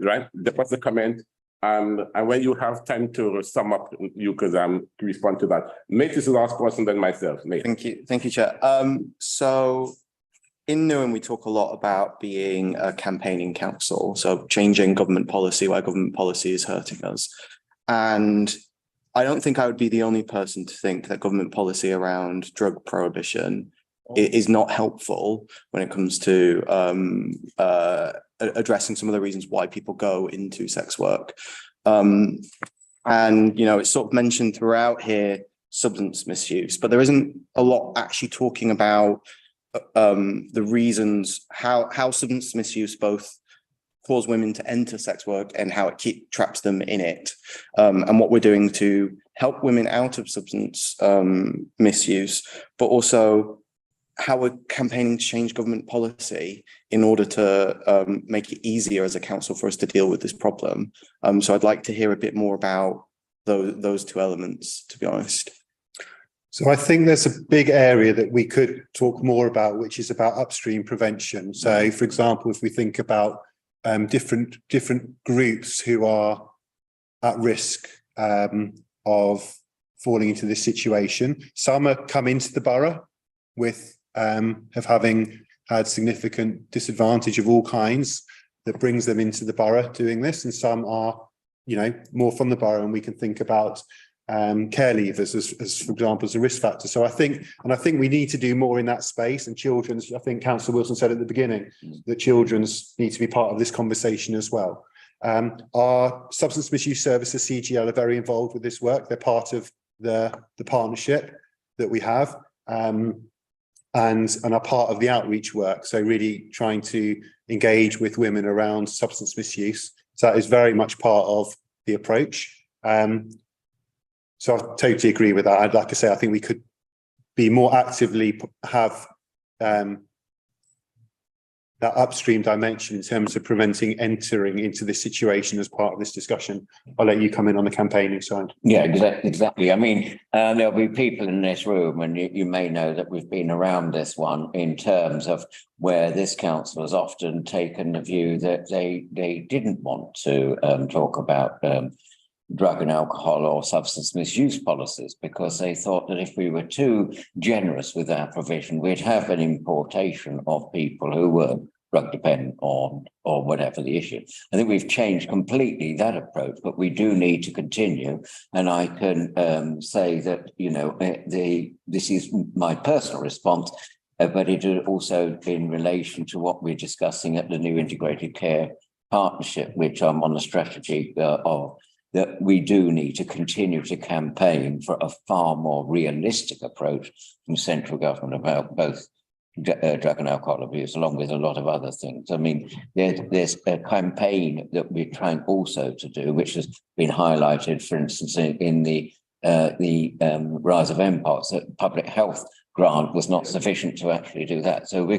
right. That was a comment. And when you have time to sum up, you could respond to that. Nate is the last person, then myself. Nate. Thank you, Chair. So in Newham, we talk a lot about being a campaigning council, so changing government policy where government policy is hurting us. And I don't think I would be the only person to think that government policy around drug prohibition is not helpful when it comes to addressing some of the reasons why people go into sex work. And, it's sort of mentioned throughout here, substance misuse, but there isn't a lot actually talking about the reasons how substance misuse both cause women to enter sex work and how it traps them in it, and what we're doing to help women out of substance misuse, but also how we're campaigning to change government policy in order to make it easier as a council for us to deal with this problem. So I'd like to hear a bit more about those two elements, to be honest. So I think there's a big area that we could talk more about, which is about upstream prevention. So, for example, if we think about different groups who are at risk of falling into this situation, some are come into the borough with having had significant disadvantage of all kinds that brings them into the borough doing this, and some are, more from the borough, and we can think about care leavers as for example, as a risk factor. So I think we need to do more in that space, and children's, I think Councillor Wilson said at the beginning that children's need to be part of this conversation as well. Our substance misuse services, CGL, are very involved with this work. They're part of the partnership that we have, and are part of the outreach work. So really trying to engage with women around substance misuse. So that is very much part of the approach. So I totally agree with that. I'd like to say, I think we could be more actively have that upstream dimension in terms of preventing entering into this situation as part of this discussion. I'll let you come in on the campaigning side. Yeah, exactly. I mean, there'll be people in this room, and you may know that we've been around this one in terms of where this council has often taken the view that they didn't want to talk about drug and alcohol or substance misuse policies, because they thought that if we were too generous with our provision, we'd have an importation of people who were drug dependent on or whatever the issue. I think we've changed completely that approach, but we do need to continue. And I can say that, you know, this is my personal response, but it is also in relation to what we're discussing at the new integrated care partnership, which I'm on the strategy of, that we do need to continue to campaign for a far more realistic approach from central government about both drug and alcohol abuse, along with a lot of other things. I mean, there's a campaign that we're trying also to do, which has been highlighted, for instance, in the rise of MPOX, that public health grant was not sufficient to actually do that. So we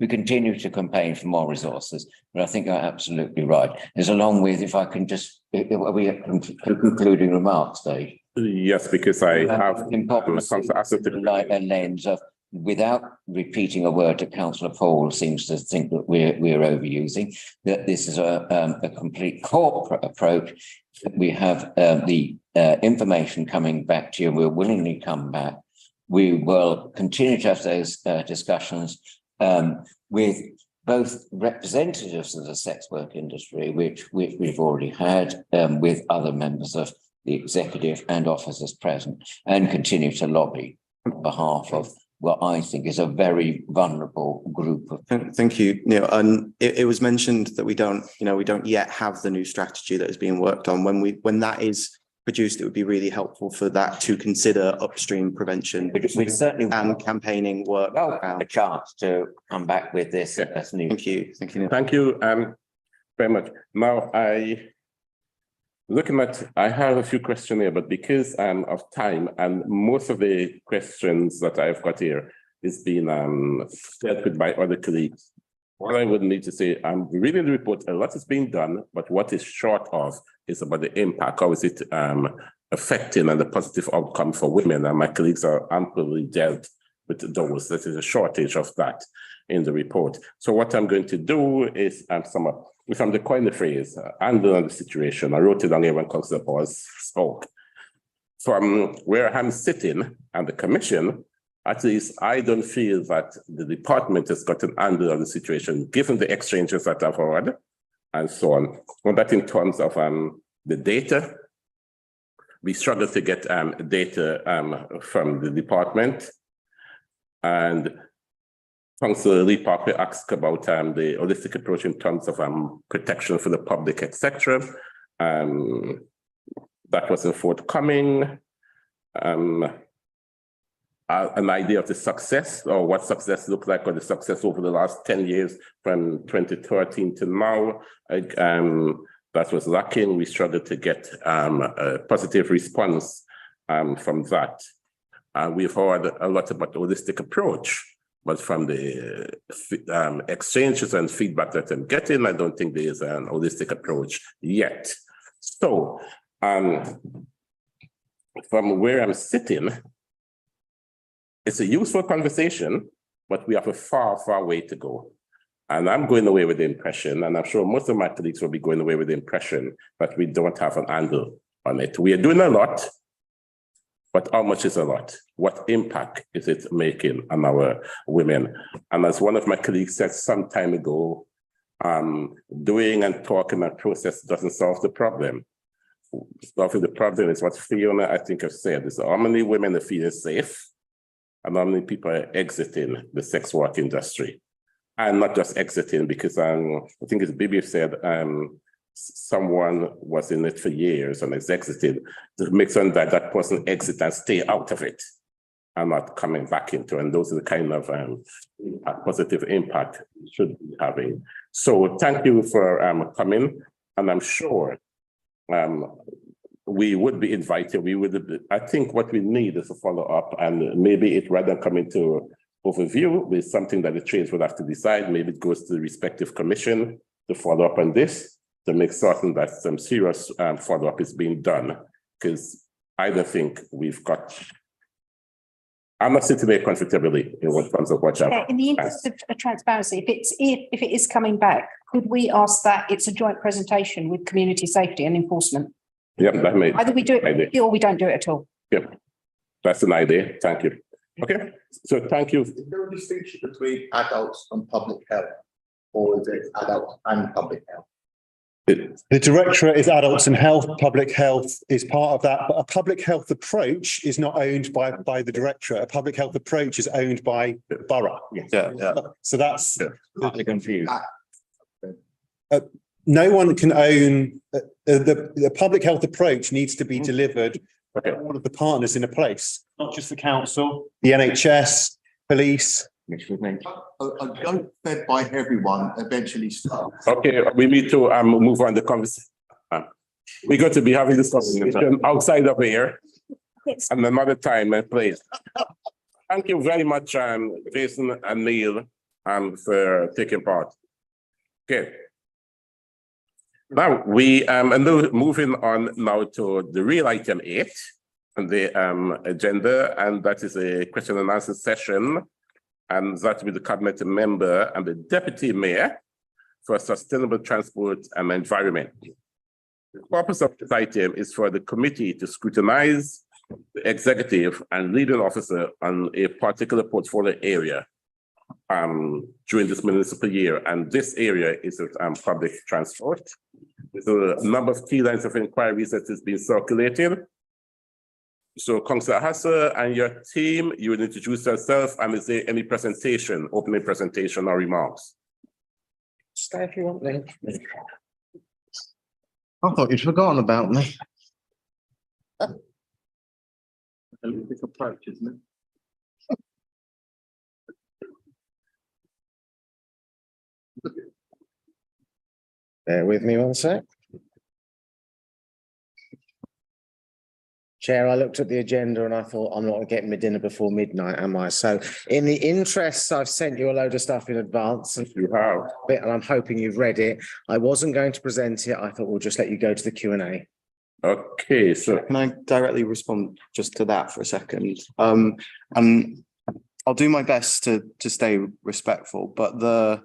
continue to campaign for more resources, but I think you're absolutely right. There's along with, if I can just, are we at concluding remarks stage? Yes, because I have a lens of, without repeating a word that Councillor Paul seems to think that we're overusing, that this is a complete corporate approach. We have the information coming back to you. We'll willingly come back. We will continue to have those discussions with both representatives of the sex work industry, which we've already had, with other members of the executive and officers present, and continue to lobby on behalf of what I think is a very vulnerable group of people. Thank you, Neil. And it was mentioned that we don't yet have the new strategy that is being worked on. When that is produced, it would be really helpful for that to consider upstream prevention and campaigning work. A chance to come back with this as new. Thank you. Thank you very much. Now I have a few questions here, but because of time and most of the questions that I've got here is being dealt with by other colleagues. What I would need to say, I'm reading the report, a lot is being done, but what is short of is about the impact. How is it affecting and the positive outcome for women? And my colleagues are amply dealt with those. There is a shortage of that in the report. So what I'm going to do is sum up. If I'm to coin the phrase, handling the situation, I wrote it down here when Councillor Paul spoke. From where I'm sitting and the commission, at least I don't feel that the department has got an handle on the situation, given the exchanges that I've heard and so on. Well, that in terms of the data, we struggle to get data from the department. And Councillor Lee Parker asked about the holistic approach in terms of protection for the public, etc. That wasn't forthcoming. An idea of the success, or what success looked like, or the success over the last 10 years from 2013 to now, that was lacking. We struggled to get a positive response from that. We've heard a lot about the holistic approach, but from the exchanges and feedback that I'm getting, I don't think there is an holistic approach yet. So from where I'm sitting, it's a useful conversation, but we have a far, far way to go. And I'm going away with the impression, and I'm sure most of my colleagues will be going away with the impression that we don't have an handle on it. We are doing a lot, but how much is a lot? What impact is it making on our women? And as one of my colleagues said some time ago, doing and talking and process doesn't solve the problem. Often the problem is what Fiona, I think, has said, is how many women are feeling safe and how many people are exiting the sex work industry. And not just exiting, because I think as Bibi said, someone was in it for years and has exited, to make sure that that person exit and stay out of it and not coming back into, and those are the kind of positive impact we should be having. So thank you for coming, and I'm sure we would be invited. I think what we need is a follow-up, and maybe it rather than coming to overview with something that the trades would have to decide. Maybe it goes to the respective commission to follow up on this, to make certain that some serious follow-up is being done. Because I don't think we've got, I'm not sitting there comfortably in what terms of what in the interest of transparency, if it is coming back, could we ask that it's a joint presentation with community safety and enforcement? Yeah, that may Either we do it or we don't do it at all. Yep, that's an idea. Thank you. Okay, so thank you. Is there a distinction between adults and public health, or is it adults and public health? The directorate is adults and health, public health is part of that, but a public health approach is not owned by the directorate. A public health approach is owned by borough. Yeah. So that's Slightly confused. no one can own the public health approach needs to be delivered by all of the partners in a place, not just the council, the NHS, police. Which would mean A goat fed by everyone eventually starts. Okay, we need to move on the conversation. We're going to be having this conversation outside of here and another time and place. Thank you very much, Jason and Neil, for taking part. Okay. Now we moving on now to the real item 8 on the agenda, and that is a question and answer session. And that will be the cabinet member and the deputy mayor for sustainable transport and environment. The purpose of this item is for the committee to scrutinize the executive and leading officer on a particular portfolio area during this municipal year. And this area is public transport. There's a number of key lines of inquiries that is being circulated. So, Councillor Hasser and your team, you will introduce yourself, and is there any presentation, opening presentation or remarks? Stay if you want, then. I thought you'd forgotten about me. A little bit approach, isn't it? Bear with me one sec. Chair, I looked at the agenda and I thought, I'm not getting my dinner before midnight, am I? So in the interests, I've sent you a load of stuff in advance. And you have. And I'm hoping you've read it. I wasn't going to present it. I thought we'll just let you go to the Q&A. Okay, so can I directly respond just to that for a second? And I'll do my best to stay respectful, but the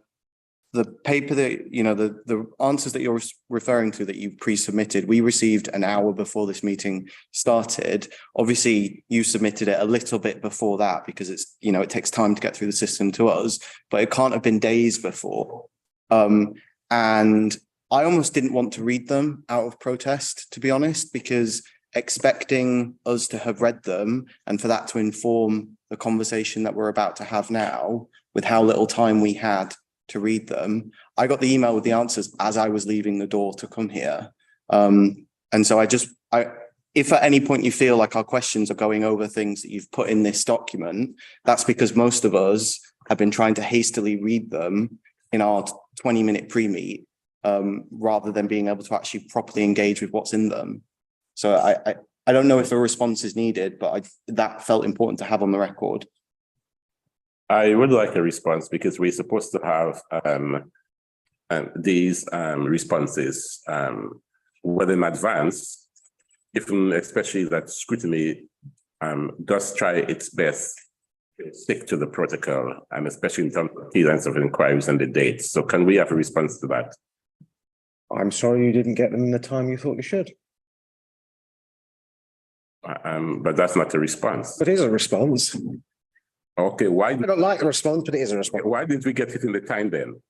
paper that, the answers that you're referring to that you pre-submitted, we received an hour before this meeting started. Obviously, you submitted it a little bit before that because it's, it takes time to get through the system to us, but it can't have been days before. And I almost didn't want to read them out of protest, to be honest, because expecting us to have read them and for that to inform the conversation that we're about to have now, with how little time we had to read them, I got the email with the answers as I was leaving the door to come here. And so if at any point you feel like our questions are going over things that you've put in this document, that's because most of us have been trying to hastily read them in our 20-minute pre-meet, rather than being able to actually properly engage with what's in them. So I don't know if a response is needed, but that felt important to have on the record. I would like a response because we're supposed to have these responses well in advance, especially that scrutiny does try its best to stick to the protocol, and especially in terms of key lines of inquiries and the dates. So can we have a response to that? I'm sorry you didn't get them in the time you thought you should. But that's not a response. It is a response. Okay, why? I don't like a response, but it is a response. Why didn't we get it in the time then?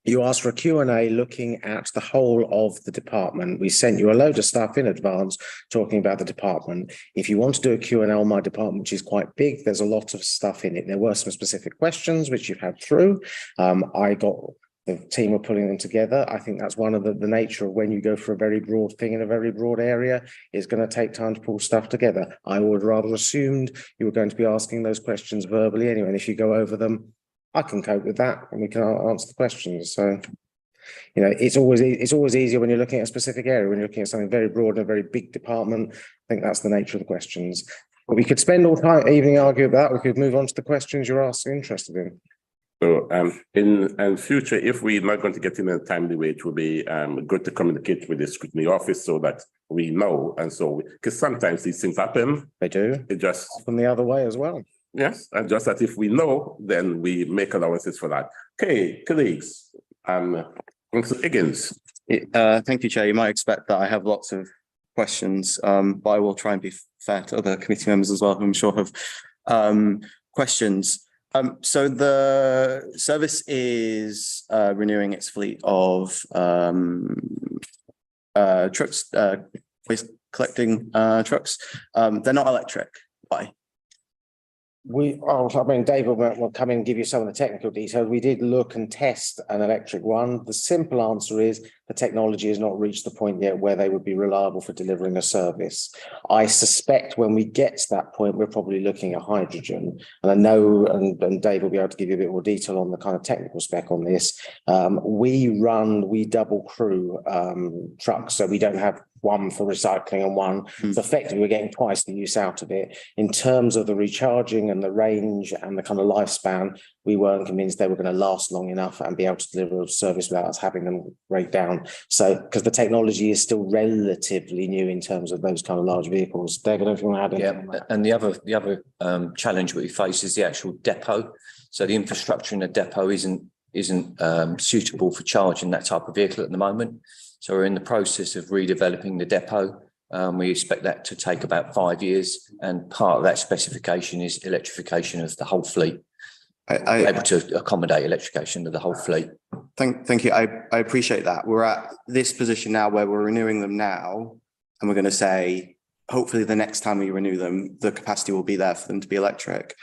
You asked for a Q&A looking at the whole of the department. We sent you a load of stuff in advance talking about the department. If you want to do a Q&A on my department, which is quite big, there's a lot of stuff in it. There were some specific questions which you've had through. The team are pulling them together. I think that's one of the nature of when you go for a very broad thing in a very broad area, is going to take time to pull stuff together. I would rather assumed you were going to be asking those questions verbally anyway. And if you go over them, I can cope with that and we can answer the questions. So, you know, it's always easier when you're looking at a specific area, when you're looking at something very broad and a very big department. I think that's the nature of the questions. But we could spend all evening arguing about that. We could move on to the questions you're asking, interested in. So in future, if we're not going to get in a timely way, it will be good to communicate with the scrutiny office so that we know. And so, because sometimes these things happen. They do. It just happen the other way as well. Yes, and just that if we know, then we make allowances for that. Okay, colleagues, Mr. Higgins. Thank you, Chair. You might expect that I have lots of questions, but I will try and be fair to other committee members as well, who I'm sure have questions. So the service is renewing its fleet of trucks, waste collecting trucks. They're not electric. Why? David will come in and give you some of the technical details. We did look and test an electric one. The simple answer is the technology has not reached the point yet where they would be reliable for delivering a service. I suspect when we get to that point, we're probably looking at hydrogen. And I know, and Dave will be able to give you a bit more detail on the kind of technical spec on this. We double crew trucks, so we don't have one for recycling and one. So effectively, we're getting twice the use out of it. In terms of the recharging and the range and the kind of lifespan, we weren't convinced they were going to last long enough and be able to deliver a service without us having them break down. So, because the technology is still relatively new in terms of those kind of large vehicles. David, I don't know if you want to add anything on that. And the other challenge we face is the actual depot. So the infrastructure in the depot isn't suitable for charging that type of vehicle at the moment. So we're in the process of redeveloping the depot. We expect that to take about 5 years, and part of that specification is electrification of the whole fleet. Able to accommodate electrification of the whole fleet. Thank you. I appreciate that. We're at this position now where we're renewing them now, and we're going to say, hopefully the next time we renew them, the capacity will be there for them to be electric.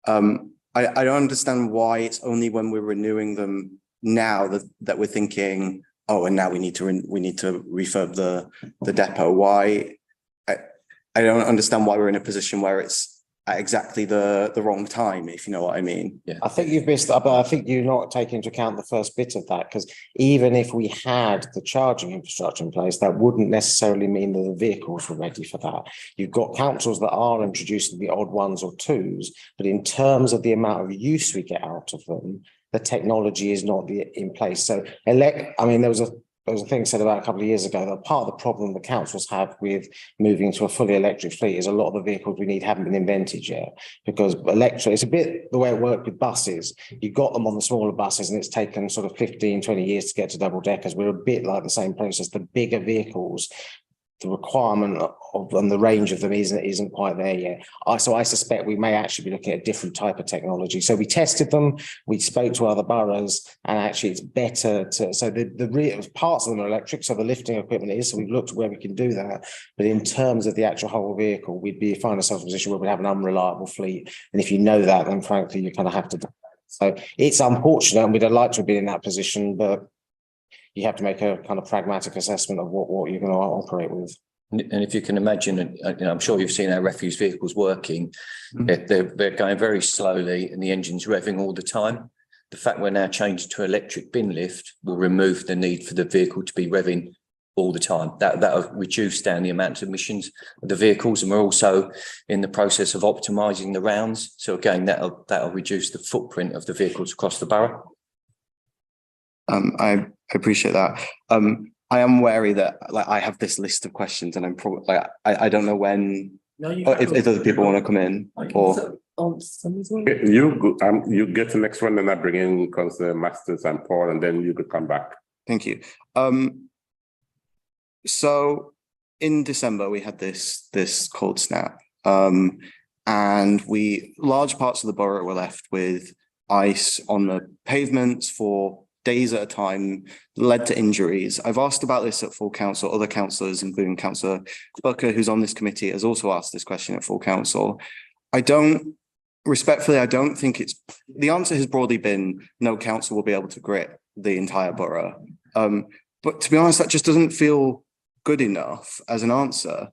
I don't understand why it's only when we're renewing them now that we're thinking, oh, and now we need to refurb the depot. Why? I don't understand why we're in a position where it's at exactly the wrong time, if you know what I mean. Yeah. I think you've missed that, but I think you're not taking into account the first bit of that, because even if we had the charging infrastructure in place, that wouldn't necessarily mean that the vehicles were ready for that. You've got councils that are introducing the odd ones or twos, but in terms of the amount of use we get out of them, the technology is not in place. So, there was a thing said about a couple of years ago that part of the problem the councils have with moving to a fully electric fleet is a lot of the vehicles we need haven't been invented yet, because electric, it's a bit the way it worked with buses. You got them on the smaller buses and it's taken sort of 15, 20 years to get to double deckers. We're a bit like the same process. The bigger vehicles, the requirement of and the range of them isn't quite there yet. So I suspect we may actually be looking at a different type of technology. So we tested them, we spoke to other boroughs, and actually it's better to, so the real parts of them are electric, so the lifting equipment is, so we've looked at where we can do that. But in terms of the actual whole vehicle, find ourselves in a position where we have an unreliable fleet. And if you know that, then frankly, you kind of have to do that. So it's unfortunate, and we'd have liked to have been in that position, but you have to make a kind of pragmatic assessment of what you're going to operate with. And if you can imagine, and I'm sure you've seen our refuse vehicles working, they're going very slowly and the engine's revving all the time. The fact we're now changing to electric bin lift will remove the need for the vehicle to be revving all the time. That'll reduce down the amount of emissions of the vehicles, and we're also in the process of optimising the rounds. So again, that'll reduce the footprint of the vehicles across the borough. I appreciate that. I am wary that I have this list of questions, and I'm probably I don't know when if other people want to come in or you get the next one, then I bring in Councillor Masters and Paul, and then you could come back. Thank you. So in December we had this cold snap, and large parts of the borough were left with ice on the pavements for days at a time, led to injuries. I've asked about this at full council. Other councillors, including Councillor Booker, who's on this committee, has also asked this question at full council. Respectfully, I don't think the answer has broadly been no council will be able to grit the entire borough. But to be honest, that just doesn't feel good enough as an answer.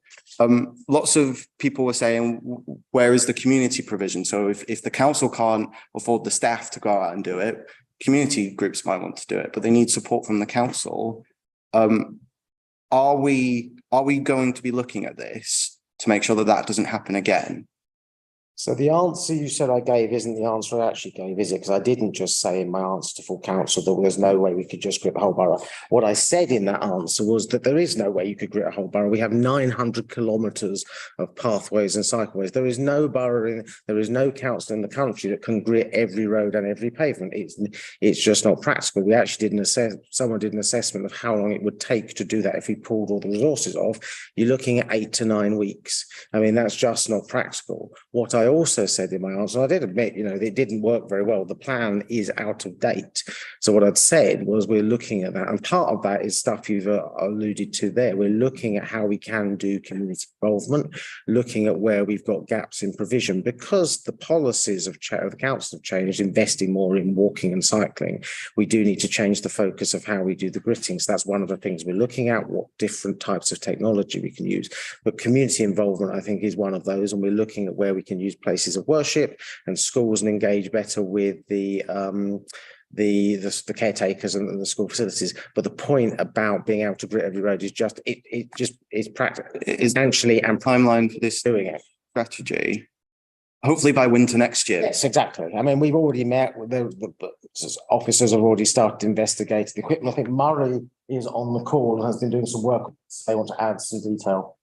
Lots of people were saying, where is the community provision? So if the council can't afford the staff to go out and do it, community groups might want to do it, but they need support from the council. Are we going to be looking at this to make sure that that doesn't happen again? So the answer you said I gave isn't the answer I actually gave, is it? Because I didn't just say in my answer to full council that there's no way we could just grip a whole borough. What I said in that answer was that there is no way you could grip a whole borough. We have 900 kilometres of pathways and cycleways. There is no borough, there is no council in the country that can grit every road and every pavement. It's just not practical. We actually someone did an assessment of how long it would take to do that if we pulled all the resources off. You're looking at 8 to 9 weeks. I mean, that's just not practical. What I also said in my answer, I did admit, it didn't work very well. The plan is out of date. So what I'd said was we're looking at that. And part of that is stuff you've alluded to there. We're looking at how we can do community involvement, looking at where we've got gaps in provision, because the policies of the council have changed, investing more in walking and cycling. We do need to change the focus of how we do the gritting. So that's one of the things we're looking at, what different types of technology we can use. But community involvement, I think, is one of those. And we're looking at where we can use places of worship and schools and engage better with the caretakers and the school facilities. But the point about being able to grit every road is just it's practical, essentially, and timeline for this doing it strategy. Hopefully by winter next year. Yes, exactly. I mean, we've already met with the officers have already started investigating the equipment. I think Murray is on the call and has been doing some work. They want to add some detail.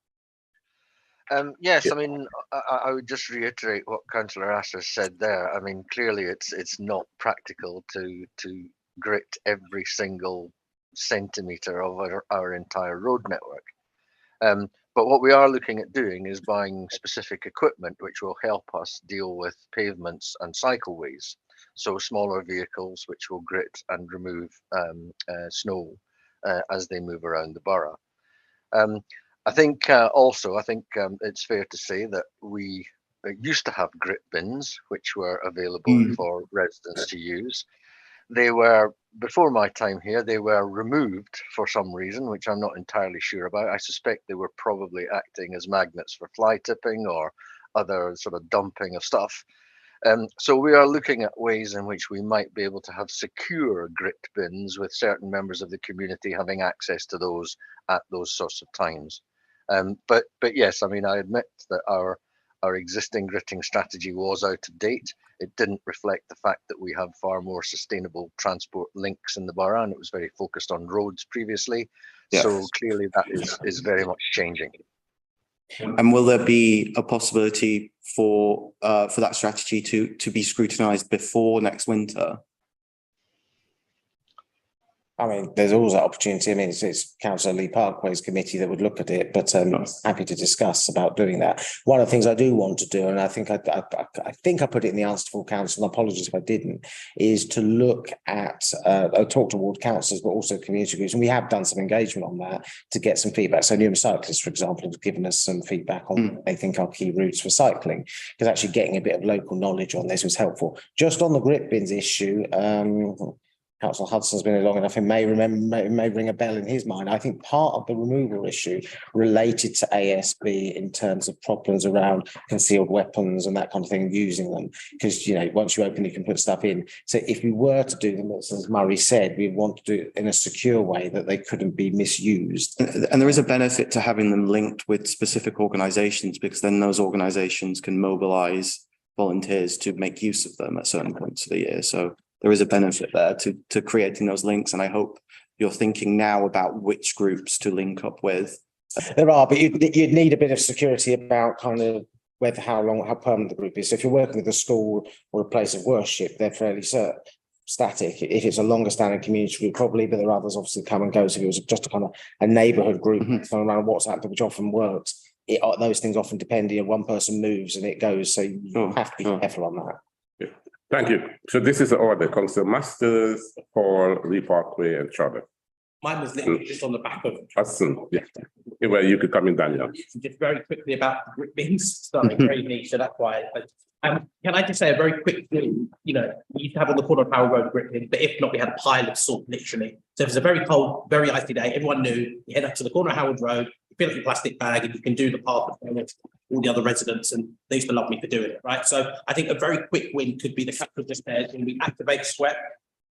Yes, I mean, I would just reiterate what Councillor Asser said there. I mean, clearly it's not practical to grit every single centimetre of our entire road network. But what we are looking at doing is buying specific equipment which will help us deal with pavements and cycleways. So smaller vehicles which will grit and remove snow as they move around the borough. I think it's fair to say that we used to have grit bins, which were available for residents to use. They were, before my time here, they were removed for some reason, which I'm not entirely sure about. I suspect they were probably acting as magnets for fly tipping or other sort of dumping of stuff. So we are looking at ways in which we might be able to have secure grit bins with certain members of the community having access to those at those sorts of times. But yes, I mean, I admit that our existing gritting strategy was out of date. It didn't reflect the fact that we have far more sustainable transport links in the borough, and it was very focused on roads previously. Yes. So clearly that is very much changing. And will there be a possibility for that strategy to be scrutinised before next winter? I mean, there's always that opportunity. I mean, it's Councillor Lee Parkway's committee that would look at it, but happy to discuss about doing that. One of the things I do want to do, and I think I put it in the answer to full council, and apologies if I didn't, is to look at, talk to ward councillors, but also community groups. And we have done some engagement on that to get some feedback. So Newham Cyclists, for example, have given us some feedback on what they think are key routes for cycling, because actually getting a bit of local knowledge on this was helpful. Just on the grit bins issue, Councillor Hudson's been here long enough and may ring a bell in his mind. I think part of the removal issue related to ASB in terms of problems around concealed weapons and that kind of thing, using them, because once you open, you can put stuff in. So if we were to do them, as Murray said, we want to do it in a secure way that they couldn't be misused. And there is a benefit to having them linked with specific organisations, because then those organisations can mobilise volunteers to make use of them at certain points of the year. So there is a benefit there to creating those links, and I hope you're thinking now about which groups to link up with. There are, but you'd need a bit of security about kind of how permanent the group is. So if you're working with a school or a place of worship, they're fairly static. If it's a longer standing community group, probably, but there are others obviously come and go. So if it was just a kind of a neighbourhood group around WhatsApp, which often works, those things often depend. One person moves and it goes, so you have to be careful on that. Thank you. So this is the order, Councillor Masters, Paul, Lee Parkway and Charlotte. Mine was literally just on the back of. Hudson, yeah. Well, you could come in, Daniel. Just very quickly about the brick bins, something very niche, so that's why. But, can I just say a very quick thing? You know, we used to have on the corner of Power Road brick bin, but if not, we had a pile of salt, literally. So if it's a very cold, very icy day, everyone knew you head up to the corner of Howard Road, you fill up your plastic bag, and you can do the path of all the other residents, and they used to love me for doing it, right? So I think a very quick win could be the capital just there, when we activate SWEP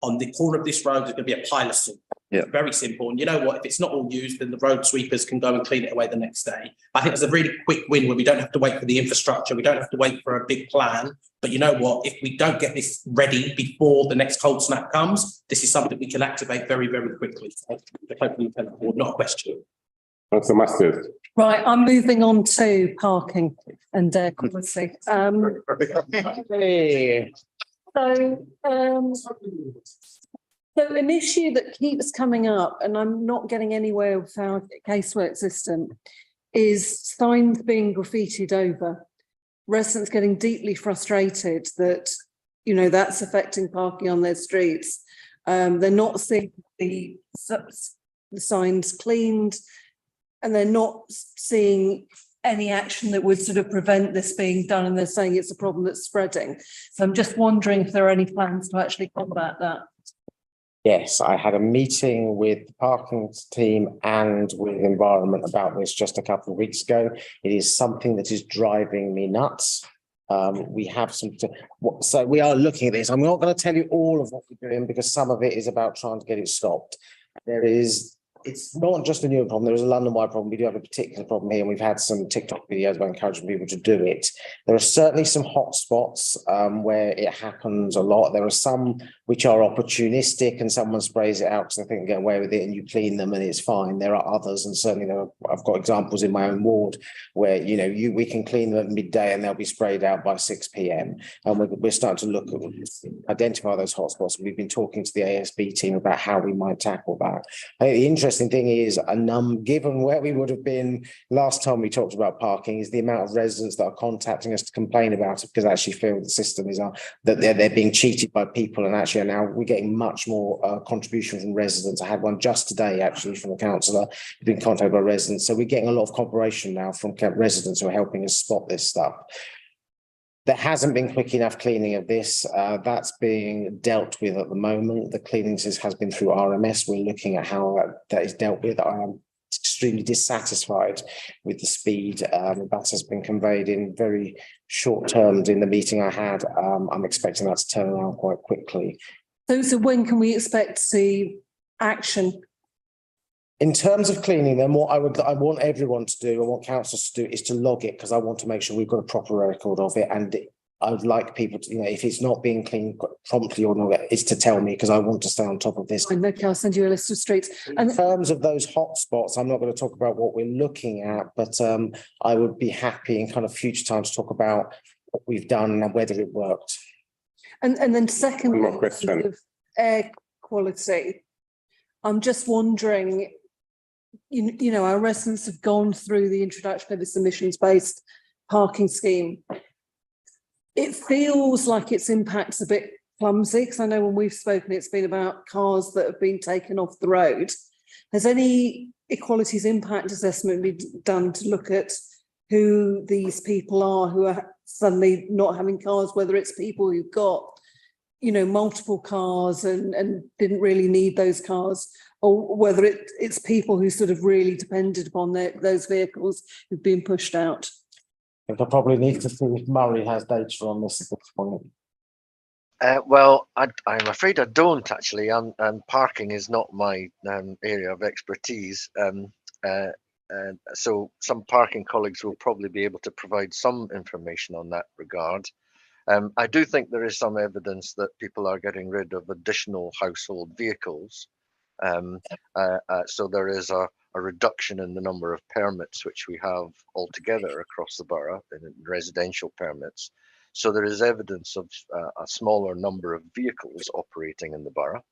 on the corner of this road, there's going to be a pile of salt. Yeah. Very simple. And you know what? If it's not all used, then the road sweepers can go and clean it away the next day. I think it's a really quick win where we don't have to wait for the infrastructure. We don't have to wait for a big plan. But you know what? If we don't get this ready before the next cold snap comes, this is something we can activate very, very quickly. So hopefully, not a question. Councillor Masters. Right, I'm moving on to parking and air quality. So an issue that keeps coming up, and I'm not getting anywhere with our casework system, is signs being graffitied over. Residents getting deeply frustrated that, you know, that's affecting parking on their streets. They're not seeing the signs cleaned, and they're not seeing any action that would sort of prevent this being done, and they're saying it's a problem that's spreading. So I'm just wondering if there are any plans to actually combat that. Yes, I had a meeting with the parking team and with environment about this just a couple of weeks ago. It is something that is driving me nuts. We have so we are looking at this. I'm not going to tell you all of what we're doing because some of it is about trying to get it stopped. It's not just a new problem. There is a London-wide problem. We do have a particular problem here, and we've had some TikTok videos about encouraging people to do it. There are certainly some hot spots where it happens a lot. There are some which are opportunistic, and someone sprays it out because they think they get away with it, and you clean them, and it's fine. There are others, and certainly I've got examples in my own ward where we can clean them at midday, and they'll be sprayed out by 6 p.m. And we're starting to look at identify those hotspots. We've been talking to the ASB team about how we might tackle that. I think the interesting thing is given where we would have been last time we talked about parking is the amount of residents that are contacting us to complain about it because they actually feel the system is that they're being cheated by people, and actually now we're getting much more contribution from residents. I had one just today actually from a councillor who's been contacted by residents, so we're getting a lot of cooperation now from residents who are helping us spot this stuff. There hasn't been quick enough cleaning of this. That's being dealt with at the moment. The cleaning has been through RMS. We're looking at how that is dealt with. I am extremely dissatisfied with the speed that has been conveyed in very short terms in the meeting I had. I'm expecting that to turn around quite quickly. So when can we expect to see action? In terms of cleaning them, what I want everyone to do, and what councillors to do, is to log it, because I want to make sure we've got a proper record of it. And I would like people to, if it's not being cleaned promptly or not, is to tell me, because I want to stay on top of this. Okay, I'll send you a list of streets. In terms of those hot spots, I'm not going to talk about what we're looking at, but I would be happy in kind of future time to talk about what we've done and whether it worked. And then secondly, one more question. Of air quality, I'm just wondering, our residents have gone through the introduction of this emissions-based parking scheme. It feels like its impact's a bit clumsy, because I know when we've spoken, it's been about cars that have been taken off the road. Has any equalities impact assessment been done to look at who these people are who are suddenly not having cars, whether it's people who've got multiple cars and didn't really need those cars, or whether it's people who sort of really depended upon those vehicles who've been pushed out? I think I probably need to see if Murray has data on this at this point. Well, I'm afraid I don't actually. Parking is not my area of expertise. So some parking colleagues will probably be able to provide some information on that regard. I do think there is some evidence that people are getting rid of additional household vehicles. So there is a reduction in the number of permits which we have altogether across the borough, in residential permits. So there is evidence of a smaller number of vehicles operating in the borough.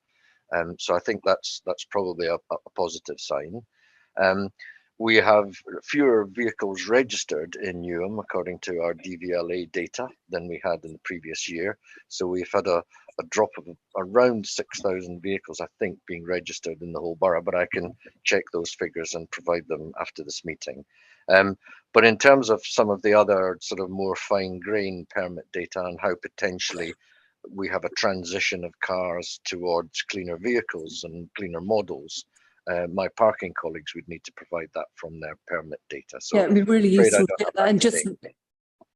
So I think that's probably a positive sign. we have fewer vehicles registered in Newham, according to our DVLA data, than we had in the previous year. So we've had a drop of around 6,000 vehicles, I think, being registered in the whole borough, but I can check those figures and provide them after this meeting. But in terms of some of the other sort of more fine-grained permit data and how potentially we have a transition of cars towards cleaner vehicles and cleaner models, my parking colleagues would need to provide that from their permit data. So yeah, it'd be really I'm afraid I useful don't to have get that, that and today. just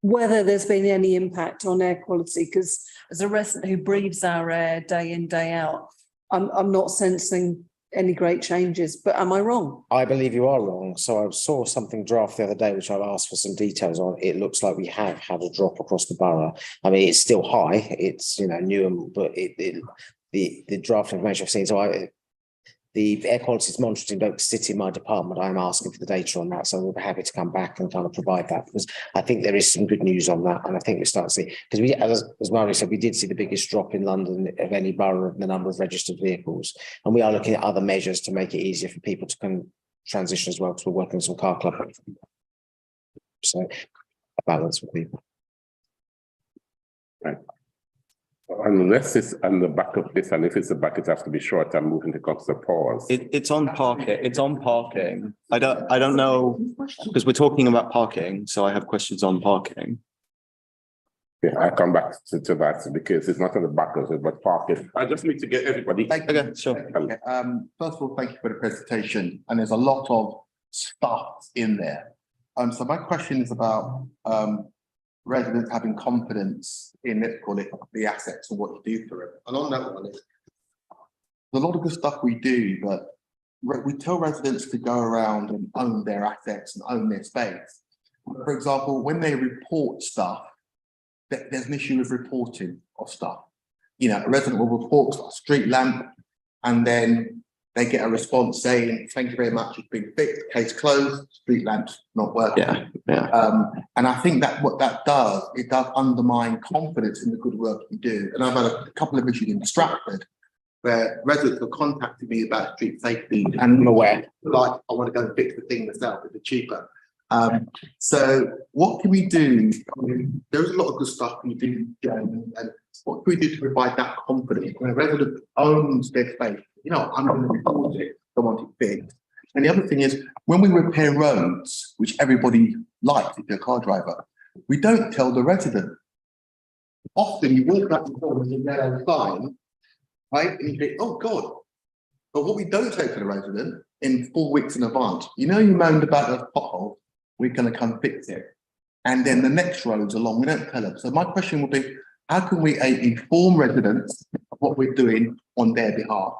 whether there's been any impact on air quality, because as a resident who breathes our air day in, day out, I'm not sensing any great changes, but am I wrong? I believe you are wrong. So I saw something draft the other day, which I've asked for some details on. It looks like we have had a drop across the borough. I mean, it's still high. It's, you know, Newham, but the draft information I've seen. So the air quality is monitored in City, my department. I'm asking for the data on that, so we'll be happy to come back and kind of provide that, because I think there is some good news on that, and I think we start to see, because we, as Mario said, we did see the biggest drop in London of any borough of the number of registered vehicles, and we are looking at other measures to make it easier for people to kind of transition as well, because we're working with some car club. So a balance with people. Right. Unless it's on the back of this, and if it's the back, it has to be short and moving to cost of pause. It's on parking. It's on parking. I don't know, because we're talking about parking, so I have questions on parking. Yeah, I'll come back to that because it's not on the back of it, but parking. I just need to get everybody. Okay, sure. Okay. First of all, thank you for the presentation, and there's a lot of stuff in there. So my question is about residents having confidence in, let's call it, the assets and what you do for them. And on that one, there's a lot of good stuff we do, but we tell residents to go around and own their assets and own their space. For example, when they report stuff, there's an issue with reporting of stuff. You know, a resident will report a street lamp, and then they get a response saying, "Thank you very much, it's been fixed, case closed, street lamp's not working." And I think that what that does, it does undermine confidence in the good work you do. And I've had a couple of issues in Stratford where residents have contacted me about street safety, and I'm aware, like, I want to go and fix the thing myself, it's cheaper. So what can we do? I mean, there's a lot of good stuff we do, and what can we do to provide that confidence when a resident owns their space? You know, I'm going to report it, I want it fixed. And the other thing is, when we repair roads, which everybody likes if you're a car driver, we don't tell the resident. Often you walk up the door and you get a sign, right? And you think, oh God. But what we don't say to the resident in 4 weeks in advance, you know, you moaned about the pothole, we're going to come fix it. And then the next road's along, we don't tell them. So my question would be, how can we inform residents of what we're doing on their behalf?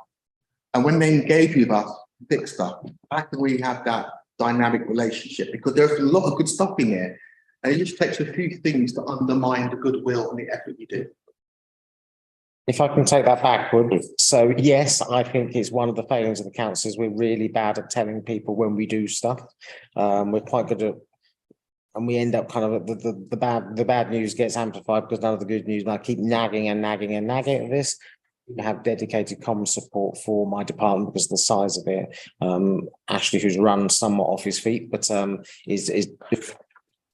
And when they engage with us, fix stuff, how can we have that dynamic relationship? Because there's a lot of good stuff in there, and it just takes a few things to undermine the goodwill and the effort you do. If I can take that backwards, so yes, I think it's one of the failings of the council is we're really bad at telling people when we do stuff. We're quite good at, and we end up kind of the bad news gets amplified because none of the good news. And I keep nagging and nagging and nagging at this. We have dedicated common support for my department because of the size of it. Ashley, who's run somewhat off his feet, but is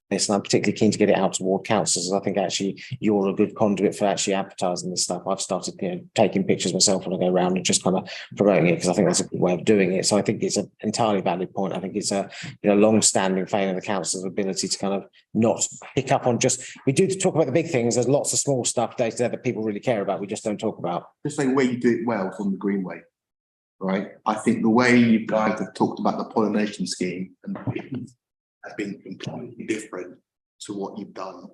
this, and I'm particularly keen to get it out toward councils. I think actually you're a good conduit for actually advertising this stuff. I've started, you know, taking pictures myself when I go around and just kind of promoting it because I think that's a good way of doing it. So I think it's an entirely valid point. I think it's a long-standing failing of the council's ability to kind of not pick up on just, we do talk about the big things. There's lots of small stuff day to day that people really care about. We just don't talk about. Just say where you do it well from the Greenway, right? I think the way you guys have talked about the pollination scheme and has been completely different to what you've done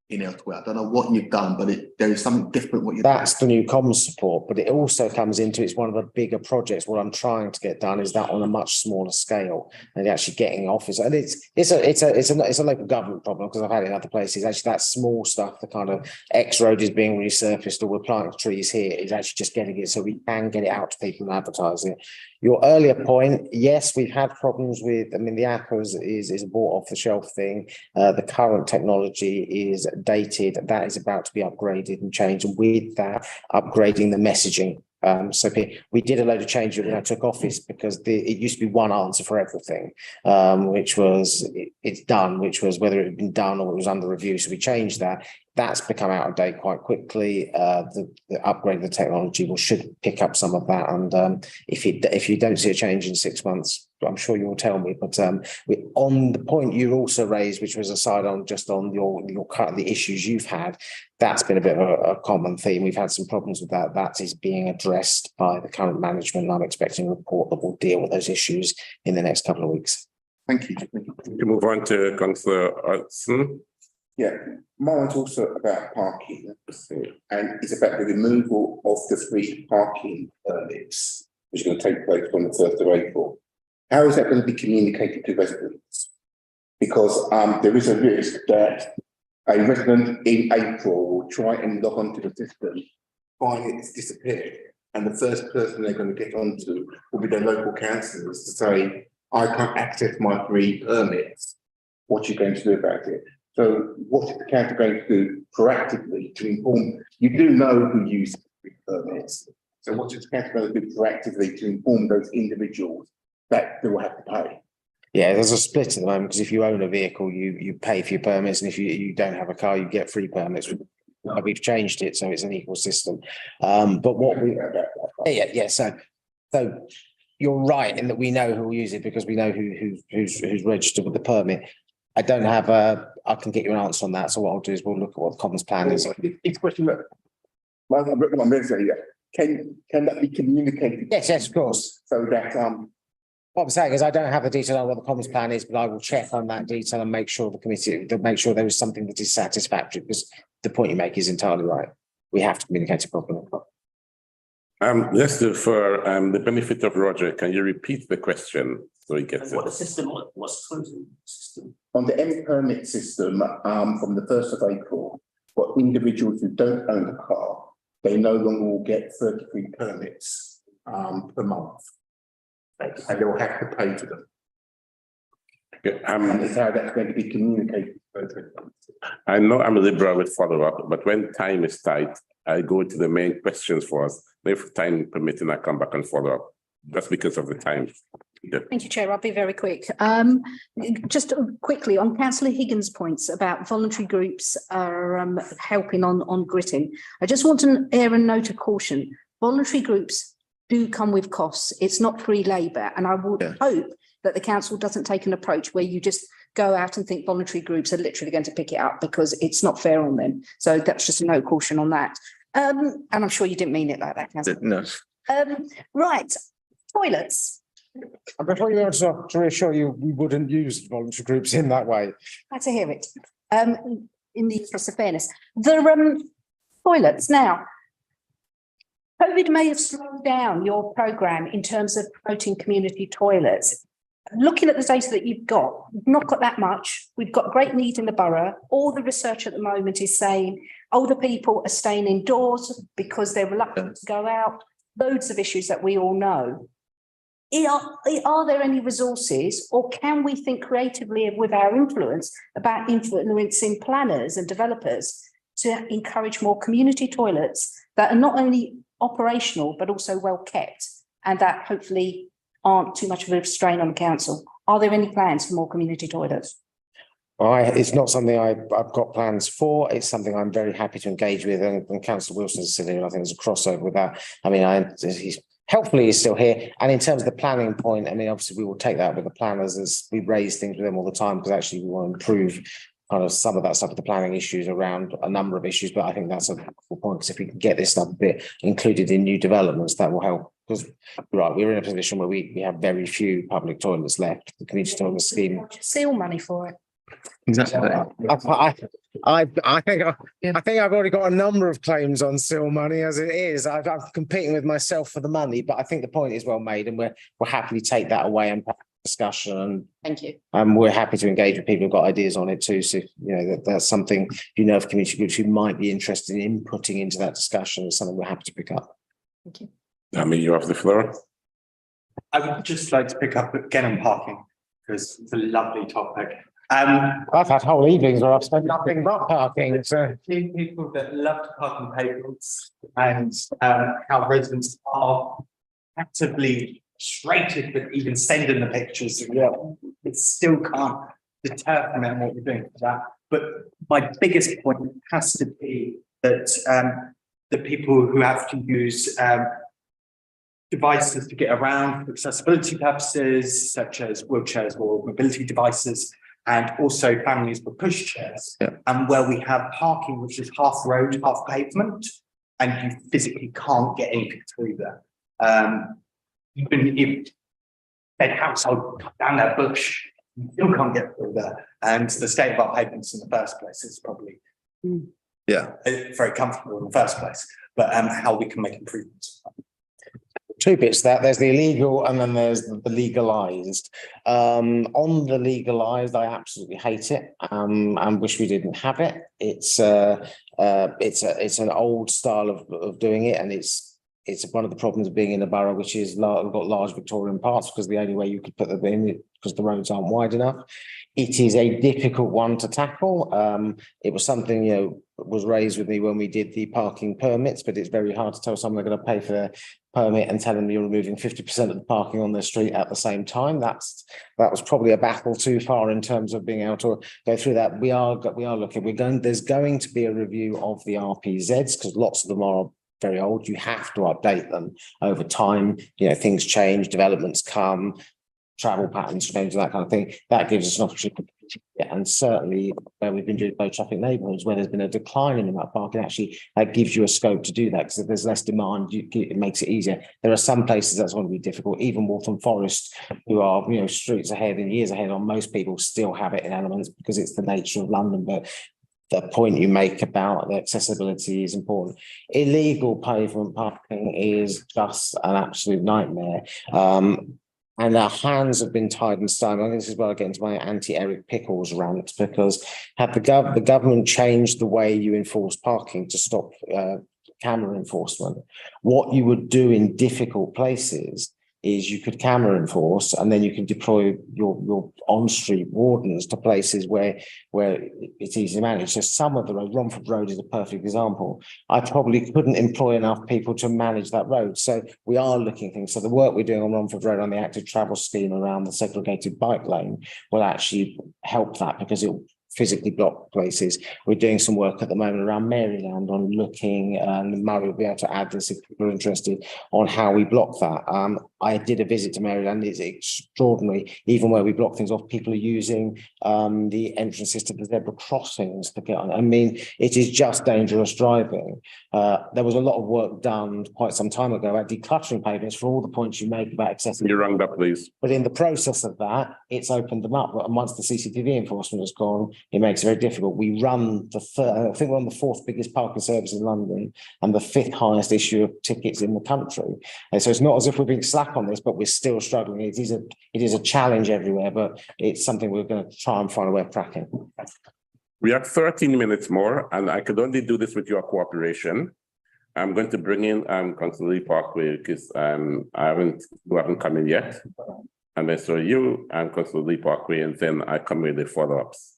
in elsewhere. I don't know what you've done, but there is something different what you've done. That's the new comms support, but it also comes into, it's one of the bigger projects. What I'm trying to get done is that on a much smaller scale and actually getting office. And it's a local government problem because I've had it in other places. Actually, that small stuff, the kind of X road is being resurfaced or we're planting trees here, is actually just getting it so we can get it out to people and advertise it. Your earlier point, yes, we've had problems with, I mean, the app is a bought off the shelf thing. The current technology is dated. That is about to be upgraded and changed. And with that, upgrading the messaging So we did a load of changes when I took office because it used to be one answer for everything, which was it's done, which was whether it had been done or it was under review. So we changed that. That's become out of date quite quickly. The upgrade of the technology should pick up some of that. And if you don't see a change in 6 months, I'm sure you'll tell me. But on the point you also raised, which was aside on just on the issues you've had, that's been a bit of a common theme. We've had some problems with that. That is being addressed by the current management. And I'm expecting a report that will deal with those issues in the next couple of weeks. Thank you. To move on to Councillor Hudson. Yeah, mine's also about parking, and it's about the removal of the free parking permits, which is going to take place on the 1st of April. How is that going to be communicated to residents? Because there is a risk that a resident in April will try and log onto the system, find it's disappeared, and the first person they're going to get onto will be their local councillors to say, I can't access my free permits. What are you going to do about it? So what is the council going to do proactively to inform? You do know who uses free permits. So what is the council going to do proactively to inform those individuals that they will have to pay? Yeah, there's a split at the moment because if you own a vehicle, you pay for your permits, and if you don't have a car, you get free permits. We've changed it so it's an equal system. But what we so you're right in that we know who will use it because we know who's registered with the permit. I don't have I can get you an answer on that. So what I'll do is we'll look at what the Commons plan is. It's a question that can that be communicated? Yes, of course. So that what I'm saying is I don't have the detail on what the Commons plan is, but I will check on that detail and make sure the committee make sure there is something that is satisfactory, because the point you make is entirely right. We have to communicate it properly. Yes, for the benefit of Roger, can you repeat the question so he gets What it? the system, what's closing system? on the M permit system, from the 1st of April, for individuals who don't own a car, they no longer will get 33 permits per month. Thanks. And they will have to pay for them. Okay, And it's how that's going to be communicated. I know I'm a liberal with follow-up, but when time is tight, I go to the main questions for us. If time permitting, I come back and follow up, just because of the time. Yeah. Thank you, Chair. I'll be very quick. Just quickly on Councillor Higgins' points about voluntary groups are helping on gritting. I just want to air a note of caution. Voluntary groups do come with costs. It's not free labour, and I would hope that the council doesn't take an approach where you just go out and think voluntary groups are literally going to pick it up, because it's not fair on them. So that's just a note of caution on that. And I'm sure you didn't mean it like that, Councillor. No. Right, toilets. I'm before you answer, to reassure you, we wouldn't use voluntary groups in that way. Glad to hear it. In the interest of fairness, the toilets now. COVID may have slowed down your programme in terms of promoting community toilets. Looking at the data that you've got, we've not got that much. We've got great need in the borough. All the research at the moment is saying older people are staying indoors because they're reluctant to go out. Loads of issues that we all know. Are there any resources, or can we think creatively with our influence about influencing planners and developers to encourage more community toilets that are not only operational but also well kept, and that hopefully aren't too much of a strain on the council? Are there any plans for more community toilets? It's not something I've got plans for. It's something I'm very happy to engage with, and Councillor Wilson's still here. I think there's a crossover with that. I mean, he's still here. And in terms of the planning point, I mean, obviously we will take that with the planners as we raise things with them all the time, because actually we want to improve kind of some of that stuff with the planning issues around a number of issues. But I think that's a helpful point, because if we can get this stuff a bit included in new developments, that will help. Because we're in a position where we have very few public toilets left. The community toilet scheme. Seal money for it. Exactly. I think I've already got a number of claims on seal money as it is. I'm competing with myself for the money, but I think the point is well made, and we'll happily take that away and have a discussion. Thank you. We're happy to engage with people who've got ideas on it too. So that's something of community groups who might be interested in inputting into that discussion is something we're happy to pick up. Thank you. I mean, you have the floor. I would just like to pick up again on parking, because it's a lovely topic. I've had whole evenings where I've spent nothing but parking, so. People that love to park on pavements and how residents are actively frustrated with even sending the pictures. Yeah, it still can't deter from them what we're doing for that. But my biggest point has to be that the people who have to use devices to get around for accessibility purposes, such as wheelchairs or mobility devices, and also families with pushchairs, and where we have parking which is half road, half pavement, and you physically can't get anything through there. Even if that household cut down their bush, you still can't get through there. And the state of our pavements in the first place is probably very comfortable in the first place, but how we can make improvements. Two bits there. There's the illegal and then there's the legalized. On the legalized, I absolutely hate it and wish we didn't have it. It's an old style of doing it, and it's one of the problems of being in a borough which is we've got large Victorian parts, because the only way you could put them in, because the roads aren't wide enough. It is a difficult one to tackle. It was something, was raised with me when we did the parking permits, but it's very hard to tell someone they're going to pay for their permit and tell them you're removing 50% of the parking on their street at the same time. That was probably a battle too far in terms of being able to go through that. We are looking. There's going to be a review of the RPZs, because lots of them are very old. You have to update them over time. Things change, developments come, travel patterns change, that kind of thing. That gives us an opportunity. And certainly where we've been doing low traffic neighbourhoods, where there's been a decline in the amount of parking, actually that gives you a scope to do that, because if there's less demand, it makes it easier. There are some places that's going to be difficult. Even Waltham Forest, who are streets ahead and years ahead on most people, still have it in elements because it's the nature of London. But the point you make about the accessibility is important. Illegal pavement parking is just an absolute nightmare. And our hands have been tied in stone. I think this is where I get into my anti-Eric Pickles rant, because had the government changed the way you enforce parking to stop camera enforcement, what you would do in difficult places is you could camera enforce, and then you can deploy your on-street wardens to places where it's easy to manage. So some of the roads, Romford Road is a perfect example. I probably couldn't employ enough people to manage that road. So we are looking at things. So the work we're doing on Romford Road on the active travel scheme around the segregated bike lane will actually help that, because it physically block places. We're doing some work at the moment around Maryland on looking, and Murray will be able to add this if people are interested, on how we block that. I did a visit to Maryland. It's extraordinary. Even where we block things off, people are using the entrances to the zebra crossings to get on. I mean, it is just dangerous driving. There was a lot of work done quite some time ago at decluttering pavements for all the points you make about accessibility. You rung that, please. But in the process of that, it's opened them up. And once the CCTV enforcement has gone, it makes it very difficult. We run I think we're on the 4th biggest parking service in London and the 5th highest issue of tickets in the country. And so it's not as if we're being slack on this, but we're still struggling. It is a challenge everywhere, but it's something we're going to try and find a way of cracking. We have 13 minutes more, and I could only do this with your cooperation. I'm going to bring in Councillor Lee Parkway, because you haven't come in yet. And then so you and Councillor Lee Parkway, and then I come with the follow-ups.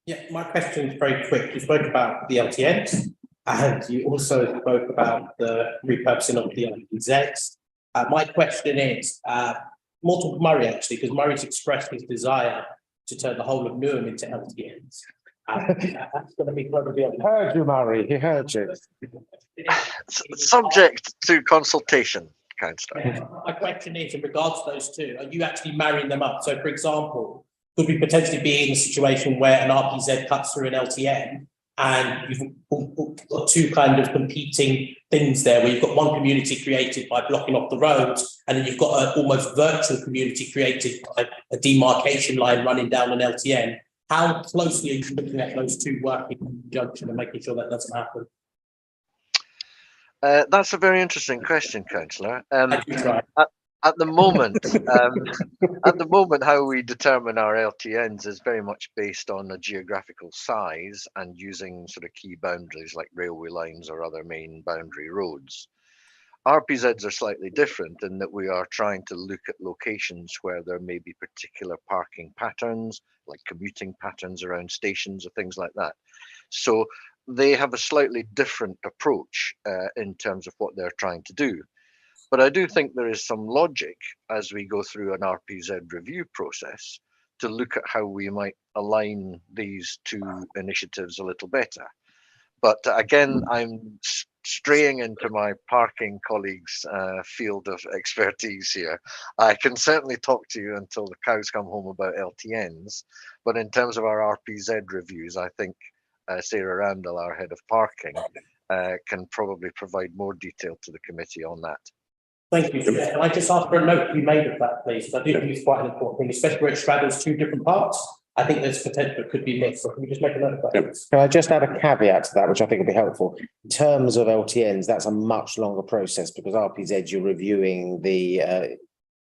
Yeah, my question is very quick. You spoke about the LTNs, and you also spoke about the repurposing of the LTZs. My question is more to Murray, actually, because Murray's expressed his desire to turn the whole of Newham into LTNs. That's going to be probably. Heard you, Murray. He heard you. Subject to consultation, Councillor. My question is, in regards to those two, are you actually marrying them up? So, for example, could we potentially be in a situation where an RPZ cuts through an LTN, and you've got two kind of competing things there, where you've got one community created by blocking off the roads, and then you've got an almost virtual community created by a demarcation line running down an LTN? How closely are you looking at those two working in conjunction and making sure that doesn't happen? That's a very interesting question, Councillor. At the moment, how we determine our LTNs is very much based on a geographical size and using sort of key boundaries like railway lines or other main boundary roads. RPZs are slightly different in that we are trying to look at locations where there may be particular parking patterns, like commuting patterns around stations or things like that. So they have a slightly different approach in terms of what they're trying to do. But I do think there is some logic as we go through an RPZ review process to look at how we might align these two initiatives a little better. But again, I'm straying into my parking colleagues' field of expertise here. I can certainly talk to you until the cows come home about LTNs, but in terms of our RPZ reviews, I think Sarah Randall, our head of parking, can probably provide more detail to the committee on that. Thank you. Chair. Can I just ask for a note to be made of that, please? I do think it's quite an important thing, especially where it straddles two different parts. I think there's potential that could be missed. So can we just make a note of that? Can I just add a caveat to that, which I think would be helpful? In terms of LTNs, that's a much longer process because RPZ, you're reviewing the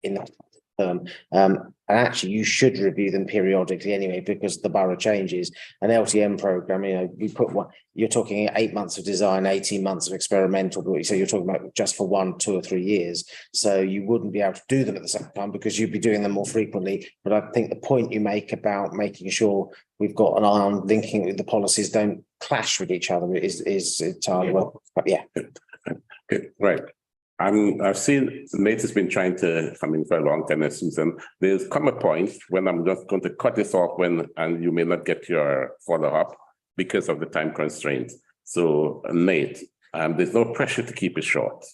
in that term. And actually, you should review them periodically anyway because the borough changes. An LTN program, you know, you put one. You're talking 8 months of design, 18 months of experimental. So you're talking about just for 1, 2 or 3 years. So you wouldn't be able to do them at the same time because you'd be doing them more frequently. But I think the point you make about making sure we've got an eye on linking with the policies don't clash with each other is entirely well. But yeah. Okay, right. I've seen Nate has been trying to come in for a long time, Susan. There's come a point when I'm just going to cut this off and you may not get your follow-up because of the time constraints. So Nate, there's no pressure to keep it short.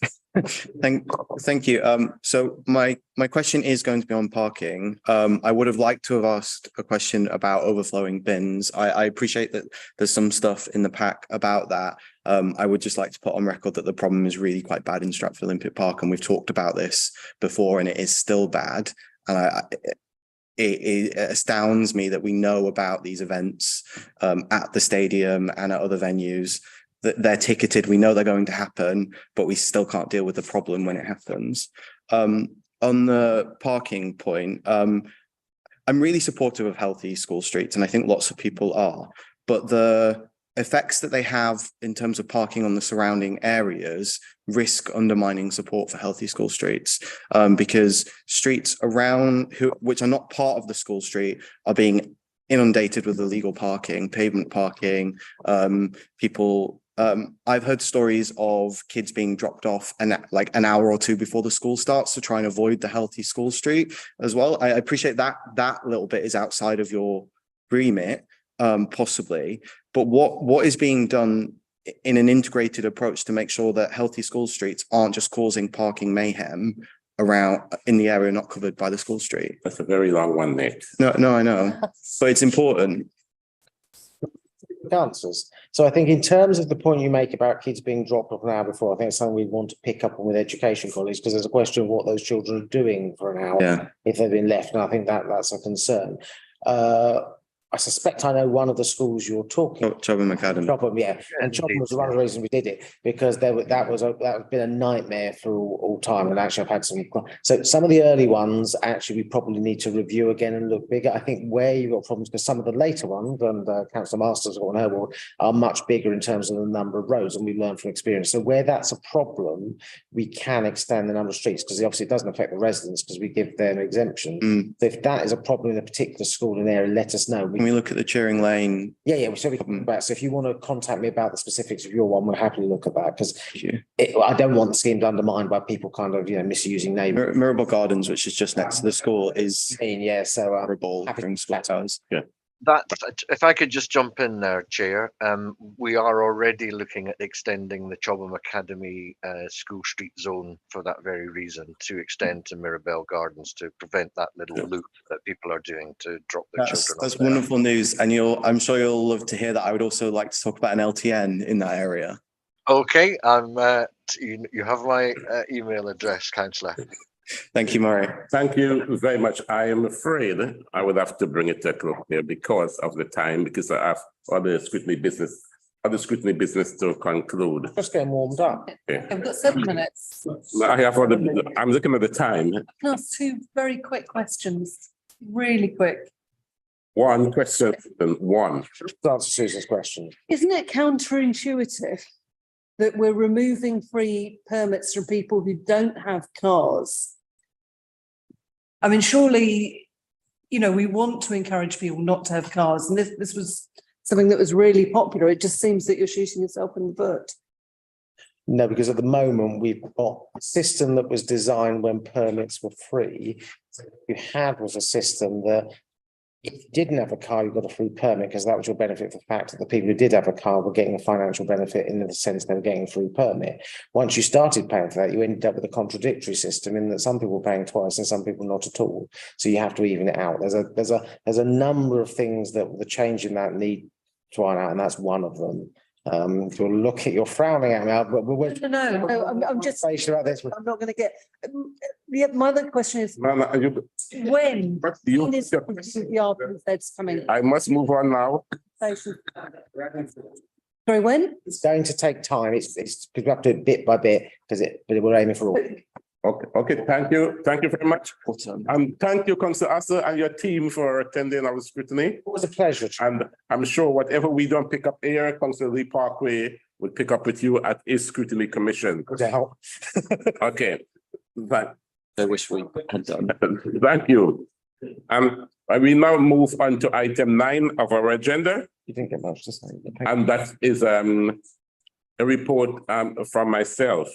Thank you. So my question is going to be on parking. I would have liked to have asked a question about overflowing bins. I appreciate that there's some stuff in the pack about that. I would just like to put on record that the problem is really quite bad in Stratford Olympic Park, and we've talked about this before, and it is still bad. And it astounds me that we know about these events at the stadium and at other venues. That they're ticketed, we know they're going to happen, but we still can't deal with the problem when it happens. On the parking point, I'm really supportive of healthy school streets, and I think lots of people are, but the effects that they have in terms of parking on the surrounding areas risk undermining support for healthy school streets, because streets around which are not part of the school street are being inundated with illegal parking, pavement parking, people. I've heard stories of kids being dropped off like an hour or two before the school starts to try and avoid the healthy school street as well. I appreciate that little bit is outside of your remit, possibly, but what is being done in an integrated approach to make sure that healthy school streets aren't just causing parking mayhem around in the area not covered by the school street? That's a very long one, Nate. No, I know, but it's important. Answers. So I think in terms of the point you make about kids being dropped off an hour before, I think it's something we want to pick up on with education colleagues, because there's a question of what those children are doing for an hour if they've been left, and I think that's a concern. I suspect I know one of the schools you're talking about. Chobham Academy. Chobham, yeah. And Chobham was one of the reasons we did it, because that was been a nightmare for all time. And actually I've had some of the early ones, actually, we probably need to review again and look bigger. I think where you've got problems, because some of the later ones, and Councillor Masters on her ward, are much bigger in terms of the number of roads, and we learn from experience. So where that's a problem, we can extend the number of streets, because obviously it doesn't affect the residents because we give them exemption. So if that is a problem in a particular school in the area, let us know. Can we look at the Cheering Lane? Yeah. So we can back. So if you want to contact me about the specifics of your one, we'll happily look at that, because I don't want the scheme to undermined by people kind of misusing names. Mirabell Gardens, which is just next to the school, is horrible. That, if I could just jump in there, Chair, we are already looking at extending the Chobham Academy school street zone for that very reason, to extend to Mirabell Gardens to prevent that little loop that people are doing to drop their children off. That's wonderful news, and I'm sure you'll love to hear that. I would also like to talk about an LTN in that area. Okay, you have my email address, Councillor. Thank you, Murray. Thank you very much. I am afraid I would have to bring it to a close here because of the time, because I have other scrutiny business to conclude. Just getting warmed up. Okay. I've got 7 minutes. I'm looking at the time. Can I ask 2 very quick questions? Really quick. One question and one. Answer Susan's question. Isn't it counterintuitive that we're removing free permits from people who don't have cars. I mean, surely, you know, we want to encourage people not to have cars, and this was something that was really popular. It just seems that you're shooting yourself in the foot. No, because at the moment we've got a system that was designed when permits were free. What you had was a system that if you didn't have a car, you got a free permit because that was your benefit for the fact that the people who did have a car were getting a financial benefit in the sense they were getting a free permit. Once you started paying for that, you ended up with a contradictory system in that some people were paying twice and some people not at all. So you have to even it out. There's a number of things that the change in that need to iron out, and that's one of them. If you're looking, you're frowning at me, but we're No, I'm just. about this. I'm not going to get. Yeah, my other question is when is the arguments coming? I must move on now. Sorry, when? It's going to take time. It's because we have to do it bit by bit but we're aiming for all. Okay, thank you very much. Thank you, Councillor Asser, and your team for attending our scrutiny. It was a pleasure. And I'm sure whatever we don't pick up here, Councillor Lee Parkway will pick up with you at his scrutiny commission. Okay. I wish we had done. Thank you. We now move on to item 9 of our agenda. You didn't get much to say. And that is a report from myself.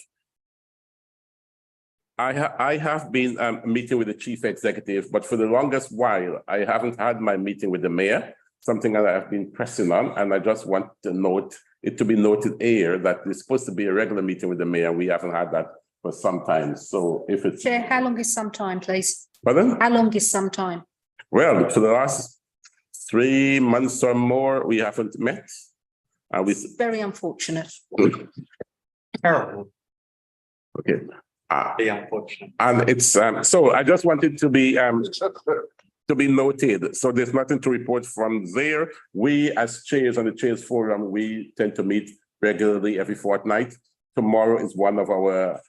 I have been meeting with the chief executive, but for the longest while, I haven't had my meeting with the mayor, something that I've been pressing on, and I just want to note it to be noted here that it's supposed to be a regular meeting with the mayor. We haven't had that for some time. So if it's Chair, how long is some time, please? Pardon? How long is some time? Well, for the last 3 months or more, we haven't met. Very unfortunate. Terrible. Okay. And it's so I just wanted to be noted. So there's nothing to report from there. We as chairs on the Chairs Forum, we tend to meet regularly every fortnight. Tomorrow is one of our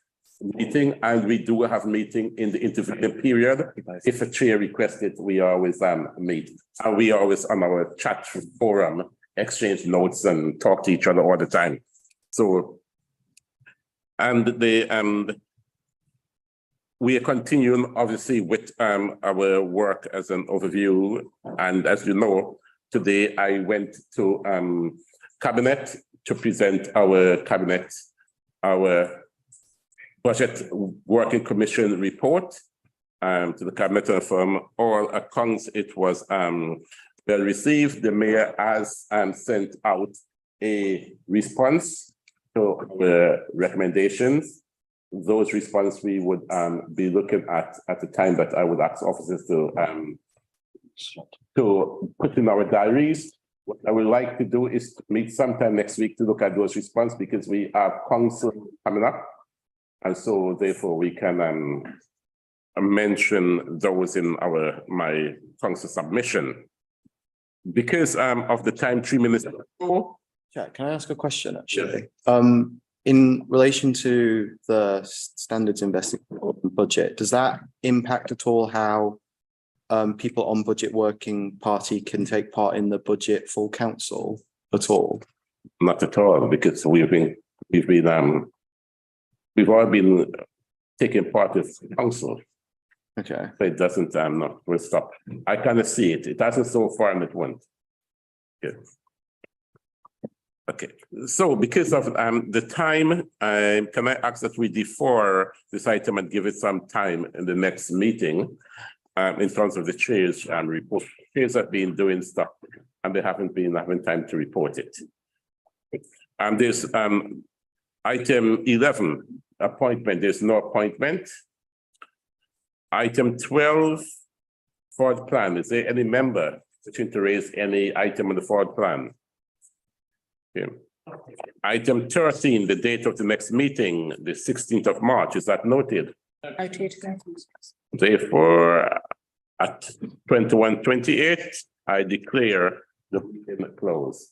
meeting, and we do have meeting in the intervening period. If a chair requests it, we always meet. And we always on our chat forum exchange notes and talk to each other all the time. So we are continuing, obviously, with our work as an overview. And as you know, today I went to Cabinet to present our Budget Working Commission report to the Cabinet, and from all accounts, it was well received. The mayor has sent out a response to our recommendations. Those responses we would be looking at the time that I would ask officers to put in our diaries. What I would like to do is to meet sometime next week to look at those responses, because we have council coming up. And so therefore we can mention those in my council submission. Because of the time, 3 minutes. Yeah, can I ask a question actually? In relation to the standards investing budget, does that impact at all how people on Budget Working Party can take part in the budget full council at all? Not at all, because we've all been taking part of council. Okay. So it doesn't no, we'll stop. I cannot see it. It hasn't so far, and it won't. Yes. Okay, so because of the time, can I ask that we defer this item and give it some time in the next meeting in terms of the chairs and report? Chairs have been doing stuff and they haven't been having time to report it. And there's item 11, appointment. There's no appointment. Item 12, forward plan. Is there any member wishing to raise any item on the forward plan? Okay. Item 13, the date of the next meeting, the 16th of March, is that noted? Noted. Therefore, at 21:28, I declare the meeting closed.